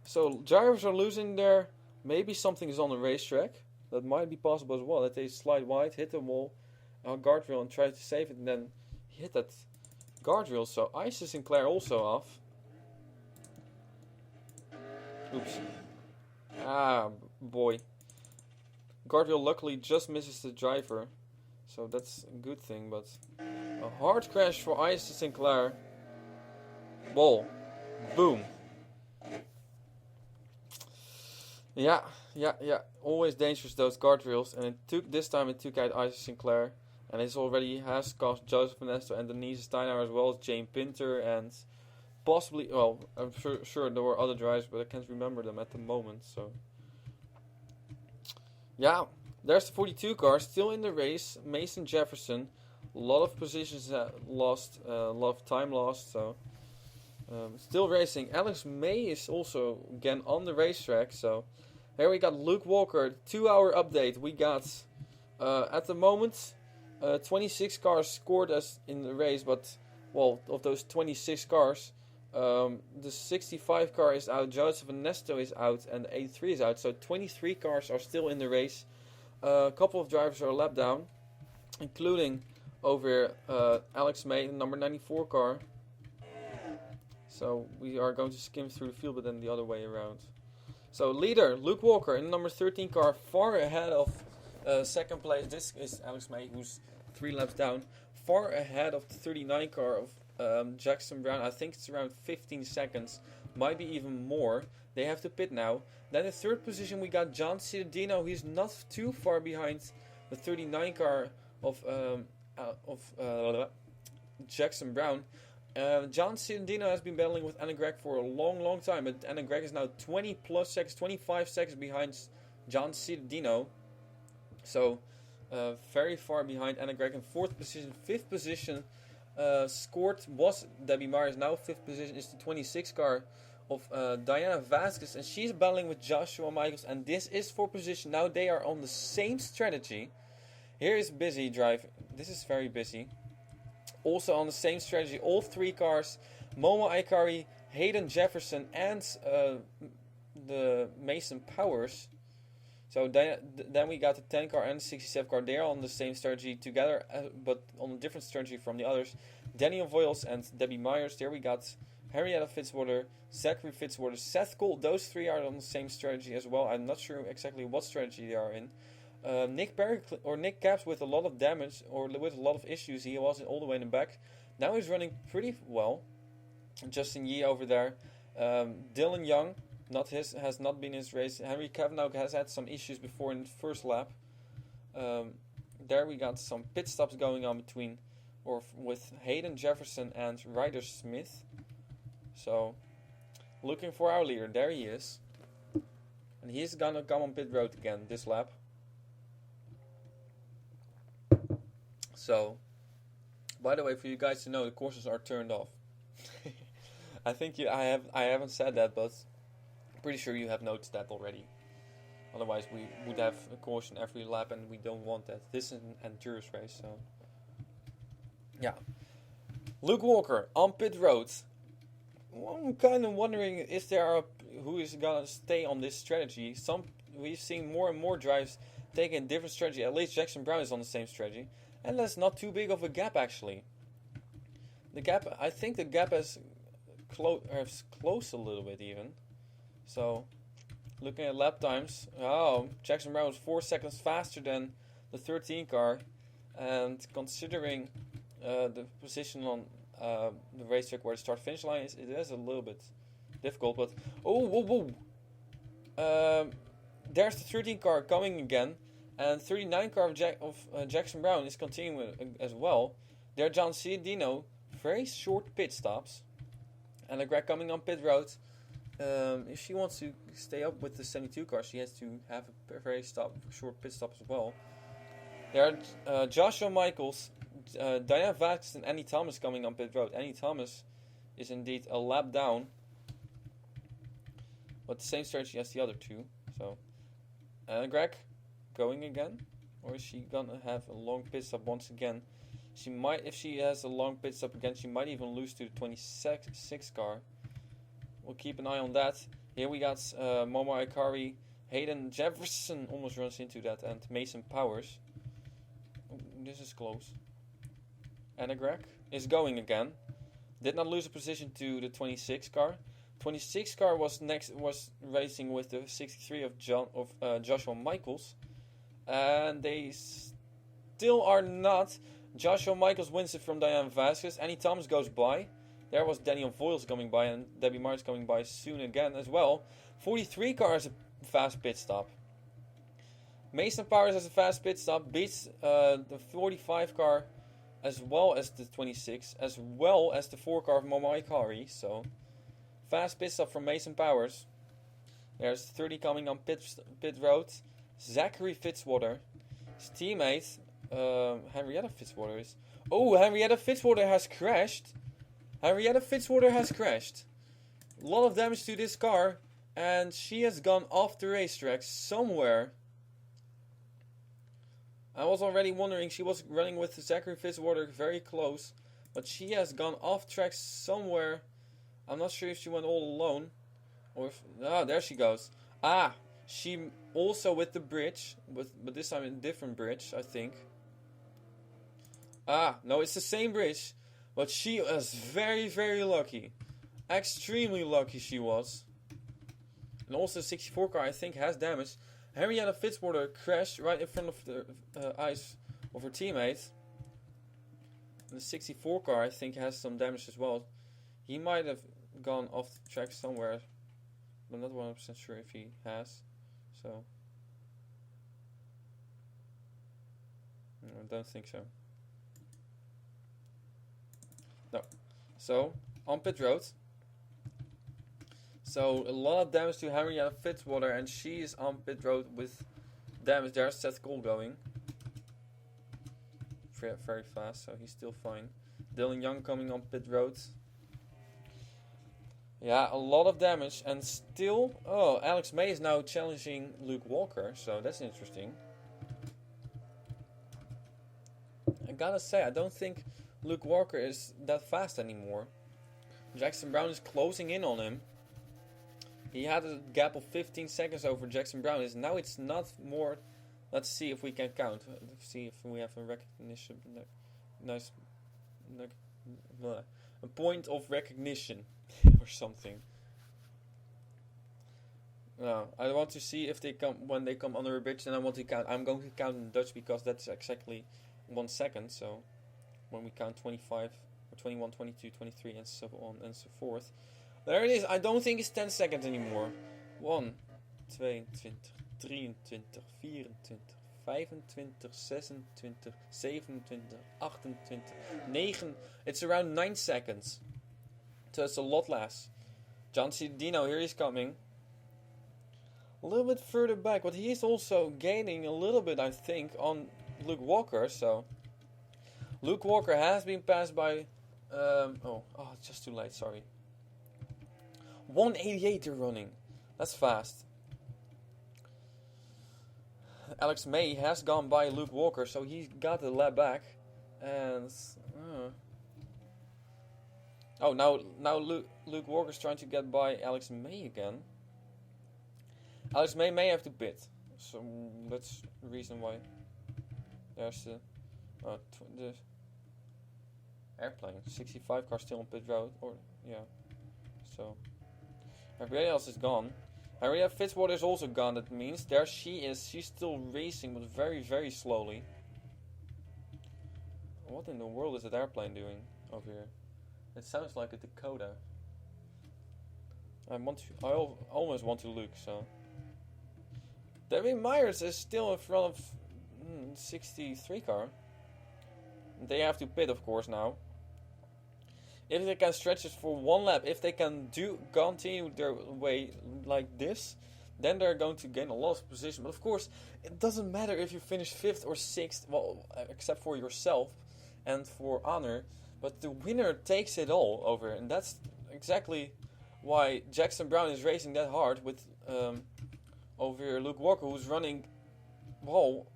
So drivers are losing their... Maybe something is on the racetrack. That might be possible as well. That they slide wide, hit the wall, guardrail, and try to save it, and then hit that guardrail. So Isa Sinclair also off. Oops. Ah, boy. Guardrail luckily just misses the driver. So that's a good thing, but... A hard crash for Isa Sinclair. Ball. Boom. Yeah. Always dangerous, those guardrails. And this time it took out Isa Sinclair. And it already has cost Joseph Nesto and Denise Steinauer as well as Jane Pinter and possibly, well, I'm sure there were other drivers, but I can't remember them at the moment. So yeah, there's the 42 car still in the race. Mason Jefferson. A lot of positions lost, a lot of time lost. So Still racing. Alex May is also again on the racetrack. So here we got Luke Walker. 2-hour update. We got at the moment 26 cars scored as in the race, but well, of those 26 cars, the 65 car is out, Joseph Ernesto is out, and the 83 is out. So 23 cars are still in the race. A couple of drivers are a lap down, including over Alex May, the number 94 car. So we are going to skim through the field, but then the other way around. So leader, Luke Walker, in the number 13 car, far ahead of second place. This is Alex May, who's 3 laps down. Far ahead of the 39 car of Jackson Brown. I think it's around 15 seconds. Might be even more. They have to pit now. Then in third position we got John Cittadino. He's not too far behind the 39 car of Jackson Brown. John Cittadino has been battling with Anna Gregg for a long time, but Anna Gregg is now 20 plus seconds, 25 seconds behind John Cittadino. So very far behind Anna Gregg in fourth position. Fifth position scored was Debbie Myers. Now fifth position is the 26 car of Diana Vasquez, and she's battling with Joshua Michaels, and this is for position. Now they are on the same strategy. Here is busy drive. This is very busy. Also on the same strategy, all 3 cars, Momo Aikari, Hayden Jefferson, and the Mason Powers. So then we got the 10 car and the 67 car. They are on the same strategy together, but on a different strategy from the others. Daniel Voiles and Debbie Myers. There we got Henrietta Fitzwater, Zachary Fitzwater, Seth Cole. Those 3 are on the same strategy as well. I'm not sure exactly what strategy they are in. Nick Caps with a lot of damage or with a lot of issues. He was all the way in the back. Now he's running pretty well. Justin Yee over there. Dylan Young has not been in his race. Henry Kavanagh has had some issues before in the first lap. There we got some pit stops going on with Hayden Jefferson and Ryder Smith. So looking for our leader. There he is. And he's gonna come on pit road again this lap. So, by the way, for you guys to know, the courses are turned off. I think I haven't said that, but I'm pretty sure you have noticed that already. Otherwise, we would have a caution every lap, and we don't want that. This is an endurance race, so yeah. Luke Walker on pit road. Well, I'm kind of wondering who is gonna stay on this strategy. We've seen more and more drives taking a different strategy. At least Jackson Brown is on the same strategy. And that's not too big of a gap, actually. I think the gap has closed a little bit even. So, looking at lap times, Jackson Brown was 4 seconds faster than the 13 car. And considering the position on the racetrack where the start-finish line is, it is a little bit difficult. But, whoa. There's the 13 car coming again. And 39 car of Jackson Brown is continuing as well. There, John Cittadino, very short pit stops. And Greg coming on pit road. If she wants to stay up with the 72 car, she has to have a very short pit stop as well. There are Joshua Michaels, Diana Vasquez, and Annie Thomas coming on pit road. Annie Thomas is indeed a lap down, but the same strategy as the other 2. So, Greg going again, or is she gonna have a long pit stop once again? She might, if she has a long pit stop again, she might even lose to the 26 car. We'll keep an eye on that. Here we got Momo Aikari, Hayden Jefferson almost runs into that, and Mason Powers. This is close. Anna Gregg is going again. Did not lose a position to the 26 car. 26 car was racing with the 63 of Joshua Michaels. And they still are not. Joshua Michaels wins it from Diane Vasquez. Annie Thomas goes by. There was Daniel Voiles coming by, and Debbie Myers coming by soon again as well. 43 car has a fast pit stop. Mason Powers has a fast pit stop. Beats the 45 car as well as the 26, as well as the 4 car of Momo Aikari. So, fast pit stop from Mason Powers. There's 30 coming on pit road. Zachary Fitzwater, his teammate, Henrietta Fitzwater is. Oh, Henrietta Fitzwater has crashed. Henrietta Fitzwater has crashed. A lot of damage to this car, and she has gone off the racetrack somewhere. I was already wondering, she was running with Zachary Fitzwater very close, but she has gone off track somewhere. I'm not sure if she went all alone, or if, there she goes. She also with the bridge, but this time a different bridge, I think. No, it's the same bridge, but she was very, very lucky. Extremely lucky she was. And also the 64 car, I think, has damage. Henrietta Fitzwater crashed right in front of the eyes of her teammate. The 64 car, I think, has some damage as well. He might have gone off the track somewhere. I'm not 100% sure if he has. So, I don't think so. No. So, on pit road. So, a lot of damage to Henrietta Fitzwater, and she is on pit road with damage. There's Seth Cole going. Very fast, so he's still fine. Dylan Young coming on pit road. Yeah, a lot of damage, and still... Oh, Alex May is now challenging Luke Walker, so that's interesting. I gotta say, I don't think Luke Walker is that fast anymore. Jackson Brown is closing in on him. He had a gap of 15 seconds over Jackson Brown. Now it's not more... Let's see if we can count. Let's see if we have a recognition... Nice... A point of recognition. Or something. No, I want to see if they come when they come under a bridge, and I want to count. I'm going to count in Dutch because that's exactly 1 second. So when we count 25 or 21, 22, 23, and so on and so forth. There it is. I don't think it's 10 seconds anymore. 1, 22, 23, 24, 25, 26, 27, 28, 9. It's around 9 seconds. So it's a lot less. John C. Dino, here he's coming. A little bit further back, but he is also gaining a little bit, I think, on Luke Walker. So Luke Walker has been passed by... it's just too late, sorry. 188 they're running. That's fast. Alex May has gone by Luke Walker, so he got the lap back. And... now Luke Walker's trying to get by Alex May again. Alex May have to pit. So that's the reason why there's the airplane. 65 car still on pit road. So everybody else is gone. Henrietta Fitzwater is also gone. That means there she is. She's still racing, but very, very slowly. What in the world is that airplane doing over here? It sounds like a Dakota. I almost want to look, so. Debbie Myers is still in front of 63 car. They have to pit, of course, now. If they can stretch it for 1 lap, if they can continue their way like this, then they're going to gain a lot of position. But of course, it doesn't matter if you finish 5th or 6th, well, except for yourself and for honor. But the winner takes it all over, and that's exactly why Jackson Brown is racing that hard with over here Luke Walker, who's running, well,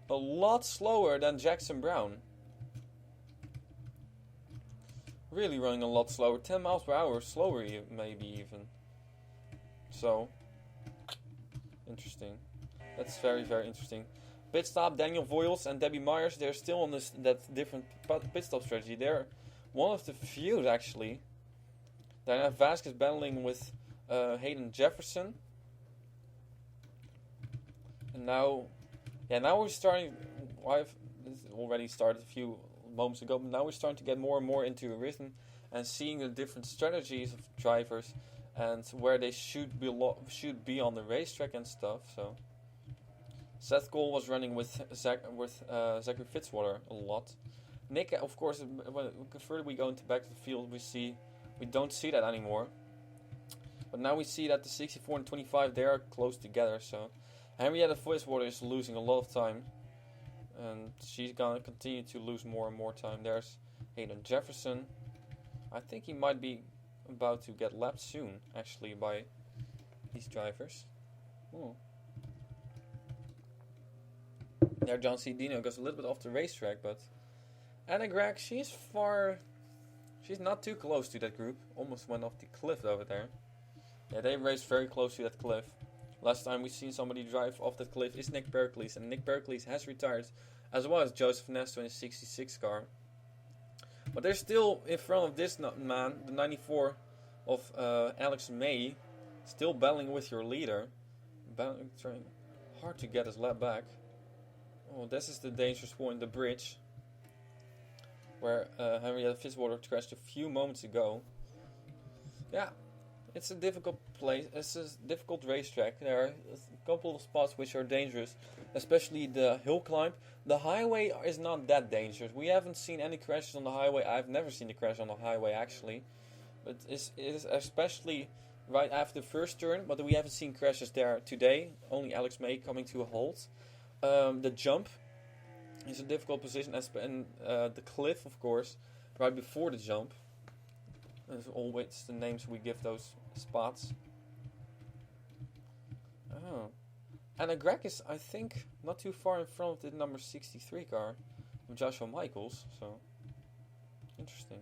a lot slower than Jackson Brown. Really running a lot slower, 10 miles per hour slower maybe even. So, interesting. That's very, very interesting. Pit stop, Daniel Voiles and Debbie Myers, they're still on that different pit stop strategy. They're one of the few, actually. Diana Vasquez battling with Hayden Jefferson. And now we're starting, I've already started a few moments ago, but now we're starting to get more and more into a rhythm and seeing the different strategies of drivers and where they should be on the racetrack and stuff. So Seth Cole was running with Zachary Fitzwater a lot. Nick, of course, when further we go back to the field, we don't see that anymore. But now we see that the 64 and 25 they are close together. So Henrietta Fitzwater is losing a lot of time, and she's gonna continue to lose more and more time. There's Hayden Jefferson, I think he might be about to get lapped soon, actually, by these drivers. Ooh. There, John C. Dino goes a little bit off the racetrack, but Anna Gregg, she's not too close to that group. Almost went off the cliff over there. Yeah, they raced very close to that cliff. Last time we've seen somebody drive off that cliff is Nick Berkeley's, and Nick Berkeley's has retired, as well as Joseph Nesto in his 66 car. But they're still in front of this man, the 94 of Alex May, still battling with your leader. Trying hard to get his lap back. Oh, this is the dangerous point, the bridge, where Henrietta Fitzwater crashed a few moments ago. Yeah, it's a difficult place. It's a difficult racetrack. There are a couple of spots which are dangerous, especially the hill climb. The highway is not that dangerous. We haven't seen any crashes on the highway. I've never seen a crash on the highway, actually. But it is especially right after the first turn, but we haven't seen crashes there today. Only Alex May coming to a halt. The jump is a difficult position, and the cliff, of course, right before the jump. As always, the names we give those spots. Oh. And Gregg is, I think, not too far in front of the number 63 car of Joshua Michaels, so interesting.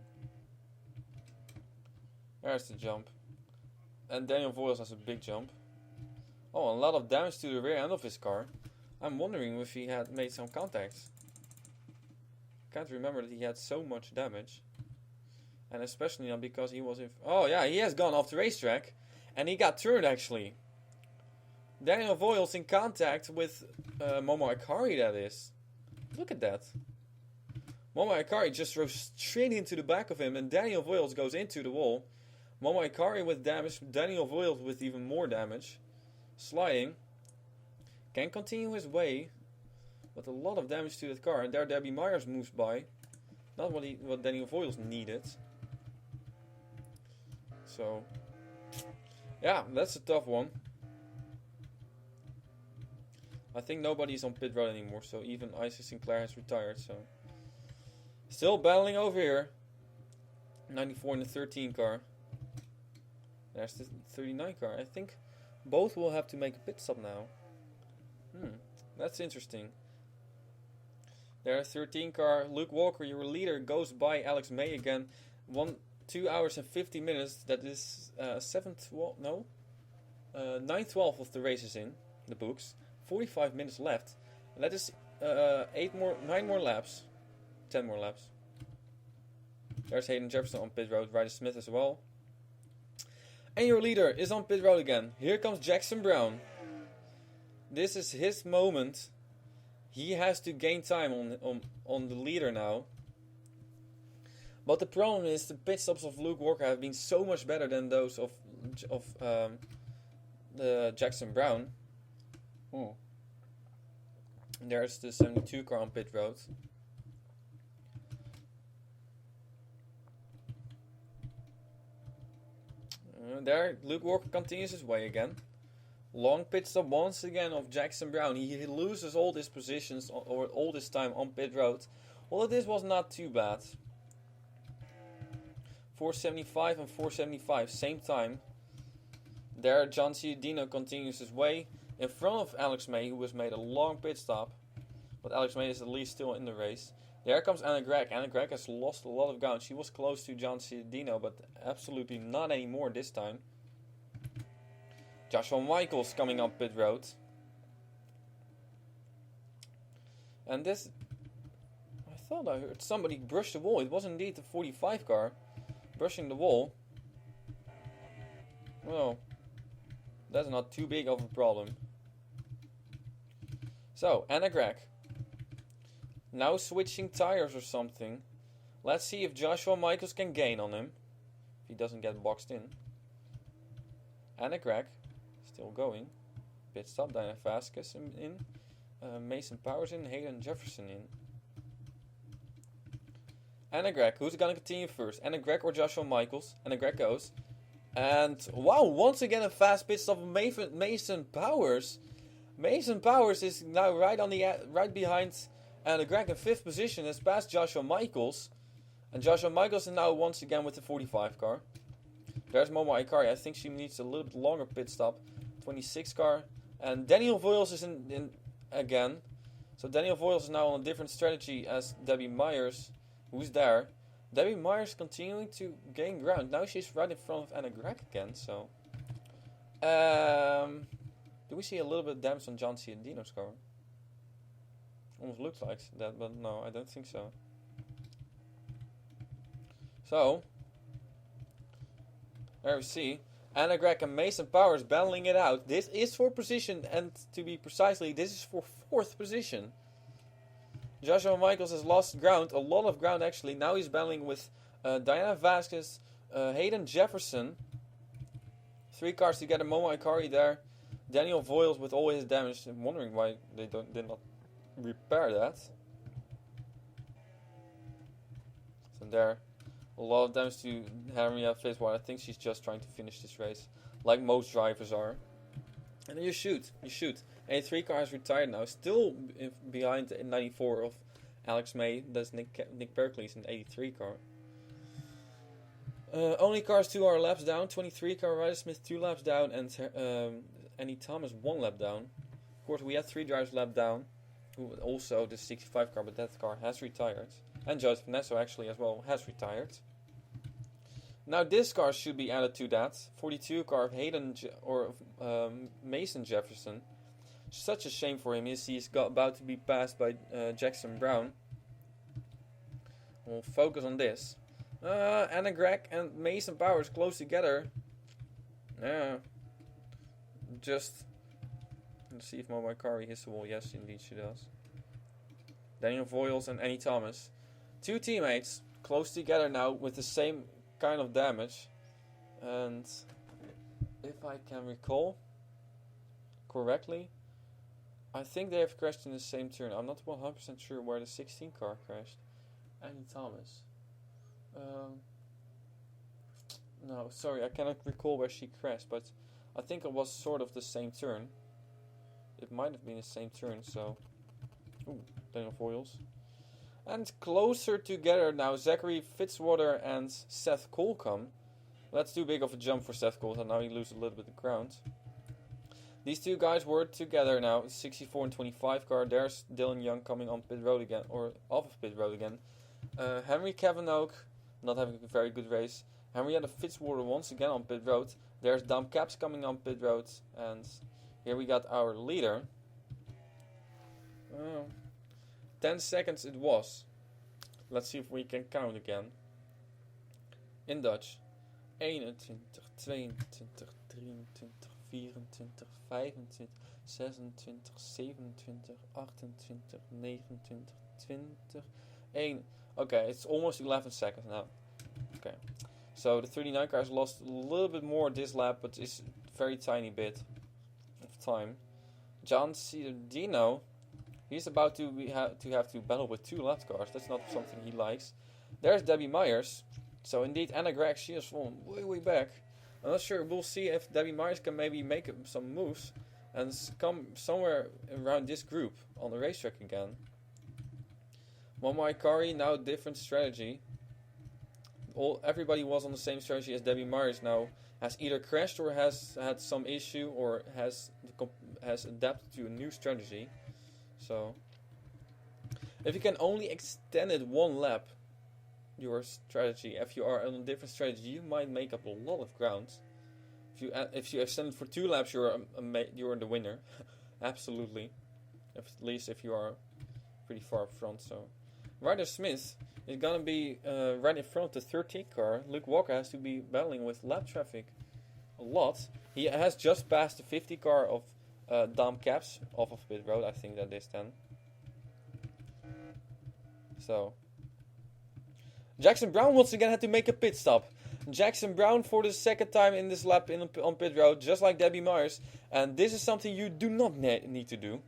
There's the jump. And Daniel Voiles has a big jump. Oh, a lot of damage to the rear end of his car. I'm wondering if he had made some contacts. Can't remember that he had so much damage. And especially not because he was in... Oh yeah, he has gone off the racetrack. And he got turned, actually. Daniel Voiles in contact with Momo Akari, that is. Look at that. Momo Akari just drove straight into the back of him, and Daniel Voiles goes into the wall. Momo Akari with damage, Daniel Voiles with even more damage. Sliding. Can continue his way, but a lot of damage to that car. And there Debbie Myers moves by. Not what Daniel Voiles needed. So, yeah, that's a tough one. I think nobody's on pit road anymore, so even Isaac Sinclair has retired. So, still battling over here. 94 in the 13 car. There's the 39 car. I think both will have to make a pit stop now. That's interesting. There's 13 car. Luke Walker, your leader, goes by Alex May again. 2 hours and 50 minutes. That is 9/12 of the race is in the books. 45 minutes left. And that is 9 more laps. 10 more laps. There's Hayden Jefferson on pit road. Ryder Smith as well. And your leader is on pit road again. Here comes Jackson Brown. This is his moment. He has to gain time on the leader now. But the problem is the pit stops of Luke Walker have been so much better than those of the Jackson Brown. And there's the 72 car on pit road. There, Luke Walker continues his way again. Long pit stop once again of Jackson Brown. He loses all his positions or all this time on pit road. Although this was not too bad. 475 and 475, same time. There, John Ciudino continues his way in front of Alex May, who has made a long pit stop. But Alex May is at least still in the race. There comes Anna Gregg. Anna Gregg has lost a lot of ground. She was close to John Ciudino, but absolutely not anymore this time. Joshua Michaels coming up pit road. And this... I thought I heard somebody brush the wall. It was indeed the 45 car brushing the wall. Well, that's not too big of a problem. So, Anna Gregg. Now switching tires or something. Let's see if Joshua Michaels can gain on him. If he doesn't get boxed in. Anna Gregg. Still going. Pit stop. Diana Vasquez in. Mason Powers in. Hayden Jefferson in. Anna Gregg. Who's going to continue first? Anna Gregg or Joshua Michaels? Anna Gregg goes. And wow, once again a fast pit stop of Mason Powers. Mason Powers is now right behind Anna Gregg in 5th position. Has passed Joshua Michaels. And Joshua Michaels is now once again with the 45 car. There's Momo Ikari. I think she needs a little bit longer pit stop. 26 car. And Daniel Voiles is in again. So Daniel Voiles is now on a different strategy as Debbie Myers, who's there. Debbie Myers continuing to gain ground. Now she's right in front of Anna Greg again. So, do we see a little bit of damage on John C. and Dino's car? Almost looks like that, but no, I don't think so. So, there we see Anna Greg and Mason Powers battling it out. This is for position, and to be precisely, this is for 4th position. Joshua Michaels has lost ground, a lot of ground actually. Now he's battling with Diana Vasquez, Hayden Jefferson. 3 cars together, Momo Ikari there. Daniel Voiles with all his damage. I'm wondering why they did not repair that. So there, a lot of damage to Henrietta Fitzwater. I think she's just trying to finish this race, like most drivers are. And then you shoot. 83 car is retired now, still behind the 94 of Alex May. That's Nick Pericles in 83 car. Only cars 2 are laps down. 23 car Ryder Smith 2 laps down, and Annie Thomas 1 lap down. Of course, we had 3 drivers lap down. Also the 65 car, but that car has retired. And Joseph Nesso actually as well has retired. Now this car should be added to that. 42 car of Mason Jefferson. Such a shame for him. He's about to be passed by Jackson Brown. We'll focus on this. Anna Greg and Mason Powers close together. Yeah. Just let's see if Momo Ikari hits the wall. Yes, indeed she does. Daniel Voiles and Annie Thomas. 2 teammates close together now with the same kind of damage. And if I can recall correctly, I think they have crashed in the same turn. I'm not 100% sure where the 16 car crashed. Annie Thomas. No, sorry, I cannot recall where she crashed, but I think it was sort of the same turn. It might have been the same turn, so... Ooh, Daniel Voiles. And closer together now, Zachary Fitzwater and Seth Colcom. That's too big of a jump for Seth Colcom, now he loses a little bit of ground. These 2 guys were together now, 64 and 25 car. There's Dylan Young coming on pit road again, or off of pit road again. Henry Kavanagh, not having a very good race. Henrietta Fitzwater once again on pit road. There's Dom Caps coming on pit road. And here we got our leader. 10 seconds it was. Let's see if we can count again. In Dutch. 21, 22, 23, 24, 25, 26, 27, 28, 29, 20, 1. Okay, it's almost 11 seconds now. Okay. So the 39 cars lost a little bit more this lap, but it's a very tiny bit of time. John Ciardino, he's about to have to battle with 2 lap cars. That's not something he likes. There's Debbie Myers. So indeed, Anna Greg, she is fallen way back. I'm not sure. We'll see if Debbie Myers can maybe make some moves and come somewhere around this group on the racetrack again. Momo Ikari, now different strategy. Everybody was on the same strategy as Debbie Myers now. Has either crashed or has had some issue or has adapted to a new strategy. So, if you can only extend it 1 lap, your strategy, if you are on a different strategy, you might make up a lot of ground. If you extend it for 2 laps, you're the winner. Absolutely. At least if you are pretty far up front. So, Ryder Smith is gonna be right in front of the 13 car. Luke Walker has to be battling with lap traffic a lot. He has just passed the 50 car of Dom Caps off of pit road. I think that is 10. So Jackson Brown once again had to make a pit stop. Jackson Brown for the 2nd time in this lap on pit road, just like Debbie Myers. And this is something you do not need to do.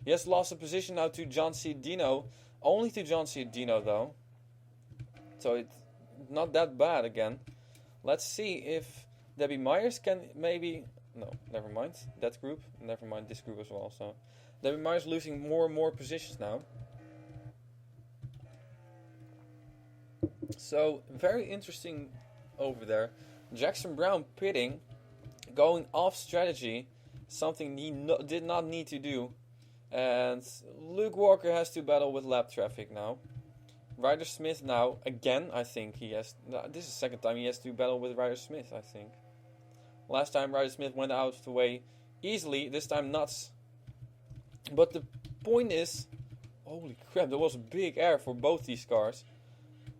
He has lost a position now to John C. Dino. Only to John C. Dino though. So it's not that bad again. Let's see if Debbie Myers can maybe... No, never mind. That group. Never mind this group as well. So Debbie Myers losing more and more positions now. So, very interesting over there. Jackson Brown pitting, going off strategy, something he did not need to do. And Luke Walker has to battle with lap traffic now. Ryder Smith now, again, I think he has... This is the second time he has to battle with Ryder Smith, I think. Last time Ryder Smith went out of the way easily, this time nuts. But the point is... Holy crap, there was a big air for both these cars.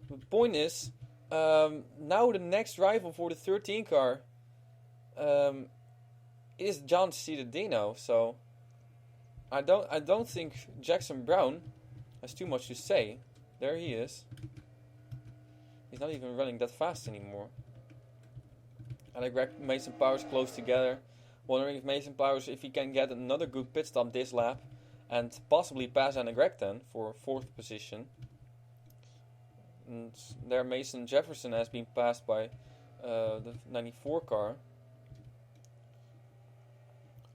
The point is, now the next rival for the 13 car is John Cittadino. So I don't think Jackson Brown has too much to say. There he is. He's not even running that fast anymore. And like Mason Powers close together. Wondering if Mason Powers, if he can get another good pit stop this lap. And possibly pass Anna Greg then for 4th position. And there Mason Jefferson has been passed by the 94 car.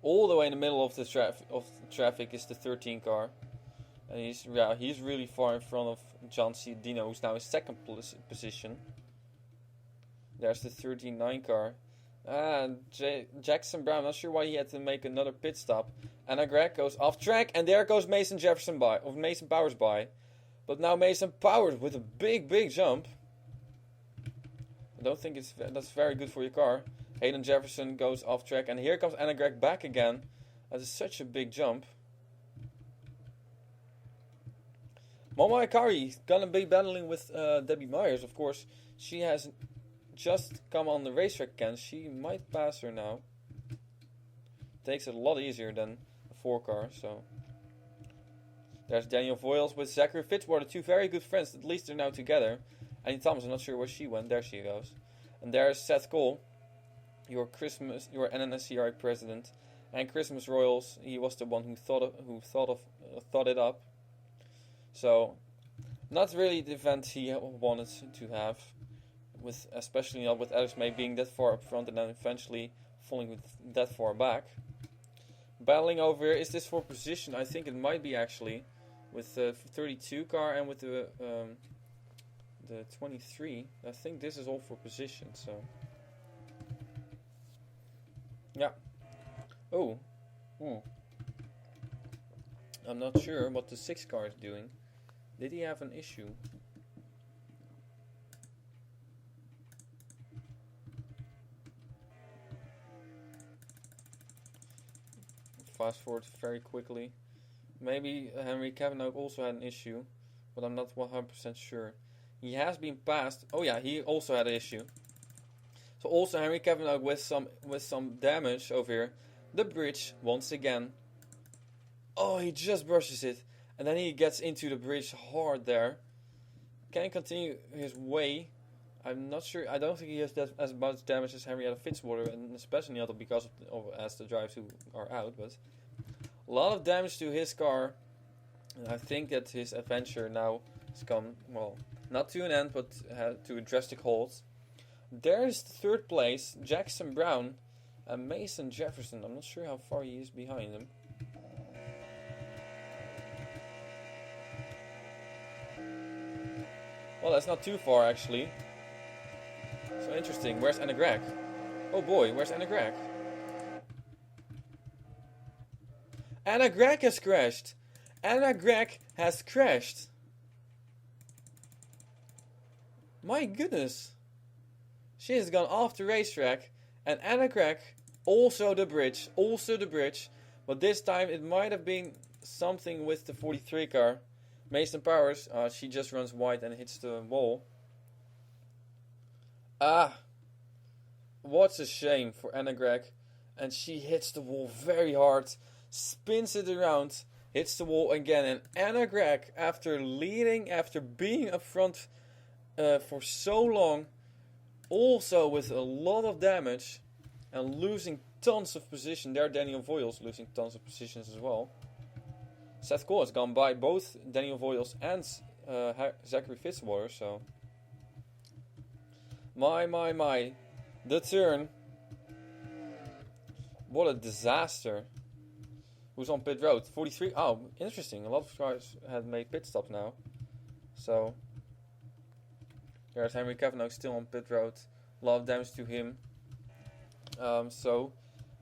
All the way in the middle of the traffic is the 13 car. And he's really far in front of John Cittadino, who's now in 2nd position. There's the 13-9 car. And Jackson Brown, not sure why he had to make another pit stop. Anna Greg goes off track, and there goes Mason Powers by. But now Mason Powers with a big jump. I don't think that's very good for your car. Hayden Jefferson goes off track, and here comes Anna Greg back again. That is such a big jump. Mama Akari gonna be battling with Debbie Myers, of course. She has just come on the racetrack again. She might pass her now. Takes it a lot easier than a 4 car, so. There's Daniel Voiles with Zachary Fitzwater, 2 very good friends. At least they're now together. Annie Thomas, I'm not sure where she went. There she goes. And there's Seth Cole, your NNSCI president, and Christmas Royals. He was the one who thought it up. So, not really the event he wanted to have, especially not with Alex May being that far up front and then eventually falling that far back. Battling over here, is this for position? I think it might be actually, with the 32 car and with the 23. I think this is all for position. So, yeah. Oh, I'm not sure what the 6 car is doing. Did he have an issue? Fast forward very quickly. Maybe Henry Kavanagh also had an issue, but I'm not 100% sure. He has been passed. Oh yeah, he also had an issue. So also Henry Kavanagh with some damage over here. The bridge once again. Oh, he just brushes it, and then he gets into the bridge hard there. Can he continue his way? I'm not sure. I don't think he has as much damage as Henrietta Fitzwater, and especially not because as the drivers who are out. But a lot of damage to his car, and I think that his adventure now has come, well, not to an end, but to a drastic halt. There's the 3rd place, Jackson Brown and Mason Jefferson. I'm not sure how far he is behind him. Well, that's not too far actually. So interesting. Where's Anna Greg? Oh boy, where's Anna Greg? Anna Greg has crashed. Anna Greg has crashed. My goodness. She has gone off the racetrack. And Anna Greg, also the bridge. But this time it might have been something with the 43 car. Mason Powers, she just runs wide and hits the wall. What a shame for Anna Greg. And she hits the wall very hard, spins it around, hits the wall again. And Anna Greg, after being up front for so long, also with a lot of damage and losing tons of position. There Daniel Voiles losing tons of positions as well. Seth Cole has gone by both Daniel Voiles and Zachary Fitzwater, so. My. The turn. What a disaster. Who's on pit road? 43. Oh, interesting. A lot of cars had made pit stops now. So. There's Henry Kavanagh still on pit road. A lot of damage to him. So,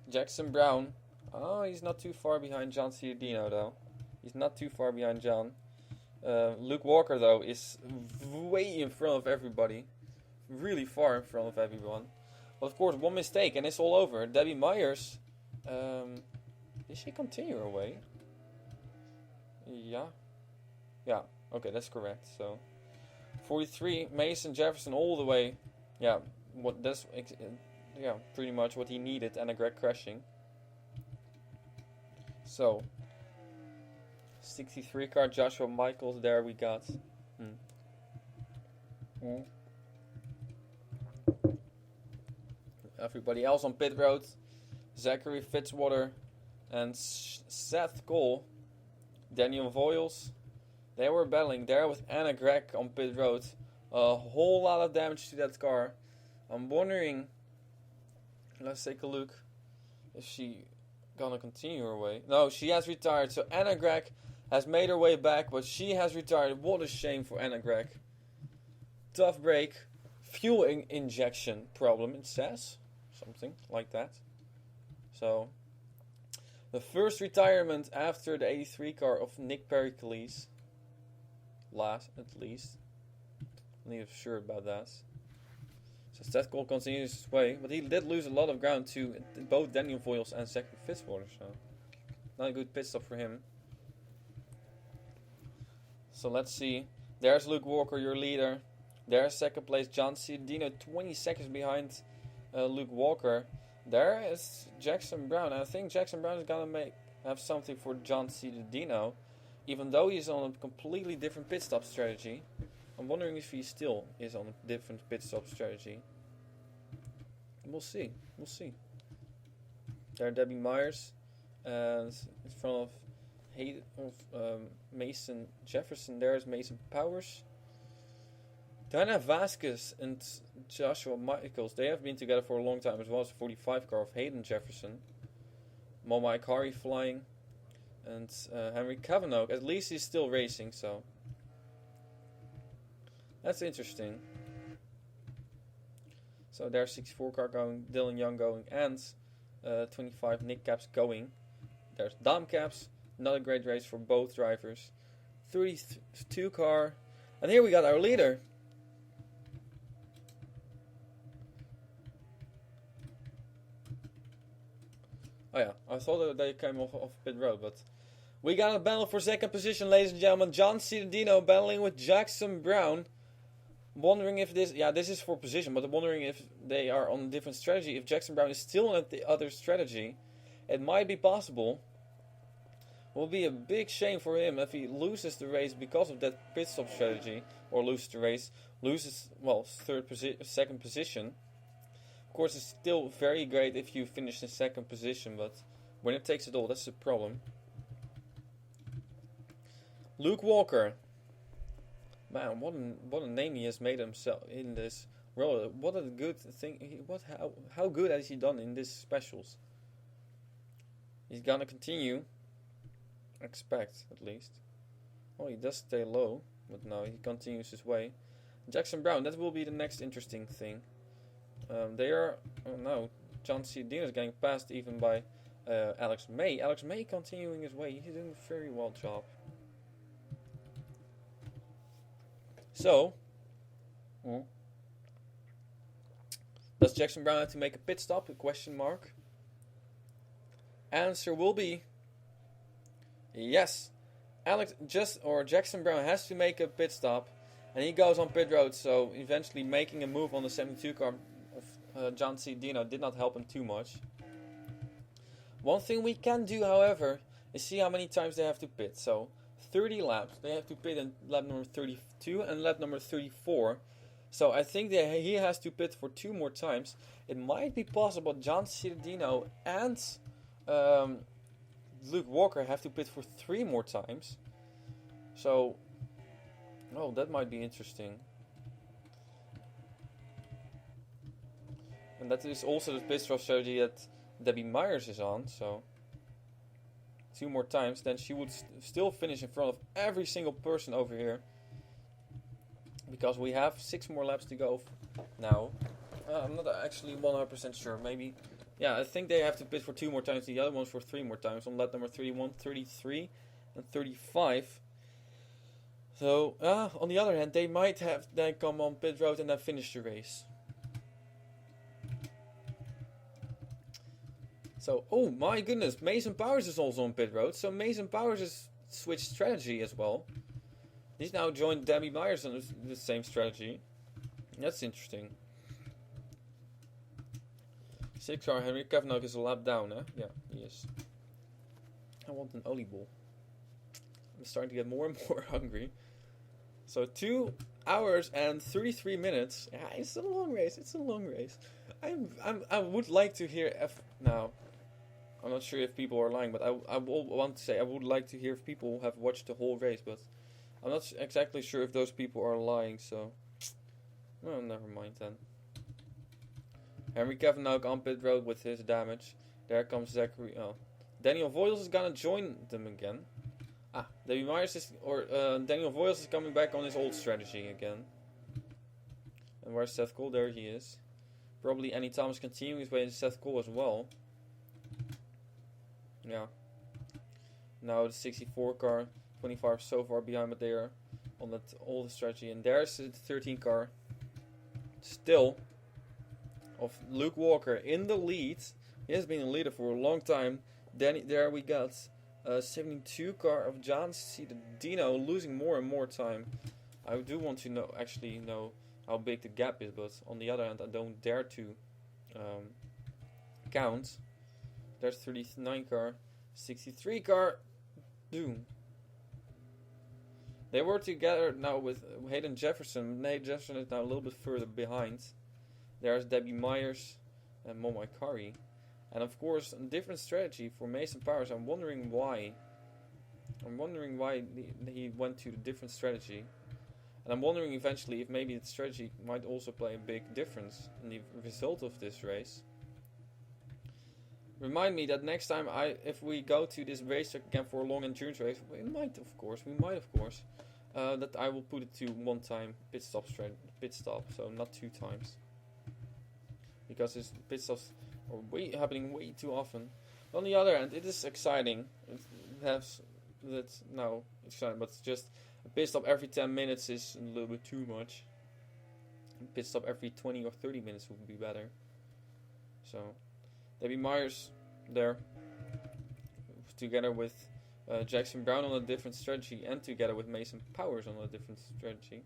Jackson Brown. Oh, he's not too far behind John Ciardino, though. He's not too far behind John. Luke Walker, though, is way in front of everybody. Really far in front of everyone. But, of course, one mistake and it's all over. Debbie Myers. Did she continue her way? Yeah. Yeah, okay, that's correct. So, 43, Mason Jefferson all the way. Yeah, pretty much what he needed, and a Greg crashing. So, 63 car Joshua Michaels there we got. Everybody else on pit road. Zachary Fitzwater and Seth Cole. Daniel Voiles. They were battling there with Anna Gregg on pit road. A whole lot of damage to that car. I'm wondering, let's take a look, is she gonna continue her way? No, she has retired. So Anna Gregg has made her way back, but she has retired. What a shame for Anna Gregg. Tough break. Fuel injection problem, it says. Something like that. So, the first retirement after the 83 car of Nick Pericles. Last, at least. I'm not sure about that. So Seth Cole continues his way, but he did lose a lot of ground to both Daniel Voiles and Zachary Fitzwater, so not a good pit stop for him. So let's see. There's Luke Walker, your leader. There's second place John Ciardino, 20 seconds behind Luke Walker. There is Jackson Brown. I think Jackson Brown is gonna have something for John Ciardino, even though he's on a completely different pit stop strategy. I'm wondering if he still is on a different pit stop strategy. We'll see. We'll see. There, Debbie Myers, and in front of Mason Jefferson. There is Mason Powers. Diana Vasquez and Joshua Michaels. They have been together for a long time as well as the 45 car of Hayden Jefferson. Momai Kari flying. And Henry Kavanagh. At least he's still racing, so that's interesting. So there's 64 car going, Dylan Young going, and 25 Nick Caps going. There's Dom Caps, not a great race for both drivers. 32 car, and here we got our leader. Oh yeah, I thought that they came off pit road, but we got a battle for second position, ladies and gentlemen. John Ciardino battling with Jackson Brown. Wondering if this is for position, but I'm wondering if they are on a different strategy. If Jackson Brown is still on the other strategy, it might be possible. It will be a big shame for him if he loses the race because of that pit stop strategy, or loses the race, second position. Of course, it's still very great if you finish in second position, but when it takes it all, that's the problem. Luke Walker. Man, what a name he has made himself in this role. What a good thing. How good has he done in this specials? He's gonna continue. Expect, at least. Oh, he does stay low, but no, he continues his way. Jackson Brown, that will be the next interesting thing. John Ciardino is getting passed even by Alex May. Alex May continuing his way. He's doing a very well job. So, does Jackson Brown have to make a pit stop? A question mark. Answer will be yes. Jackson Brown has to make a pit stop, and he goes on pit road. So eventually, making a move on the 72 car of John Ciardino did not help him too much. One thing we can do, however, is see how many times they have to pit. So 30 laps. They have to pit in lap number 32 and lap number 34. So I think that he has to pit for 2 more times. It might be possible John Ciardino and Luke Walker have to pit for 3 more times. So, that might be interesting. And that is also the pit stop strategy that Debbie Myers is on. So 2 more times, then she would still finish in front of every single person over here. because we have 6 more laps to go now. I'm not actually 100% sure. Maybe, yeah, I think they have to pit for 2 more times. The other ones for 3 more times on lap number 31, 33, and 35. So, on the other hand, they might have then come on pit road and then finish the race. So, oh my goodness, Mason Powers is also on pit road. So Mason Powers has switched strategy as well. He's now joined Debbie Myers on the same strategy. That's interesting. 6 car Henry Kavanagh is a lap down, eh? Yeah, he is. I want an Oliebol. I'm starting to get more and more hungry. So 2 hours and 33 minutes. Yeah, it's a long race. It's a long race. I would like to hear now. I'm not sure if people are lying, but I will want to say I would like to hear if people have watched the whole race, but I'm not exactly sure if those people are lying. So, well, never mind then. Henry Kavanagh on pit road with his damage. There comes Zachary. Oh, Daniel Voiles is gonna join them again. Debbie Myers is, Daniel Voiles is coming back on his old strategy again. And where's Seth Cole? There he is. Probably Annie Thomas continuing his way to Seth Cole as well. Yeah. Now the 64 car, 25 so far behind, but they are on that old strategy. And there's the 13 car. Still, of Luke Walker in the lead. He has been a leader for a long time. Then there we got 72 car of John C. Dino losing more and more time. I do want to know how big the gap is, but on the other hand, I don't dare to count. There's 39 car, 63 car, Doom. They were together now with Hayden Jefferson. Nate Jefferson is now a little bit further behind. There's Debbie Myers and Momai Kari. And of course, a different strategy for Mason Powers. I'm wondering why. He went to the different strategy. And I'm wondering eventually if maybe the strategy might also play a big difference in the result of this race. Remind me that next time if we go to this racetrack again for a long endurance race, we might of course, that I will put it to 1 time pit stop, so not 2 times. Because his pit stops are happening way too often. On the other hand, it is exciting. It's exciting, but it's just a pit stop every 10 minutes is a little bit too much. A pit stop every 20 or 30 minutes would be better. So, Debbie Myers there, together with Jackson Brown on a different strategy, and together with Mason Powers on a different strategy.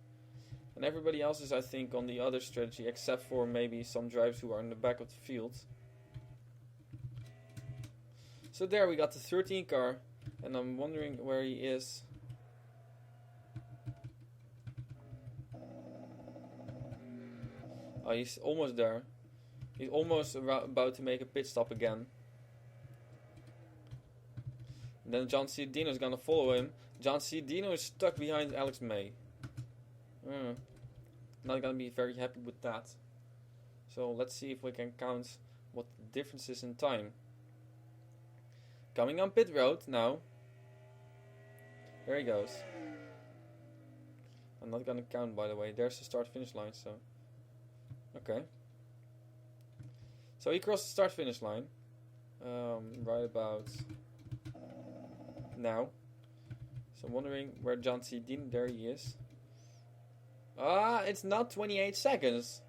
And everybody else is, I think, on the other strategy, except for maybe some drivers who are in the back of the field. So there we got the 13 car, and I'm wondering where he is. Oh, he's almost there. He's almost about to make a pit stop again. And then John C. Dino is gonna follow him. John C. Dino is stuck behind Alex May. Not gonna be very happy with that. So let's see if we can count what the difference is in time. Coming on pit road now. There he goes. I'm not gonna count, by the way. There's the start finish line, so okay. So he crossed the start finish line. Right about now. So I'm wondering where John C. Dean, there he is. It's not 28 seconds.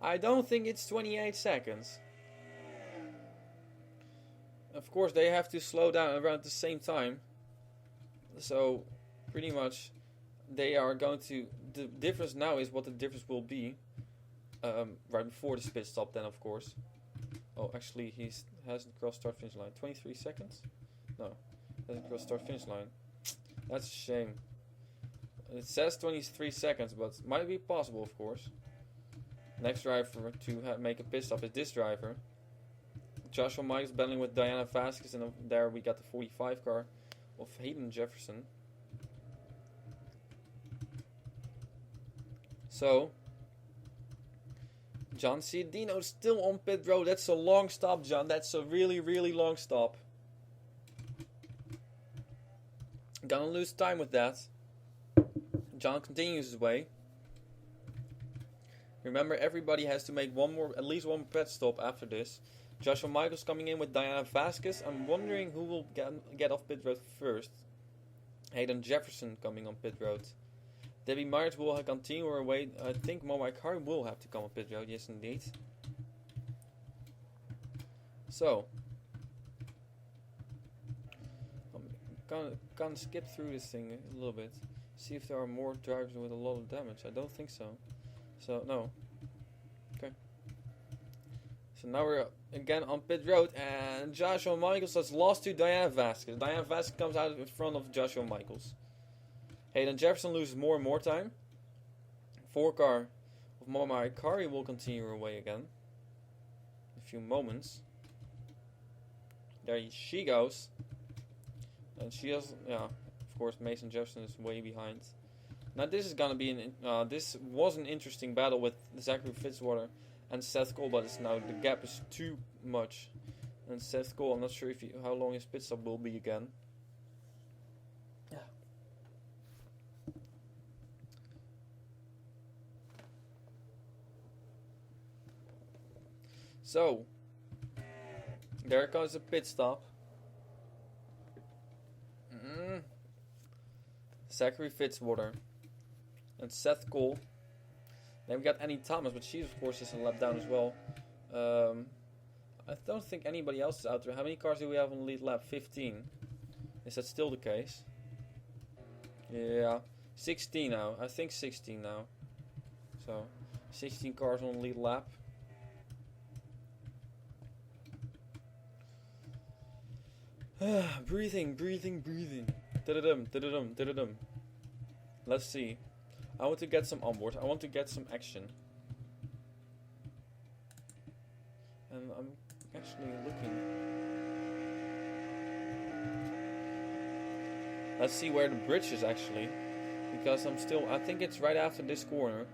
I don't think it's 28 seconds. Of course, they have to slow down around the same time. So, pretty much, they are going to... The difference now is what the difference will be. Right before the pit stop then, of course. Oh, actually, he hasn't crossed start finish line. 23 seconds? No, hasn't crossed start finish line. That's a shame. It says 23 seconds, but might be possible, of course. Next driver to make a pit stop is this driver. Joshua Miles battling with Diana Vasquez, and there we got the 45 car of Hayden Jefferson. So, John C. Dino still on pit road. That's a long stop, John. That's a really, really long stop. Gonna lose time with that. John continues his way. Remember, everybody has to make at least one pit stop after this. Joshua Michaels coming in with Diana Vasquez. I'm wondering who will get off pit road first. Hayden Jefferson coming on pit road. Debbie Myers will continue her way. I think Momo Ikari will have to come on pit road. Yes, indeed. So, I'm gonna skip through this thing a little bit. See if there are more drivers with a lot of damage. I don't think so. So, no. Okay. So now we're again on pit road, and Joshua Michaels has lost to Diana Vasquez. Diana Vasquez comes out in front of Joshua Michaels. Hayden Jefferson loses more and more time. 4 car of Momo Ikari will continue her way again. In a few moments. There she goes. And she has, yeah, of course, Mason Jefferson is way behind. Now this is gonna be this was an interesting battle with Zachary Fitzwater and Seth Cole, but it's now the gap is too much. And Seth Cole, I'm not sure how long his pit stop will be again. Yeah. So there comes a pit stop. Zachary Fitzwater and Seth Cole. Then we got Annie Thomas, but she of course is a lap down as well. I don't think anybody else is out there. How many cars do we have on the lead lap? 15. Is that still the case? Yeah, 16 now. I think 16 now. So 16 cars on the lead lap. Breathing. Da-da-dum. Let's see. I want to get some onboard. I want to get some action. And I'm actually looking. Let's see where the bridge is actually. Because I think it's right after this corner.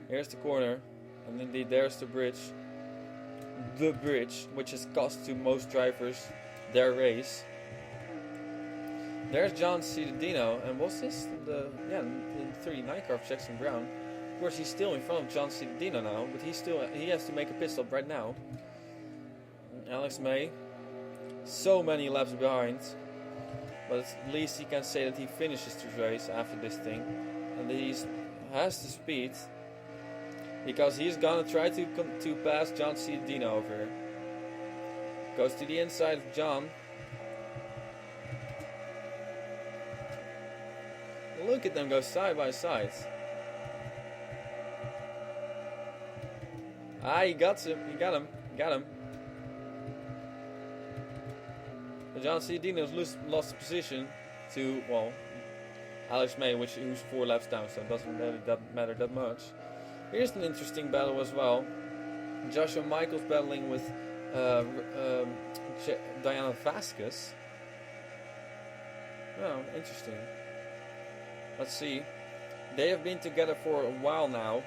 Here's the corner. And indeed there's the bridge. The bridge, which has cost to most drivers their race. There's John Cittadino, and was this the 39 car of Jackson Brown? Of course, he's still in front of John Cittadino now, but he has to make a pit stop right now. And Alex May, so many laps behind, but at least he can say that he finishes the race after this thing, and he has the speed because he's gonna try to pass John Cittadino over here. Goes to the inside of John. Look at them go side by side. He got him. He got him. But John Cittadino's lost the position to, well, Alex May, who's 4 laps down, so it doesn't really matter that much. Here's an interesting battle as well. Joshua Michaels battling with Diana Vasquez. Oh, interesting. Let's see. They have been together for a while now.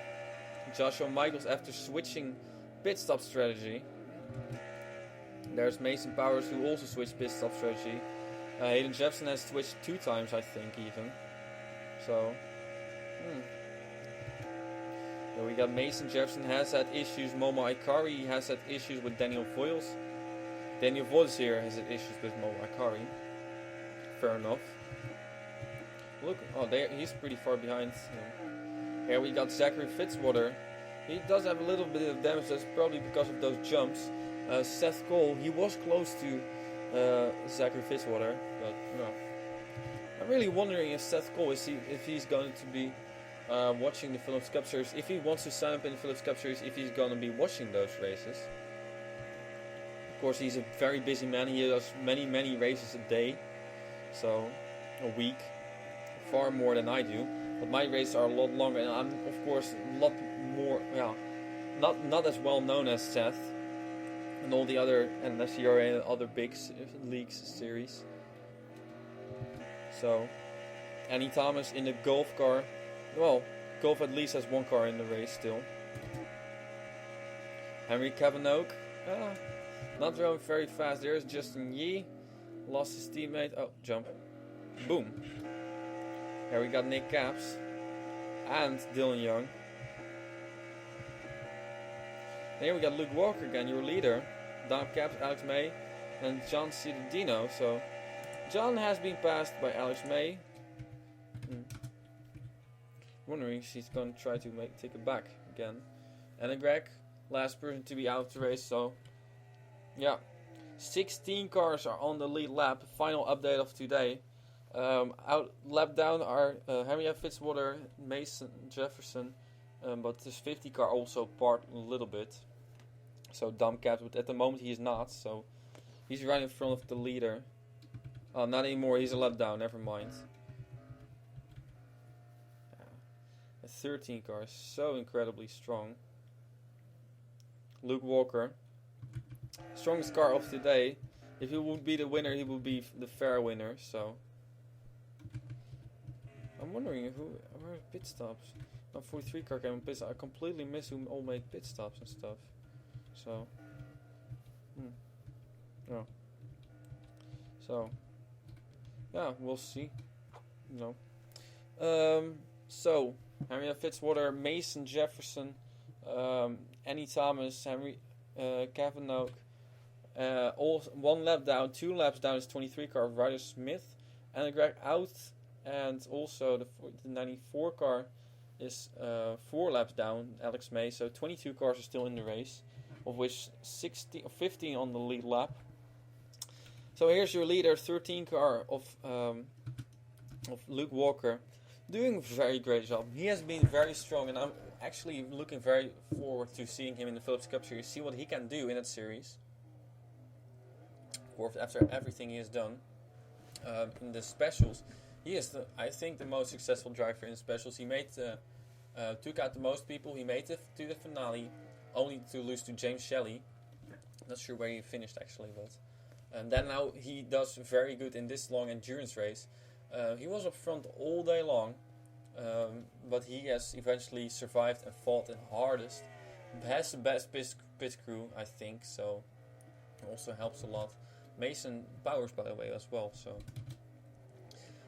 Joshua Michaels, after switching pit stop strategy. There's Mason Powers, who also switched pit stop strategy. Hayden Jefferson has switched 2 times, I think, even. So, So we got Mason Jefferson has had issues. Momo Ikari has had issues with Daniel Voiles. Daniel Voiles here has had issues with Momo Ikari. Fair enough. Look, he's pretty far behind. Here we got Zachary Fitzwater. He does have a little bit of damage. That's probably because of those jumps. Seth Cole, he was close to Zachary Fitzwater, but no. I'm really wondering if Seth Cole if he's going to be watching the Phillips Cup Series. If he wants to sign up in the Phillips Cup Series, if he's going to be watching those races. Of course, he's a very busy man. He does many races a day, so a week. Far more than I do, but my races are a lot longer, and I'm of course a lot more, not as well known as Seth and all the other NSCRA and other big leagues series. So, Annie Thomas in the Golf car. Well, Golf at least has 1 car in the race still. Henry Kavanagh, not driving very fast. There's Justin Yee, lost his teammate. Oh, jump, boom. Here we got Nick Capps and Dylan Young. And here we got Luke Walker again, your leader. Don Caps, Alex May, and John Cittadino. So John has been passed by Alex May. Wondering if she's going to try to take it back again. And Greg, last person to be out of the race. So yeah, 16 cars are on the lead lap. Final update of today. Out lap down are Henriette Fitzwater, Mason Jefferson, but this 50 car also part a little bit. So Dom Caps, but at the moment he is not. So he's right in front of the leader. Not anymore. He's a lap down. Never mind. A 13 car is so incredibly strong. Luke Walker, strongest car of today. If he would be the winner, he would be the fair winner. So I'm wondering where are pit stops. Now 43 car came in pit stops. I completely miss who all made pit stops and stuff. So no. So yeah, we'll see. No. So Henriette Fitzwater, Mason Jefferson, Annie Thomas, Kevin Oak. All 1 lap down, 2 laps down is 23 car of Ryder Smith, and Greg out, and also the 94 car is 4 laps down, Alex May. So 22 cars are still in the race, of which 15 on the lead lap. So here's your leader, 13 car of Luke Walker, doing a very great job. He has been very strong, and I'm actually looking very forward to seeing him in the Phillips Cup Series, see what he can do in that series. Or after everything he has done in the specials, he is, I think, the most successful driver in the specials. He took out the most people. He made it to the finale, only to lose to James Shelley. Not sure where he finished actually, but and then now he does very good in this long endurance race. He was up front all day long, but he has eventually survived and fought the hardest. Has the best pit crew, I think, so also helps a lot. Mason Powers, by the way, as well. So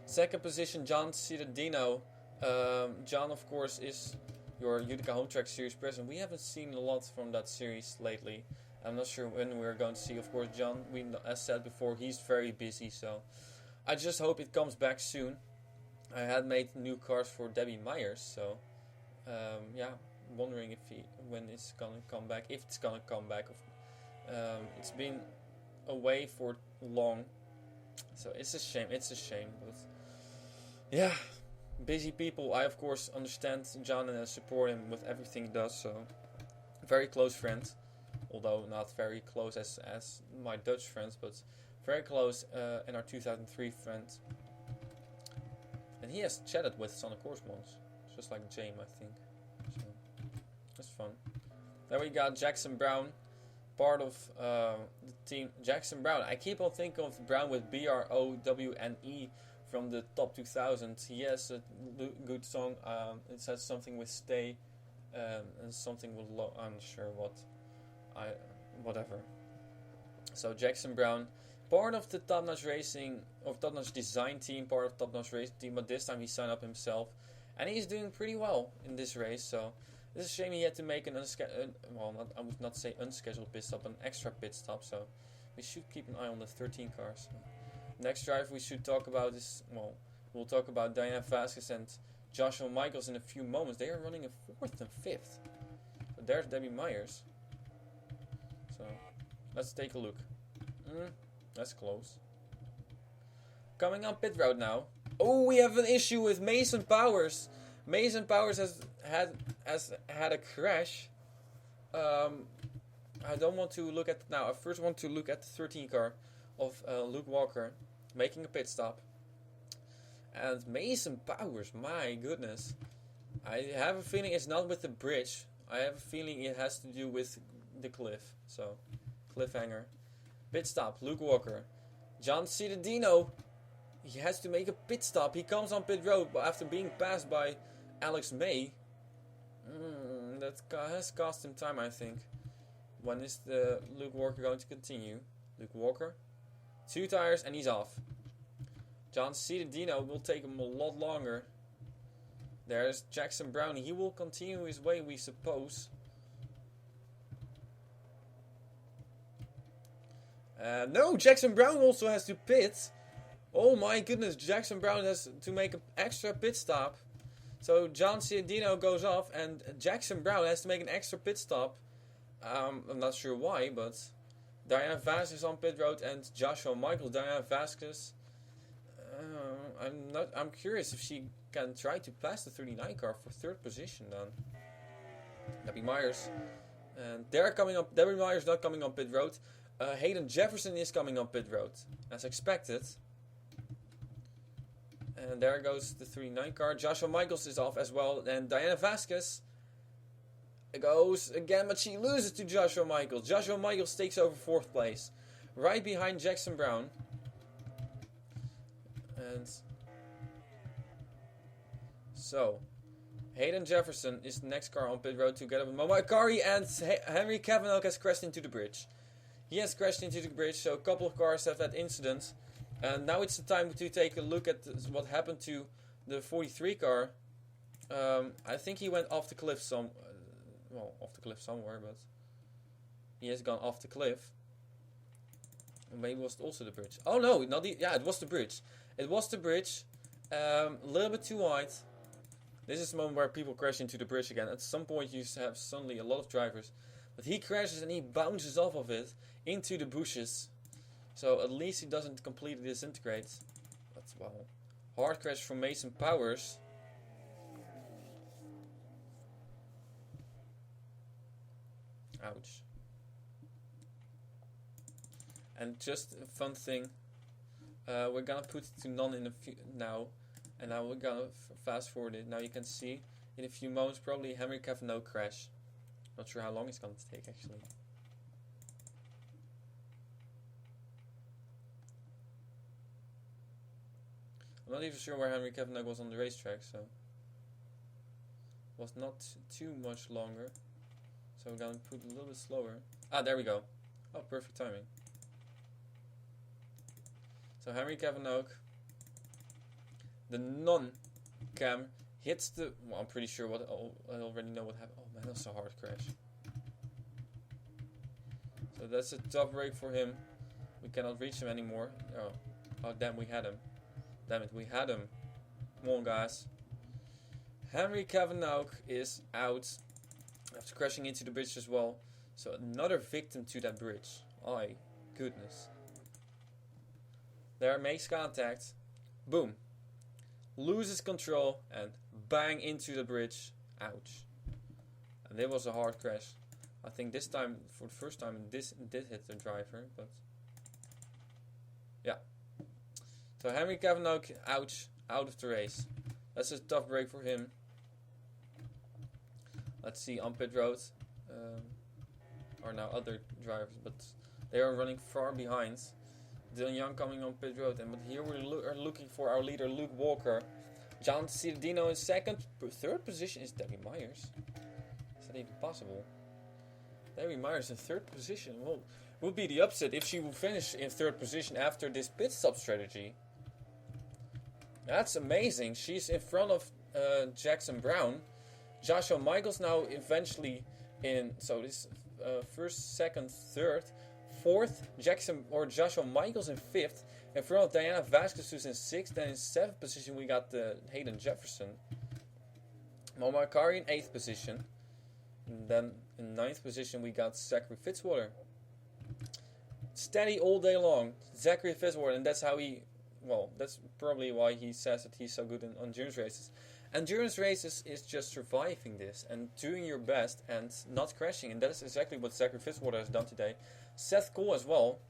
second position, John Cittadino. John, of course, is your Utica Home Track Series president. We haven't seen a lot from that series lately. I'm not sure when we're going to see. Of course, John, as said before, he's very busy, so I just hope it comes back soon. I had made new cars for Debbie Myers, so yeah, wondering when it's gonna come back, if it's gonna come back. It's been away for long, so it's a shame. But yeah, busy people. I of course understand John and support him with everything he does. So very close friend, although not very close as my Dutch friends, but very close in our 2003 friend. And he has chatted with Son of Course once, just like James, I think. So that's fun. Then we got Jackson Brown, part of the team. Jackson Brown. I keep on thinking of Brown with BROWNE from the top 2000. He has a good song. It says something with stay and something with low. I'm not sure what. Whatever. So Jackson Brown, part of the Top Notch Racing or Top Notch Design team, part of Top Notch Racing team, but this time he signed up himself, and he's doing pretty well in this race. So it's a shame he had to make an I would not say unscheduled pit stop, an extra pit stop. So we should keep an eye on the 13 cars. Next driver we should talk about is, we'll talk about Diana Vasquez and Joshua Michaels in a few moments. They are running a 4th and 5th. But there's Debbie Myers. So let's take a look. That's close. Coming on pit road now. Oh, we have an issue with Mason Powers. Mason Powers has had a crash. I don't want to look at it now. I first want to look at the 13 car of Luke Walker making a pit stop. And Mason Powers, my goodness. I have a feeling it's not with the bridge. I have a feeling it has to do with the cliff. So, cliffhanger. Pit stop, Luke Walker. John Cittadino, he has to make a pit stop. He comes on pit road after being passed by Alex May. That has cost him time, I think. When is the Luke Walker going to continue? Luke Walker, 2 tires and he's off. John Cittadino will take him a lot longer. There's Jackson Brown. He will continue his way, we suppose. No, Jackson Brown also has to pit. Oh my goodness, Jackson Brown has to make an extra pit stop. So John Ciadino goes off and Jackson Brown has to make an extra pit stop. I'm not sure why, but Diana Vasquez is on pit road and Joshua Michaels. Diana Vasquez, I'm curious if she can try to pass the 39 car for third position then. Debbie Myers. And they're coming up. Debbie Myers not coming on pit road. Hayden Jefferson is coming on pit road, as expected. And there goes the 39 car. Joshua Michaels is off as well. And Diana Vasquez goes again, but she loses to Joshua Michaels. Joshua Michaels takes over 4th place. Right behind Jackson Brown. And so, Hayden Jefferson is the next car on pit road together with Momo Akari, and Henry Kavanagh has crashed into the bridge. He has crashed into the bridge, so a couple of cars have had incidents. And now it's the time to take a look at what happened to the 43 car. I think he went off the cliff off the cliff somewhere, but he has gone off the cliff. Maybe it was also the bridge. Oh no, it was the bridge. It was the bridge. A little bit too wide. This is the moment where people crash into the bridge again. At some point you have suddenly a lot of drivers. But he crashes and he bounces off of it into the bushes. So at least he doesn't completely disintegrate. But well, hard crash from Mason Powers. Ouch. And just a fun thing. We're gonna put it to none in a few now. And now we're gonna fast forward it. Now you can see in a few moments probably Henry Kavanagh crash. Not sure how long it's gonna take actually. I'm not even sure where Henry Kavanagh was on the racetrack, so was not too much longer. So we're gonna put a little bit slower. Ah, there we go. Oh, perfect timing. So Henry Kavanagh, the non-cam hits the. Well, I'm pretty sure what. Oh, I already know what happened. Oh man, that's a hard crash. So that's a tough break for him. We cannot reach him anymore. Oh damn, we had him. Damn it, we had him. Come on, guys. Henry Kavanagh is out after crashing into the bridge as well. So another victim to that bridge. Oh, goodness. There makes contact. Boom. Loses control and bang into the bridge. Ouch. And it was a hard crash. I think this time, for the first time, this did hit the driver, but yeah. So Henry Kavanagh, ouch, out of the race. That's a tough break for him. Let's see, on pit road are now other drivers, but they are running far behind. Dylan Young coming on pit road, but here we are looking for our leader, Luke Walker. John Ciardino in second. Third position is Debbie Myers. Is that even possible? Debbie Myers in third position. Well, would be the upset if she would finish in third position after this pit stop strategy. That's amazing. She's in front of Jackson Brown. Joshua Michaels now eventually in. So this first, second, third, fourth. Joshua Michaels in fifth. In front of Diana Vasquez, who's in sixth. Then in seventh position we got Hayden Jefferson. Momo Akari in eighth position. And then in ninth position we got Zachary Fitzwater. Steady all day long, Zachary Fitzwater, and that's how he. Well, that's probably why he says that he's so good in endurance races. Endurance races is just surviving this and doing your best and not crashing, and that is exactly what Zachary Fitzwater has done today. Seth Cole as well.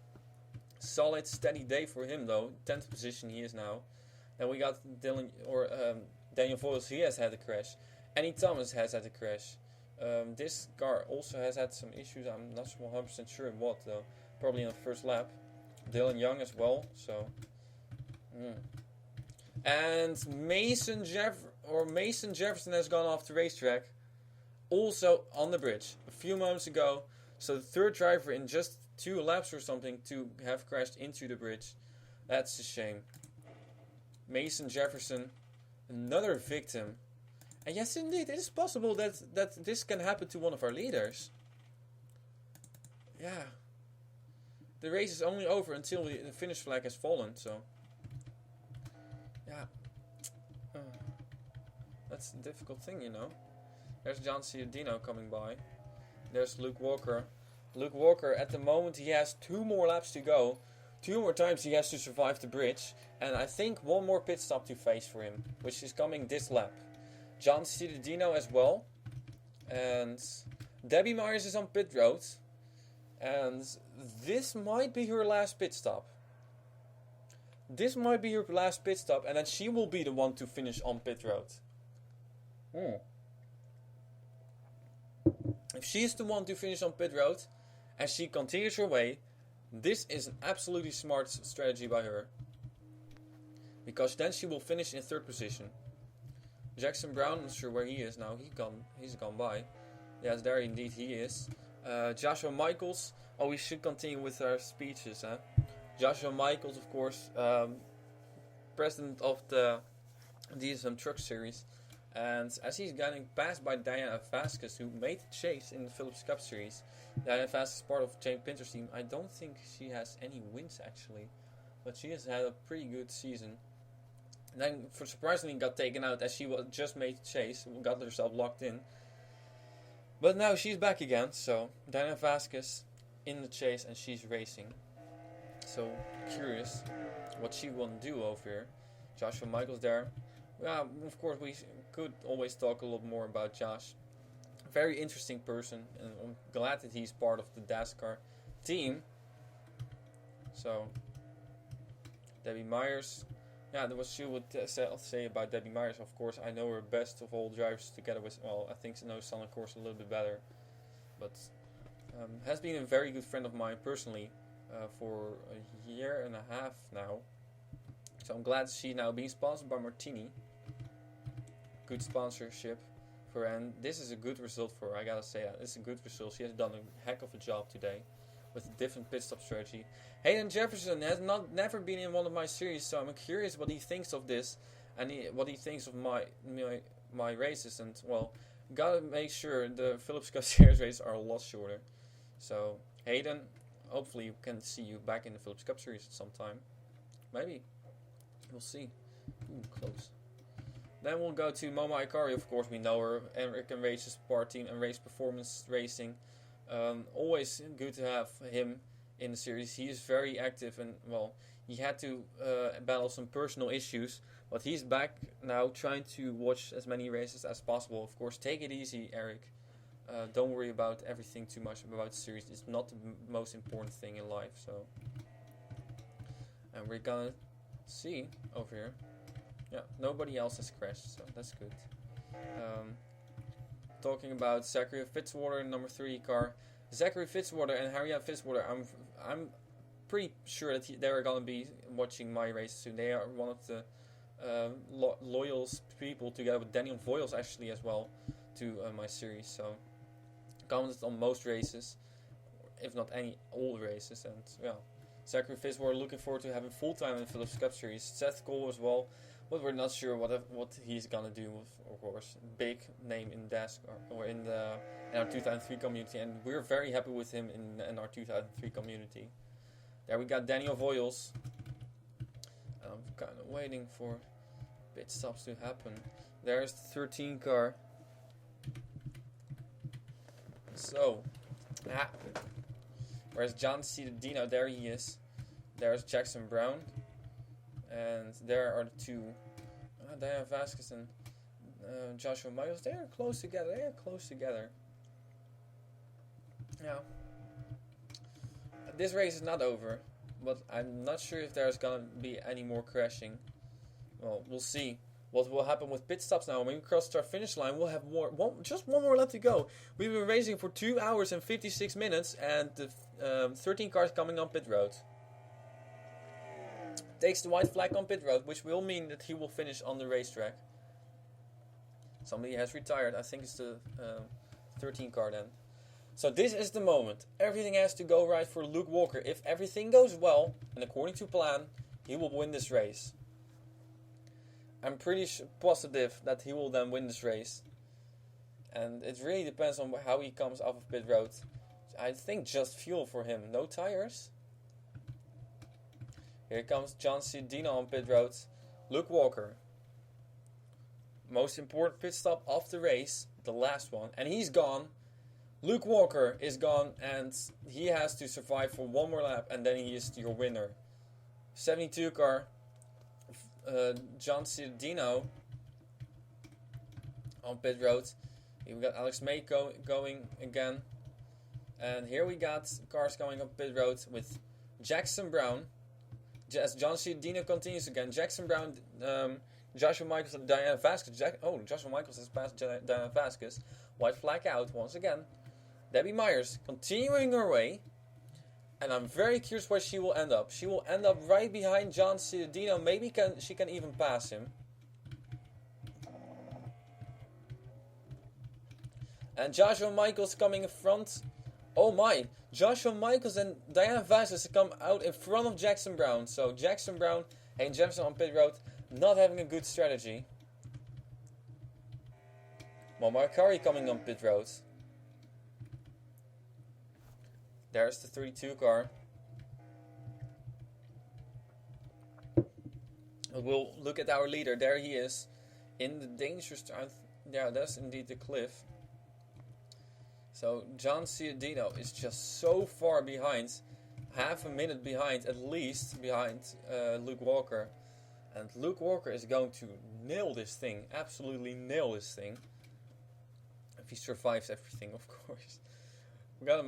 Solid, steady day for him though. 10th position he is now. Then we got Daniel Voyles. He has had a crash. Annie Thomas has had a crash. This car also has had some issues. I'm not 100% sure what though. Probably in the first lap. Dylan Young as well. So. And Mason Jefferson has gone off the racetrack, also on the bridge a few moments ago. So the third driver in just 2 laps or something to have crashed into the bridge. That's a shame. Mason Jefferson, another victim. And yes, indeed, it is possible that this can happen to one of our leaders. Yeah. the race is only over until the finish flag has fallen. So, yeah, that's a difficult thing, you know. There's John Ciudadino coming by. There's Luke Walker. Luke Walker, at the moment, he has 2 more laps to go. 2 more times he has to survive the bridge. And I think 1 more pit stop to face for him, which is coming this lap. John Ciudadino as well. And Debbie Myers is on pit road. And this might be her last pit stop. This might be her last pit stop. And then she will be the one to finish on pit road. If she is the one to finish on pit road, and she continues her way, this is an absolutely smart strategy by her. Because then she will finish in 3rd position. Jackson Brown, I'm not sure where he is now. He's gone by. Yes, there indeed he is. Joshua Michaels. Oh, we should continue with our speeches, huh? Joshua Michaels, of course, president of the DSM Truck Series. And as he's getting passed by Diana Vasquez, who made the chase in the Phillips Cup Series. Diana Vasquez is part of Jane Pinter's team. I don't think she has any wins, actually. But she has had a pretty good season. And then, surprisingly, got taken out as she just made the chase. Got herself locked in. But now she's back again. So, Diana Vasquez in the chase and she's racing. So, curious what she will do over here. Joshua Michaels there. Yeah, of course, we could always talk a lot more about Josh. Very interesting person, and I'm glad that he's part of the Dascar team. So, Debbie Myers. Yeah, that was she would say about Debbie Myers. Of course, I know her best of all drivers together with, well, I think I know Sana Course a little bit better. But has been a very good friend of mine personally for a year and a half now. So I'm glad she's now being sponsored by Martini. Good sponsorship for her, and this is a good result for her, I gotta say that. It's a good result. She has done a heck of a job today with a different pit stop strategy. Hayden Jefferson has never been in one of my series, so I'm curious what he thinks of this and what he thinks of my races. And, well, gotta make sure the Phillips Cup Series races are a lot shorter. So, Hayden, hopefully we can see you back in the Phillips Cup Series at some time. Maybe. We'll see. Ooh, close. Then we'll go to Momo Ikari, of course, we know her. American Races Part Team and Race Performance Racing. Always good to have him in the series. He is very active and, well, he had to battle some personal issues. But he's back now trying to watch as many races as possible. Of course, take it easy, Eric. Don't worry about everything too much about the series. It's not the most important thing in life. So, and we're gonna see over here. Yeah, nobody else has crashed, so that's good. Talking about Zachary Fitzwater, number 3 car. Zachary Fitzwater and Harriet Fitzwater, I'm pretty sure that they're gonna be watching my races soon. They are one of the loyal people, together with Daniel Voiles actually as well, to my series. So commented on most races, if not all races, and yeah. Zachary Fitzwater looking forward to having full time in the Phillips Cup Series. Seth Cole as well, but we're not sure what he's gonna do with, of course, big name in Dascar or in our 2003 community, and we're very happy with him in our 2003 community. There we got Daniel Voiles. I'm kind of waiting for pit stops to happen. There's the 13 car. So, where's John Ciudadino? There he is. There's Jackson Brown. And there are the two. Diana Vasquez and Joshua Michaels. They are close together. Now, this race is not over. But I'm not sure if there's going to be any more crashing. Well, we'll see what will happen with pit stops now. When we cross our finish line, we'll have just one more lap to go. We've been racing for 2 hours and 56 minutes, and the 13 cars coming on pit road. Takes the white flag on pit road, which will mean that he will finish on the racetrack. Somebody has retired. I think it's the 13 car then. So this is the moment. Everything has to go right for Luke Walker. If everything goes well, and according to plan, he will win this race. I'm pretty positive that he will then win this race. And it really depends on how he comes off of pit road. I think just fuel for him. No tires. Here comes John Cena on pit road. Luke Walker. Most important pit stop of the race. The last one. And he's gone. Luke Walker is gone. And he has to survive for one more lap. And then he is your winner. 72 car. John Cena on pit road. Here we got Alex May going again. And here we got cars going up pit road with Jackson Brown. As John Cena continues again. Jackson Brown, Joshua Michaels and Diana Vasquez. Joshua Michaels has passed Diana Vasquez. White flag out once again. Debbie Myers continuing her way. And I'm very curious where she will end up. She will end up right behind John Cena. Maybe she can even pass him. And Joshua Michaels coming in front. Oh my. Joshua Michaels and Diana Vasquez come out in front of Jackson Brown. So Jackson Brown and Jefferson on pit road not having a good strategy. Muammar Kari coming on pit road. There's the 32 car. We'll look at our leader. There he is. In the dangerous... Yeah, that's indeed the cliff. So John Cena is just so far behind. Half a minute behind, at least, behind Luke Walker. And Luke Walker is going to nail this thing. Absolutely nail this thing. If he survives everything, of course. We gotta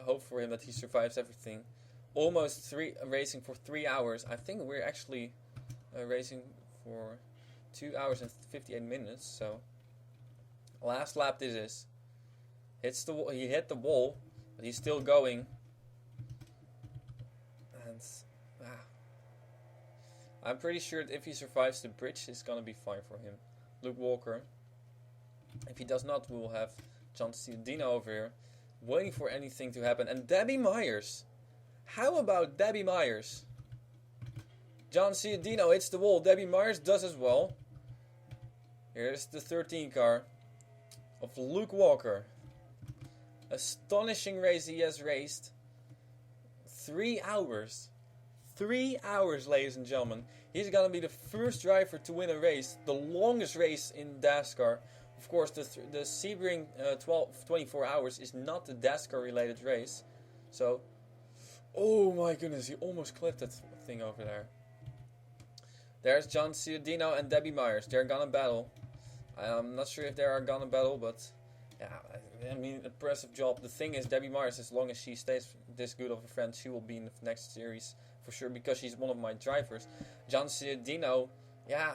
hope for him that he survives everything. Almost racing for 3 hours. I think we're actually racing for 2 hours and 58 minutes. So last lap this is. He hit the wall, but he's still going. And I'm pretty sure that if he survives the bridge, it's gonna be fine for him. Luke Walker. If he does not, we will have John Cena over here, waiting for anything to happen. And Debbie Myers. How about Debbie Myers? John Cena hits the wall. Debbie Myers does as well. Here's the 13 car of Luke Walker. Astonishing race he has raced. 3 hours. 3 hours, ladies and gentlemen. He's going to be the first driver to win a race. The longest race in Dascar. Of course, the Sebring 24 hours is not the Dascar related race. So, oh my goodness, he almost clipped that thing over there. There's John Cena and Debbie Myers. They're going to battle. I'm not sure if they are going to battle, but yeah, I mean, impressive job. The thing is, Debbie Myers, as long as she stays this good of a friend, she will be in the next series for sure, because she's one of my drivers. John Cena, yeah,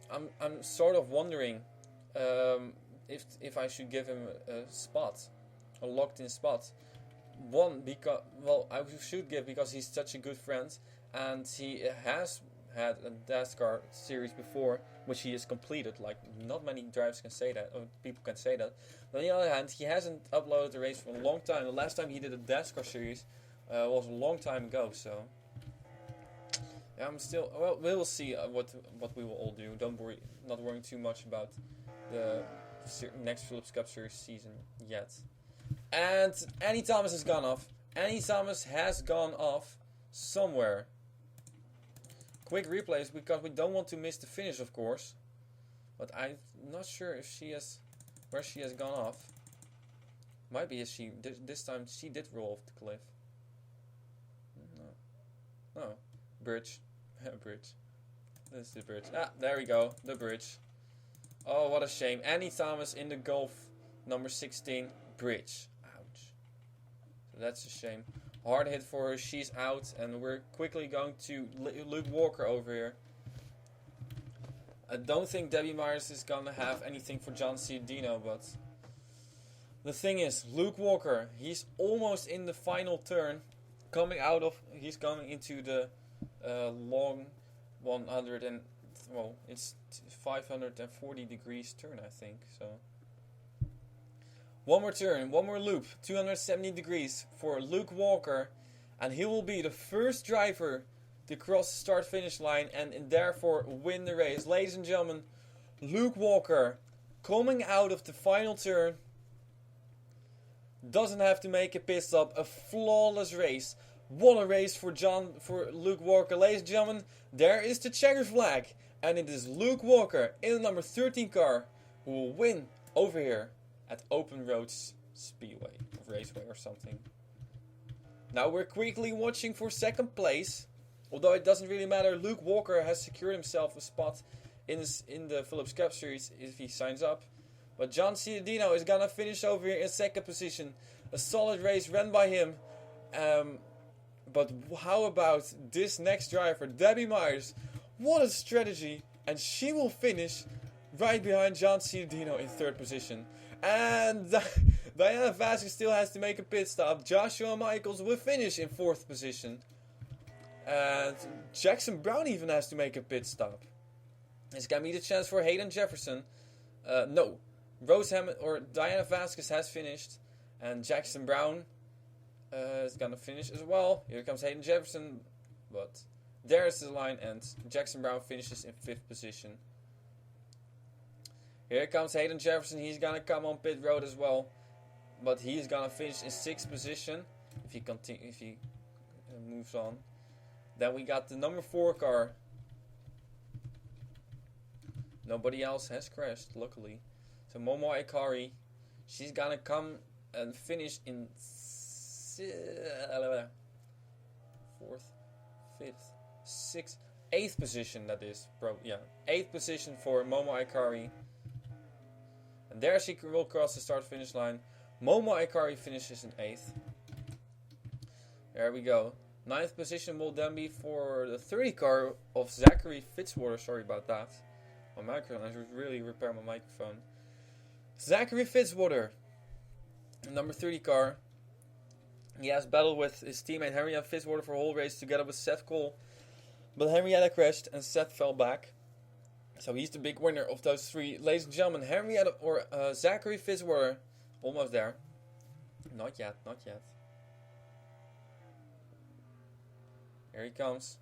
I'm sort of wondering if I should give him a spot, a locked-in spot. One, because, well, I should give because he's such a good friend, and he has had a Dascar series before, which he has completed. Like, not many drivers can say that, or people can say that. But on the other hand, he hasn't uploaded the race for a long time. The last time he did a Dascar series was a long time ago, so yeah, I'm still, well, we will see what we will all do. Don't worry, not worrying too much about the next Phillips Cup Series season yet. And Annie Thomas has gone off. Annie Thomas has gone off somewhere. Quick replays, because we don't want to miss the finish, of course. But I'm not sure if she has, where she has gone off. Might be as she this time she did roll off the cliff. No, bridge, bridge. This is the bridge. Ah, there we go, the bridge. Oh, what a shame. Annie Thomas in the Gulf number 16 bridge. Ouch. So that's a shame. Hard hit for her. She's out, and we're quickly going to Luke Walker over here. I don't think Debbie Myers is gonna have anything for John Cena, but the thing is, Luke Walker, he's almost in the final turn, he's coming into the long 100 and, well, it's 540 degrees turn, I think, so. One more turn, one more loop, 270 degrees for Luke Walker, and he will be the first driver to cross the start-finish line and therefore win the race. Ladies and gentlemen, Luke Walker coming out of the final turn, doesn't have to make a pit stop, a flawless race. What a race for Luke Walker. Ladies and gentlemen, there is the checker flag. And it is Luke Walker in the number 13 car who will win over here at Open Roads Speedway, or Raceway or something. Now we're quickly watching for second place. Although it doesn't really matter, Luke Walker has secured himself a spot in the Phillips Cup Series if he signs up. But John Ciudadino is gonna finish over here in second position. A solid race ran by him. But how about this next driver, Debbie Myers? What a strategy. And she will finish right behind John Ciudadino in third position. And Diana Vasquez still has to make a pit stop. Joshua Michaels will finish in fourth position. And Jackson Brown even has to make a pit stop. It's gonna be the chance for Hayden Jefferson. No. Rose Hammond or Diana Vasquez has finished. And Jackson Brown is gonna finish as well. Here comes Hayden Jefferson. But there's the line, and Jackson Brown finishes in fifth position. Here comes Hayden Jefferson. He's gonna come on pit road as well, but he's gonna finish in sixth position if he moves on. Then we got the number 4 car. Nobody else has crashed, luckily. So Momo Ikari, she's gonna come and finish in 4th, 5th, 6th, 8th position. That is, 8th position for Momo Ikari. And there she will cross the start-finish line. Momo Ikari finishes in 8th. There we go. 9th position will then be for the 30 car of Zachary Fitzwater. Sorry about that. My microphone, I should really repair my microphone. Zachary Fitzwater, number 30 car. He has battled with his teammate Henrietta Fitzwater for a whole race together with Seth Cole. But Henrietta crashed and Seth fell back. So he's the big winner of those three. Ladies and gentlemen, Henrietta or Zachary Fitzwater. Almost there. Not yet, not yet. Here he comes.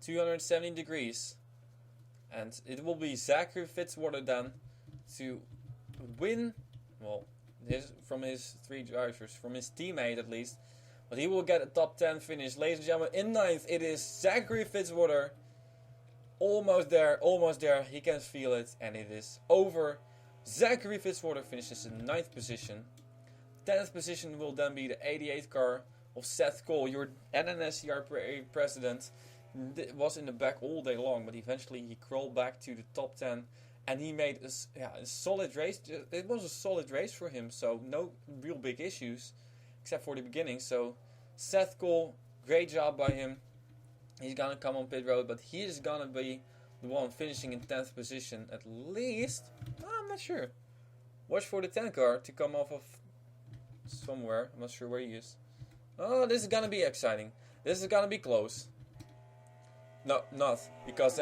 270 degrees. And it will be Zachary Fitzwater then to win. Well, from his 3 drivers. From his teammate at least. But he will get a top 10 finish. Ladies and gentlemen, in 9th it is Zachary Fitzwater. Almost there, almost there. He can feel it. And it is over. Zachary Fitzwater finishes in 9th position. 10th position will then be the 88th car of Seth Cole, your NNSCR president. Was in the back all day long, but eventually he crawled back to the top 10. And he made a solid race. It was a solid race for him, so no real big issues. Except for the beginning. So Seth Cole, great job by him. He's gonna come on pit road, but he is gonna be the one finishing in 10th position at least. I'm not sure. Watch for the 10 car to come off of somewhere. I'm not sure where he is. Oh, this is gonna be exciting. This is gonna be close. No, not because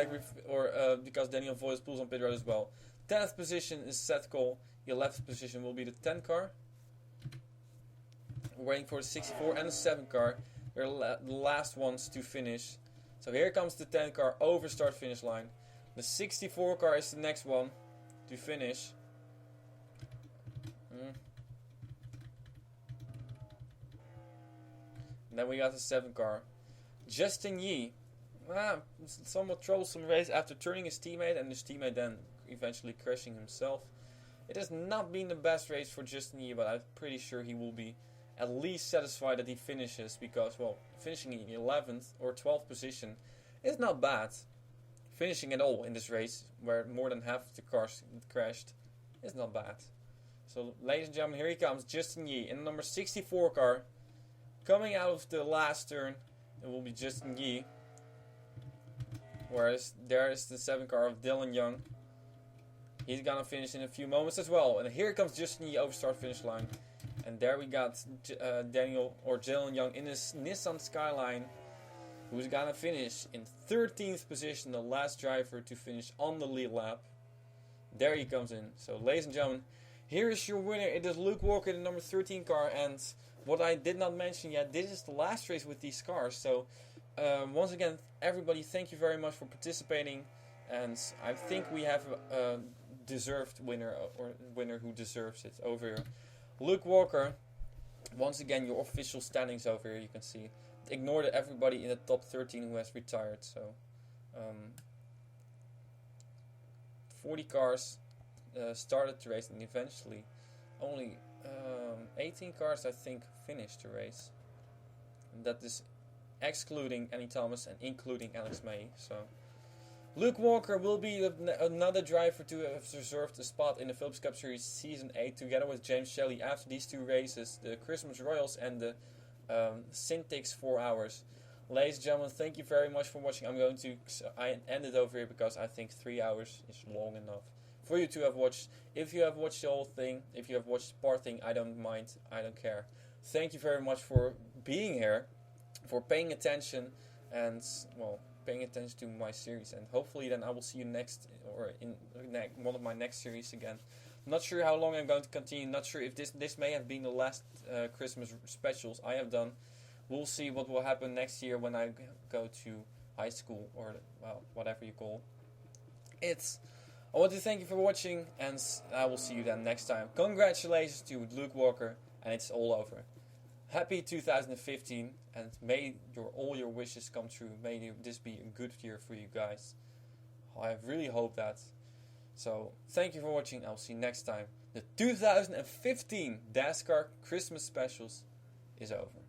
because Daniel Voice pulls on pit road as well. 10th position is Seth Cole. 11th position will be the 10 car. We're waiting for the 64 and the 7 car. They're the last ones to finish. So here comes the 10 car over start finish line. The 64 car is the next one to finish. And then we got the 7 car. Justin Yee. Somewhat troublesome race after turning his teammate and his teammate then eventually crashing himself. It has not been the best race for Justin Yee, but I'm pretty sure he will be at least satisfied that he finishes because, well, finishing in 11th or 12th position is not bad. Finishing at all in this race, where more than half of the cars crashed, is not bad. So, ladies and gentlemen, here he comes, Justin Yee in the number 64 car. Coming out of the last turn, it will be Justin Yee. Whereas there is the 7 car of Dylan Young. He's gonna finish in a few moments as well. And here comes Justin Yee over start finish line. And there we got Dylan Young in his Nissan Skyline, who's gonna finish in 13th position, the last driver to finish on the lead lap. There he comes in. So, ladies and gentlemen, here is your winner. It is Luke Walker, the number 13 car. And what I did not mention yet, this is the last race with these cars. So, once again, everybody, thank you very much for participating. And I think we have a deserved winner, or winner who deserves it over here. Luke Walker, once again, your official standings over here, you can see. ignore everybody in the top 13 who has retired. So 40 cars started the race, and eventually only 18 cars, I think, finished the race. And that is excluding Annie Thomas and including Alex May. So Luke Walker will be another driver to have reserved a spot in the Phillips Cup Series Season 8 together with James Shelley after these two races, the Christmas Royals and the Syntix 4 hours. Ladies and gentlemen, thank you very much for watching. I'm going to end it over here because I think 3 hours is long enough for you to have watched. If you have watched the whole thing, if you have watched part thing, I don't mind, I don't care. Thank you very much for being here, for paying attention, and well, paying attention to my series. And hopefully then I will see you next, or in one of my next series again. Not sure how long I'm going to continue. Not sure if this may have been the last Christmas specials I have done. We'll see what will happen next year when I go to high school, or well, whatever you call it. I want to thank you for watching, and I will see you then next time. Congratulations to Luke Walker, and it's all over. Happy 2015, and may all your wishes come true. May this be a good year for you guys. I really hope that. So, thank you for watching. I'll see you next time. The 2015 Dascar Christmas Specials is over.